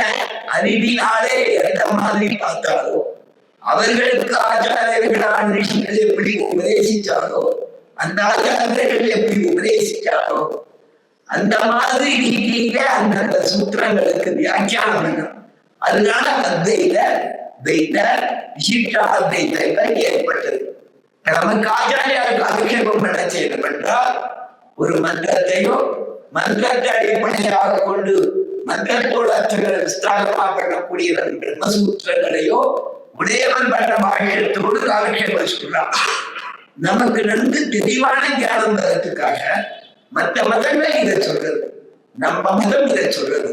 அறிவினாலே எந்த மாதிரி பார்த்தாலோ, அவர்களுக்கு ஆச்சாரியர்களான ரிஷிகள் எப்படி உபதேசிச்சாலோ, அந்த ஆச்சாரியர்கள் எப்படி உபதேசிச்சாலோ அந்த மாதிரி ரீதியில அந்தந்த சூத்திரங்களுக்கு வியாக்கியானம் பண்ணும். அதனால அத்வைத துவைத விசிஷ்டாத்வைதங்கள் ஏற்பட்டது. நமக்கு ஆச்சாரியாருக்கு அபிஷேகம் பண்ண செய்யப்பட்டால் ஒரு மந்திரத்தையோ மந்திரத்தை அடிப்படையாக கொண்டு மந்திரத்தோடு அர்த்தங்களை விஸ்தாரமா பண்ணக்கூடிய பிரம்மசூத்திரங்களையோ உடையவன் பண்ண பாகியத்தோடு அபிஷேகம் சொல்றான். நமக்கு நன்கு தெளிவான ஞானம் வர்றதுக்காக மற்ற மதங்கள் இதை சொல்றது, நம்ம மதம் இதை சொல்றது.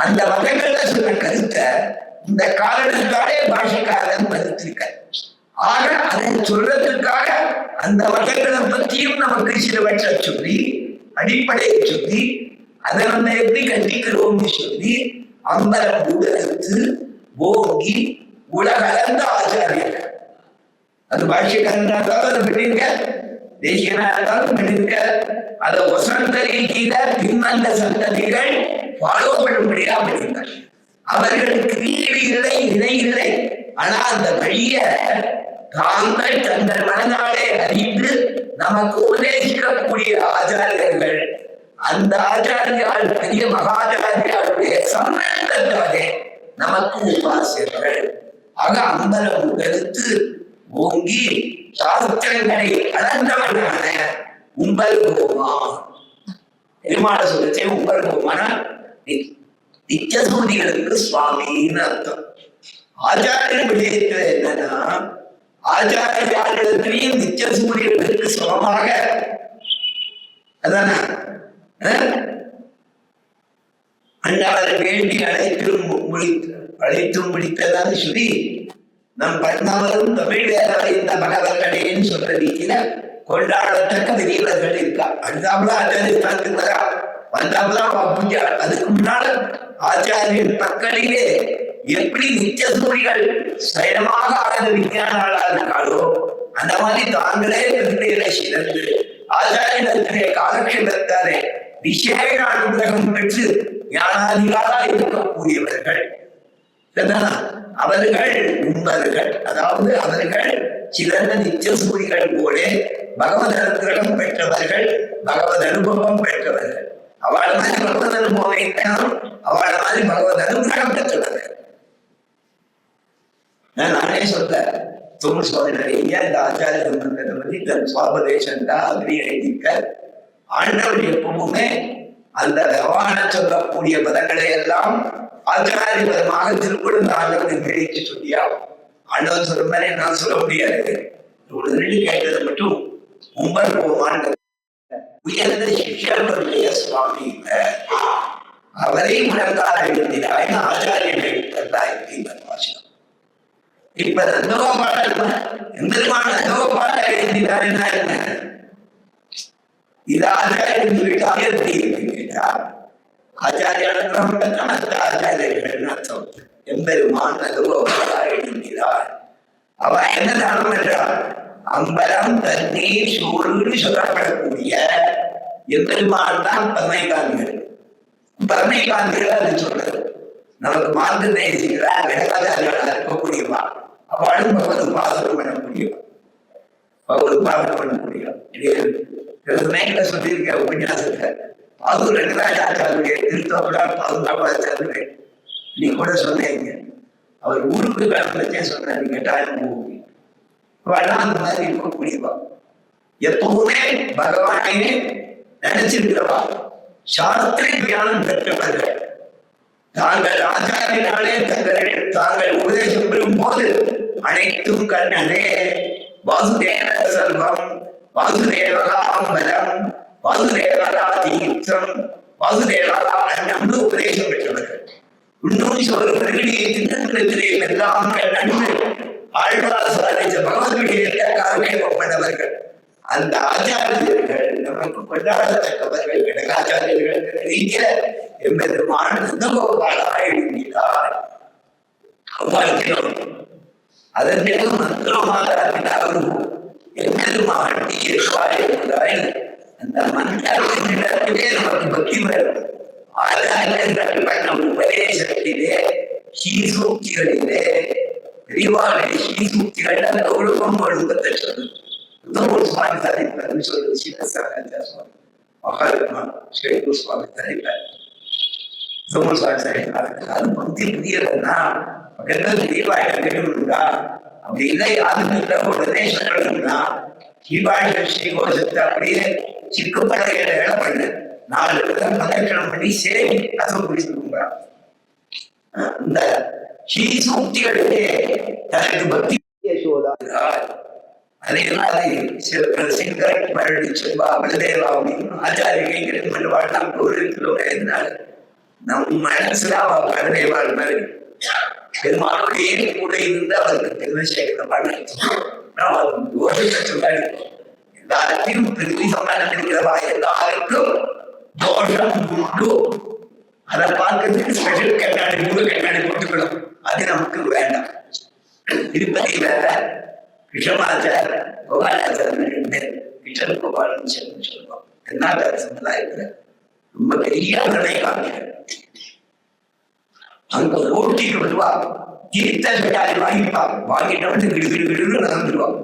அந்த மதங்கள்ல சொல்ற கருத்தை இந்த காரணத்தாலே பாஷக்காரன் மறுத்திருக்க. ஆக அதை சொல்றதுக்காக அந்த மதங்களை பற்றியும் நமக்கு சிலவற்றை சொல்லி அடிப்படையை சொல்லி அதை நம்ம எப்படி கண்டிக்கிறோம்னு சொல்லி அம்பலம் உடலுக்கு ஓங்கி உலகளந்த ஆச்சாரியர்கள். அது பாஷ்யக்காரனாக அதை பண்ணிருக்க, தேசியனாக பண்ணிருக்க. அதை வசந்த ரீதியில பின்வந்த சந்ததிகள் ஃபாலோ பண்ணும்படியா பண்ணிருக்காங்க. அவர்களுக்கு வீடு இல்லை, இணை இல்லை. ஆனா அந்த வழிய தாங்கள் தங்கள் மனநாளே அறிந்து நமக்கு உபதேசிக்கக்கூடிய ஆச்சாரியர்கள், அந்த ஆச்சாரியால் பெரிய மகாச்சாரியாருடைய சம்பந்தத்தாலே நமக்கு உபாசியர்கள். ஆக அம்பலம் கருத்து ஓங்கி சாஸ்திரங்களை அளந்தவனான உம்பல் கோமான் பெருமாள சொல்லச்சே உம்பல் கோமான நித்தியசூதிகளுக்கு சுவாமின்னு அர்த்தம். ஆச்சாரிய விடயத்துல என்னன்னா ஆச்சாரியாரிடத்திலையும் நித்தியசூரியர்களுக்கு சமமாக அதான அன்னாரை வேண்டி அழைத்தும் முடித்ததாக சொல்லி நம் பண்ணவரும் தமிழ் வேதவைந்த மகவர்களேன்னு சொல்ற ரீதியில கொண்டாடத்தக்க பெரியவர்கள் இருக்கா. அடுத்தாப்புல ஆச்சாரியர் வந்தாப்புதான் பூஜை. அதுக்கு முன்னால ஆச்சாரியர் பக்கத்திலே எப்படி நித்திய சூரிகள் ஸ்வயமாக ஆனது விஞ்ஞானாளா இருக்காளோ அந்த மாதிரி தாங்களே சிறந்து ஆச்சாரியத்திலே காலக்ஷேபத்தாரே விசேஷ அனுகிரகம் பெற்று ஞானாதிகாரா இருக்கக்கூடியவர்கள். அவர்கள் உண்பர்கள், அதாவது அவர்கள் சிறந்த நித்திய சூரிகள் போல பகவத் அனுகிரகம் பெற்றவர்கள், பகவத் அனுபவம் பெற்றவர்கள். அவள மாதிரி பகவத் அனுபவம் இல்லைனாலும் அவள மாதிரி பகவத் அனுகிரகம் பெற்றவர்கள். நானே சொல்ற தொழில் சோதனை நிறைய இந்த ஆச்சாரிய சம்பந்தத்தை பத்தி தன் சுவாபதேசந்தா அப்படி எழுதிக்க. ஆண்டவர் எப்பவுமே அந்த ரவான சொல்லக்கூடிய பதங்களை எல்லாம் ஆச்சாரிய பதமாக திருக்குறள் ஆண்டவனை மேடிச்சு சொல்லியா. ஆண்டவன் சொல்ற மாதிரி நான் சொல்ல முடியாது. கேட்டது மட்டும் உங்கள் போவான் உயர்ந்த சிஷ்யர்களுடைய சுவாமி அவரை முழங்கால எழுதினாய் ஆச்சாரியர்கள் வாசனம். இப்ப எம்பெருமான எழுதினாருன்னா என்ன? இது ஆச்சாரியர்கள் கேட்டா ஆச்சாரியர்கள் அர்த்தம். எம்பெருமான எழுதினார். அவ என்ன தானம் என்றால் அம்பலம் தண்ணீர் சூழல் சொல்லப்படக்கூடிய எம்பெருமான் தான் பரமைகாந்திகள். பரமைகாந்திகள் அது சொல்றது நமக்கு மார்க்க தேசிகளா இருக்கக்கூடியவா. அவளும் பகவத் பாதகம் பண்ண முடியும், பகவத் பாதகம் பண்ண முடியும். சொல்லியிருக்க உபன்யாசத்தை பாதூர் ரங்கராஜாச்சாரிய திருத்தோட பாதுகாப்பாச்சாரிய நீ கூட சொன்னீங்க. அவர் ஊருக்கு காலத்தே சொன்னார், கேட்டாலும் போகுங்க. அந்த மாதிரி இருக்கக்கூடியவா, எப்பவுமே பகவானையே நினைச்சிருக்கிறவா, சாஸ்திர ஞானம் பெற்றவர்கள். தாங்கள் ஆச்சாரியாலே தாங்கள் உபதேசம் பெறும் போது அனைத்தும் கண்ணனே வாசுதேவ சர்வம் வாசுதேவரா பலம் வாசுதேவரா தீர்த்தம் வாசுதேவரா அண்ணம்னு உபதேசம் பெற்றவர்கள். இன்னொரு சொல்வர்களே திட்டத்திலே எல்லாம் நன்மை ஆழ்வார் பகவத்கீதைப்பட்டவர்கள். அந்த ஆச்சாரியர்கள் நமக்கு கொண்டாடத்தக்கவர்கள். கடகாச்சாரியர்கள் எம்பெருமான் நந்தகோபாலாக எழுதினார். அதன் பிறகு மந்திரமாக எம்பெருமான் அந்த மந்திரத்திலே நமக்கு பக்தி வரும். ஆச்சாரியர்கள் பண்ண உபதேசத்திலே ஸ்ரீசூக்திகளிலே பெரிவாளை ஸ்ரீசூக்திகள் அந்த ஒழுக்கம் ஒழுங்கத்தை சொல்லு. சுவாமி தரைப்பேன் சொல்றது சீனசராஜா சுவாமி மகாத்மா ஸ்ரீகுரு சுவாமி தரைப்பேன் சுவாமி தரைப்பாரு. அது பக்தி புரியலன்னா பக்கத்துல பெரியவாழ்க்கா அப்படி இல்லை. யாருக்கு உபதேசங்கள்னா ஸ்ரீவாழ்க ஸ்ரீகோஷத்தை அப்படியே சிக்குப்படையில வேலை பண்ணு 4 பேர் பிரதட்சணம் பண்ணி சேவி அசம் பிடிச்சிருக்குங்க. இந்த ஸ்ரீசூக்திகளுக்கு தனக்கு பக்தி நம் மனசுல பரதேவாள் மாதிரி பெருமாளுடைய கூட இருந்து அவருக்கு திருவசேகரம் எல்லாத்தையும் திருப்பி சமாளம் இருக்கிறவா எல்லாருக்கும் தோஷம் உண்டு. அதை பார்க்கறதுக்கு ஸ்பெஷல் கண்ணாடி முழு கண்ணாடி போட்டுக்கணும். அது நமக்கு வேண்டாம். திருப்பதி வேற கிருஷ்ணமாச்சார கோபாலாச்சார கிருஷ்ணன் கோபாலன் சொல்லுவோம். கர்நாடக சமுதாயத்துல ரொம்ப பெரிய கதை காமிகள் அங்க ஓட்டிட்டு வருவா. தீர்த்த கட்டாரி வாங்கிப்பா. வாங்கிட்டு வந்து விடு நடந்துருவான்.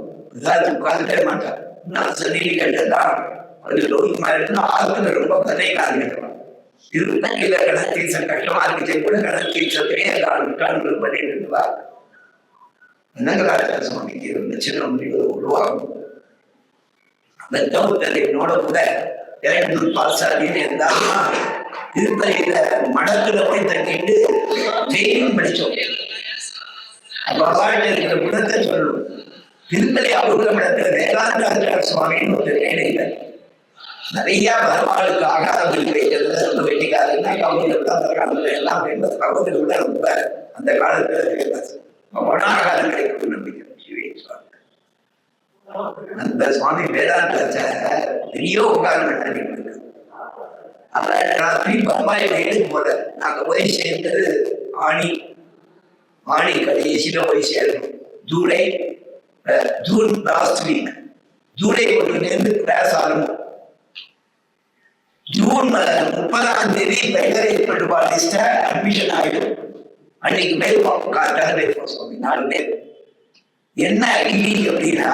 உட்காந்துட்டே மாட்டான். நான் சொல்லி கேட்டதான் அது ஆத்துல ரொம்ப கதை காமிடுவான். இதுதான் இல்ல கணத்தீசன் கஷ்டமா இருந்துச்சு கூட கணத்தீசத்திலே நூற்றாண்டு பண்ணிட்டு இருந்துவா. நங்கராஜா சுவாமிக்கு இருந்த சின்ன முடிவு உருவாகும். அந்த தோட்டத்தை என்னோட கூட பாசாரின்னு இருந்தாலுமா திருப்பதியில மடத்துல போய் தங்கிட்டு ஜெயிலும் படிச்சோம். அப்ப அவாழ்ல இருக்கிற குணத்தை சொல்லணும். திருப்பதி அவங்க இடத்துல வேதாந்தாச்சார சுவாமின்னு ஒரு வேலையில நிறைய வருவாளுக்காக அவங்களுக்கு வைக்கிறது வெட்டிக்காரன்னா அவங்களுக்கு அந்த காலத்துல எல்லாம் பகவதில் ரொம்ப அந்த காலத்துல அவனாகாரம் கிடைக்கும் நம்பிக்கை சிவே சுவாமி. அந்த சுவாமி வேதாந்த பெரிய உபகாரம் இருக்கு. அவன் ராத்திரி பம்பாய் வீட்டுக்கு போல நாங்க போய் சேர்ந்தது ஆணி கடைசியில போய் சேரணும். June last week, July 1 class ஆரம்பம். ஜூன் 30 அட்மிஷன் ஆயிடும். அன்னைக்கு மேல் காட்டாக சுவாமி 4 பேர். என்ன ஐடி அப்படின்னா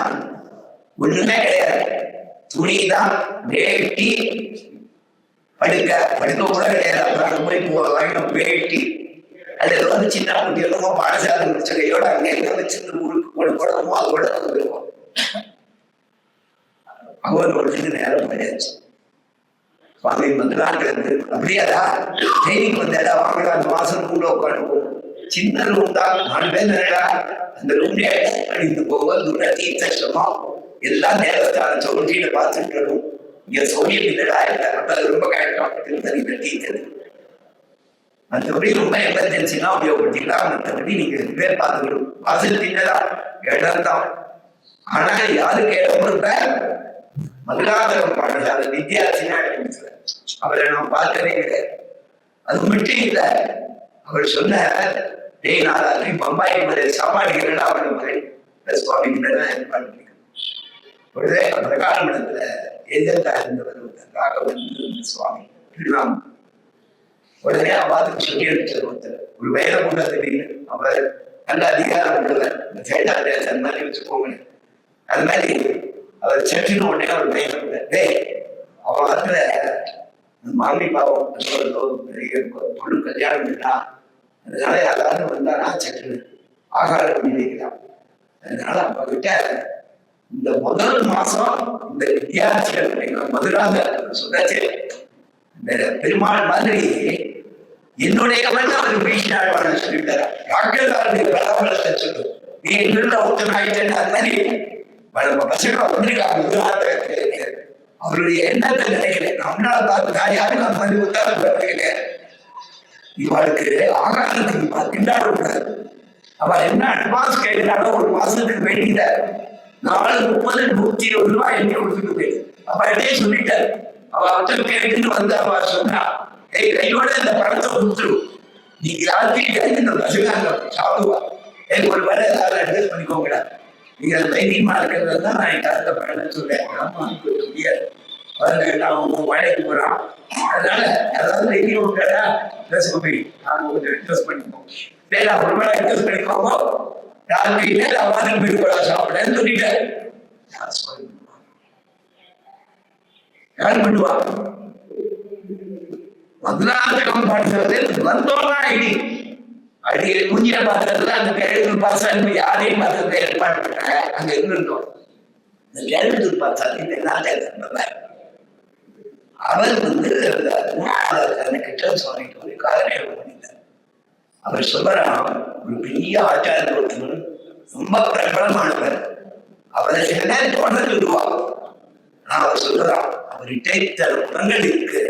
ஒண்ணுமே கிடையாது, துணிதான், வேட்டி, படுக்க கூட கிடையாது. அப்புறம் போய் வாங்கினோம் வேட்டி. அதுல வந்து சின்ன குட்டிகளுமோ பாடசாலை முடிச்சகையோட அங்கே வச்சிருந்து ஊருக்கு கூடமோ அது கூட வந்துருவோம். அவரோட நேரம் கிடையாது. சுவாமி வந்து அப்படியாடா ட்ரெயினிங் வந்தேடா வாங்கடா, அந்த மாசம் கூட உட்காந்து சின்ன ரூம் தான், 4 பேர் நினைடா. அந்த ரூம்ல அடித்து போக தீர்த்தமா எல்லாம் நேரத்தான சொல்லியில பார்த்துட்டு வரும். இங்க சோழியம் இல்லடா இல்லை, அப்ப ரொம்ப கரெக்டா திருத்தணி தீர்த்தது. மற்றபடி ரொம்ப எமர்ஜென்சினா உபயோகப்படுத்திக்கலாம். மற்றபடி நீங்க 2 பேர் பார்த்துக்கணும். வாசல் தின்னதான் இடம் தான். ஆனா யாருக்கு இடம் இருக்க மதுராதகம் பாடசாலை வித்தியாசினா அவரை நான் பார்த்ததே கிடையாது. அது மட்டும் இல்ல, அவர் சொன்ன நாளாற்றி பம்பாய் சாப்பாடு அவன் சுவாமி ஏற்பாடு உடனே அந்த காலமடத்துல எதிர்த்தா இருந்தவர் சுவாமி திருநாமம். உடனே அவாதுக்கு சொல்லி அடிச்சது ஒருத்தர், ஒரு வேலை கூட திடீர்னு அவர் நல்ல அதிகாரம் உள்ளவர், அந்த மாதிரி வச்சுக்கோங்க. அது மாதிரி அவர் செட்டின உடனே அவர் வேலை அவாத்துல மாமி பாவம் பொண்ணு கல்யாணம் பண்ணா, அதனால யாராவது வந்தானா சட்டு ஆகாரம் பண்ணி வைக்கலாம். அதனால அப்ப கிட்ட இந்த முதல் மாசம் இந்த வித்தியாசிகள் மதுராக சொன்னாச்சு. இந்த பெருமாள் மாதிரி என்னுடைய அவர் வீழ்ச்சியாழ்வான சொல்லிட்டார். யாக்களுடைய பலாபலத்தை சொல்லு, நீ எங்கிருந்த ஒருத்தனாயிட்டேன்னு அது மாதிரி நம்ம பசங்க வந்திருக்காங்க. அவருடைய எண்ணத்தை நினைக்கிறேன். நம்மளால பார்த்து யாரும் நம்ம வந்து உத்தாரம் நினைக்கிறேன். இவளுக்கு ஆகாரத்துக்கு திண்டாட கூடாது. அவ என்ன அட்வான்ஸ் கேட்கிறாளோ 1 மாசத்துக்கு வேண்டியத 430 120 ரூபாய் எண்ணி கொடுத்துட்டு போயிடு. அப்ப அதே சொல்லிட்டாரு. அவ அவத்துக்கு கேட்டு வந்து அவ சொன்னா, கையோட இந்த பணத்தை கொடுத்துரும், நீங்க யாருக்கு இந்த பசங்க சாப்பிடுவா, எனக்கு ஒரு வேலை ஏதாவது அட்ஜஸ்ட் பண்ணிக்கோங்கடா, நீங்க அது தைரியமா இருக்கிறது தான் நான் என் கருத்தை பழம் சொல்றேன். முடியாது, அவன் வேலைக்கு போறான். அதனால அதாவது தைரியம் விட்டாடா ட்ரெஸ் போய் நான் கொஞ்சம் ட்ரெஸ் பண்ணிப்போம், வேலை ஒரு வேலை ட்ரெஸ் பண்ணிக்கோங்க, ராத்திரி அவன் போய் சாப்பிடன்னு சொல்லிட்டாரு. யார் பண்ணுவா? மதுராந்தகம் பாடுறது வந்தோம்னா அடிக்கடி குஞ்சில பாத்திரத்துல அந்த கேள்வி பாசாங்க யாரையும் பாத்திரத்தை ஏற்பாடு பண்ணாங்க. அங்க இருந்தோம் இந்த கேள்வி பாசாங்க. அவர் வந்து கிட்ட சொல்லிட்டு காதனை பண்ணிட்டார். அவர் சொல்றான், ஒரு பெரிய ஆச்சாரிய ஒருத்தவர், ரொம்ப பிரபலமானவர், அவரை என்ன தொடர்ந்து விடுவார். ஆனா அவர் சொல்றான், அவர்கிட்ட குணங்கள் இருக்கு,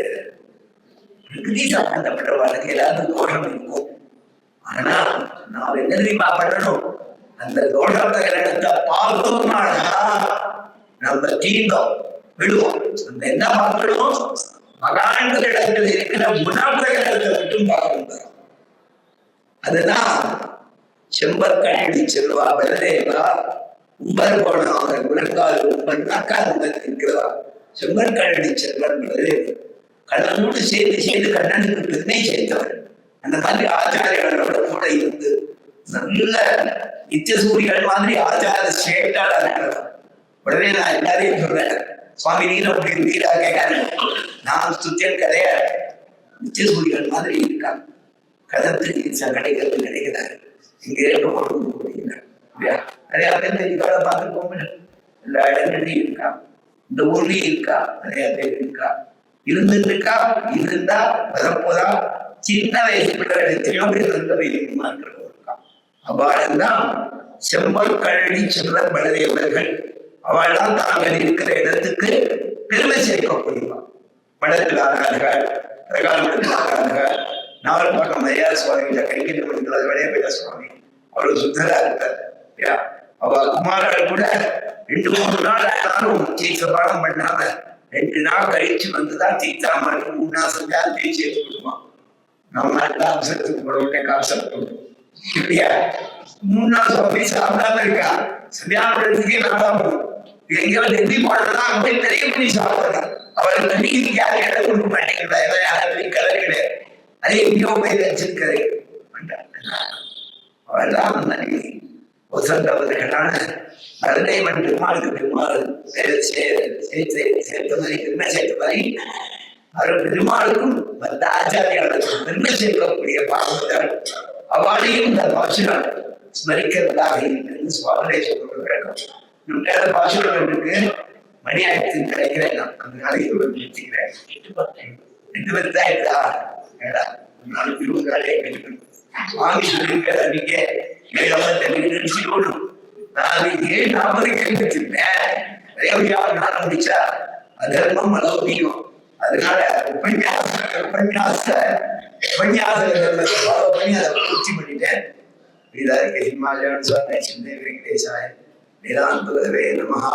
பிரகிருதி சம்பந்தப்பட்ட வாழ்க்கை ஏதாவது தோஷம் இருக்கும். ஆனா நாம் என்ன தெரியுமா பண்ணணும், அந்த தோஷத்தை இடத்தை பார்த்தோம்னா நம்ம தீர்ந்தோம் விடுவோம். நம்ம என்ன பார்க்கணும், மகான்களிடத்தில் இருக்கிற குணாபகத்தை மட்டும் பார்க்கணும். அதுதான் செம்பற்கண்ணி செல்வா பலதேவா உம்பர் போனாங்க உலகால் உம்பர் இருக்கிறதா. செம்பற்கண்ணி செல்வன் பலதேவன் கண்ணனோடு சேர்ந்து கண்ணனுக்கு பெருமை சேர்த்தவர். அந்த மாதிரி ஆச்சாரியர்களோட கூட இருந்து நல்ல நித்தியசூரிகள் மாதிரி ஆச்சார சேட்டாளா இருக்கிறார். உடனே நான் எல்லாரையும் சொல்றேன், சுவாமி நீங்க அப்படி இருக்கீரா கேட்காரு, நான் சுத்தியன் கிடையாது, நித்தியசூரிகள் மாதிரி இருக்காங்க. கதத்துக்கு கிடைக்கிறாரு, இங்க நிறைய பேர் வேலை பார்த்துக்கோங்க, எல்லா இடங்களையும் இருக்கா, இந்த ஊர்லயும் இருக்கா, நிறைய பேர் இருக்கா, இருந்துட்டு இருக்கா, இருந்தா வரப்போதா, சின்ன வயசு பிள்ளைகள் எத்தனையோ பேர் இருந்த வைத்தியமா இருக்கா. அவள்தான் செம்பல் கழனி செல்வ பலதேவர்கள். அவள்தான் தாங்கள் இருக்கிற இடத்துக்கு பெருமை சேர்க்கக்கூடியவா. படத்தில் ஆகிறார்கள், பிரகாரத்தில் ஆகிறார்கள், நாவல் பக்கம் ஐயா சுவாமி கைகறி முடிந்தது விளையாட சுவாமி அவ்வளவு சுத்தரா இருக்கார். அவ குமாரர்கள் கூட 2-3 நாள் ஆனாலும் தீர்த்த பாடம் பண்ணாம 2 நாள் கழிச்சு வந்துதான் தீர்த்தாமருக்கு 3 நாள் செஞ்சா தேய்ச்சி எடுத்துக்கிடுமா. நம்ம அவசரத்துக்கு போட காசு இல்லையா? 3 நாள் சுவாமி சாப்பிடாம இருக்கா. சந்தியானத்துக்கே நாளாகும். எங்கேயாவது எப்படி போனதான் அப்படி நிறைய பண்ணி சாப்பிடலாம். அவர்கள் நம்பிக்கைக்கு யாரும் இடம் கொடுக்க மாட்டேங்கிறா. யாரும் கதை கிடையாது. அது எங்கேயோ போய் வச்சிருக்காரு. அவர்தான் நன்றி வசந்தவர்களான கருணை பெருமாளுக்கு பெருமாள் சேர்த்த மாதிரி பெருமை சேர்த்த மாதிரி அவர் பெருமாளுக்கும் வந்த ஆச்சாரியாளருக்கும் பெருமை சேர்க்கக்கூடிய பாவங்கள் அவளையும் இந்த பாசுரம் ஸ்மரிக்கிறதாக இருக்கிறது. சுவாமியை சொல்றோம். நம்மளால பாசுரம் இருக்கு. மணி ஆயிரத்தி கிடைக்கிறேன். நான் அந்த நாளைக்கு நிறுத்திக்கிறேன். 8 ஆயிரத்தா நாளைக்கு 20 நாளே கிடைக்கணும். சுவாமி சொல்லியிருக்கிற நீங்க நினைச்சுக்கணும். நான் 7 கைப்பற்றிருந்தேன். நான் முடிச்சா அதர்மம் அலௌகிகம். அதனால பூச்சி பண்ணிட்டேன். இதாக ஹிமாலயான்னு சொன்னேன். சின்ன வெங்கடேசாய நிராந்தவே நமஹா.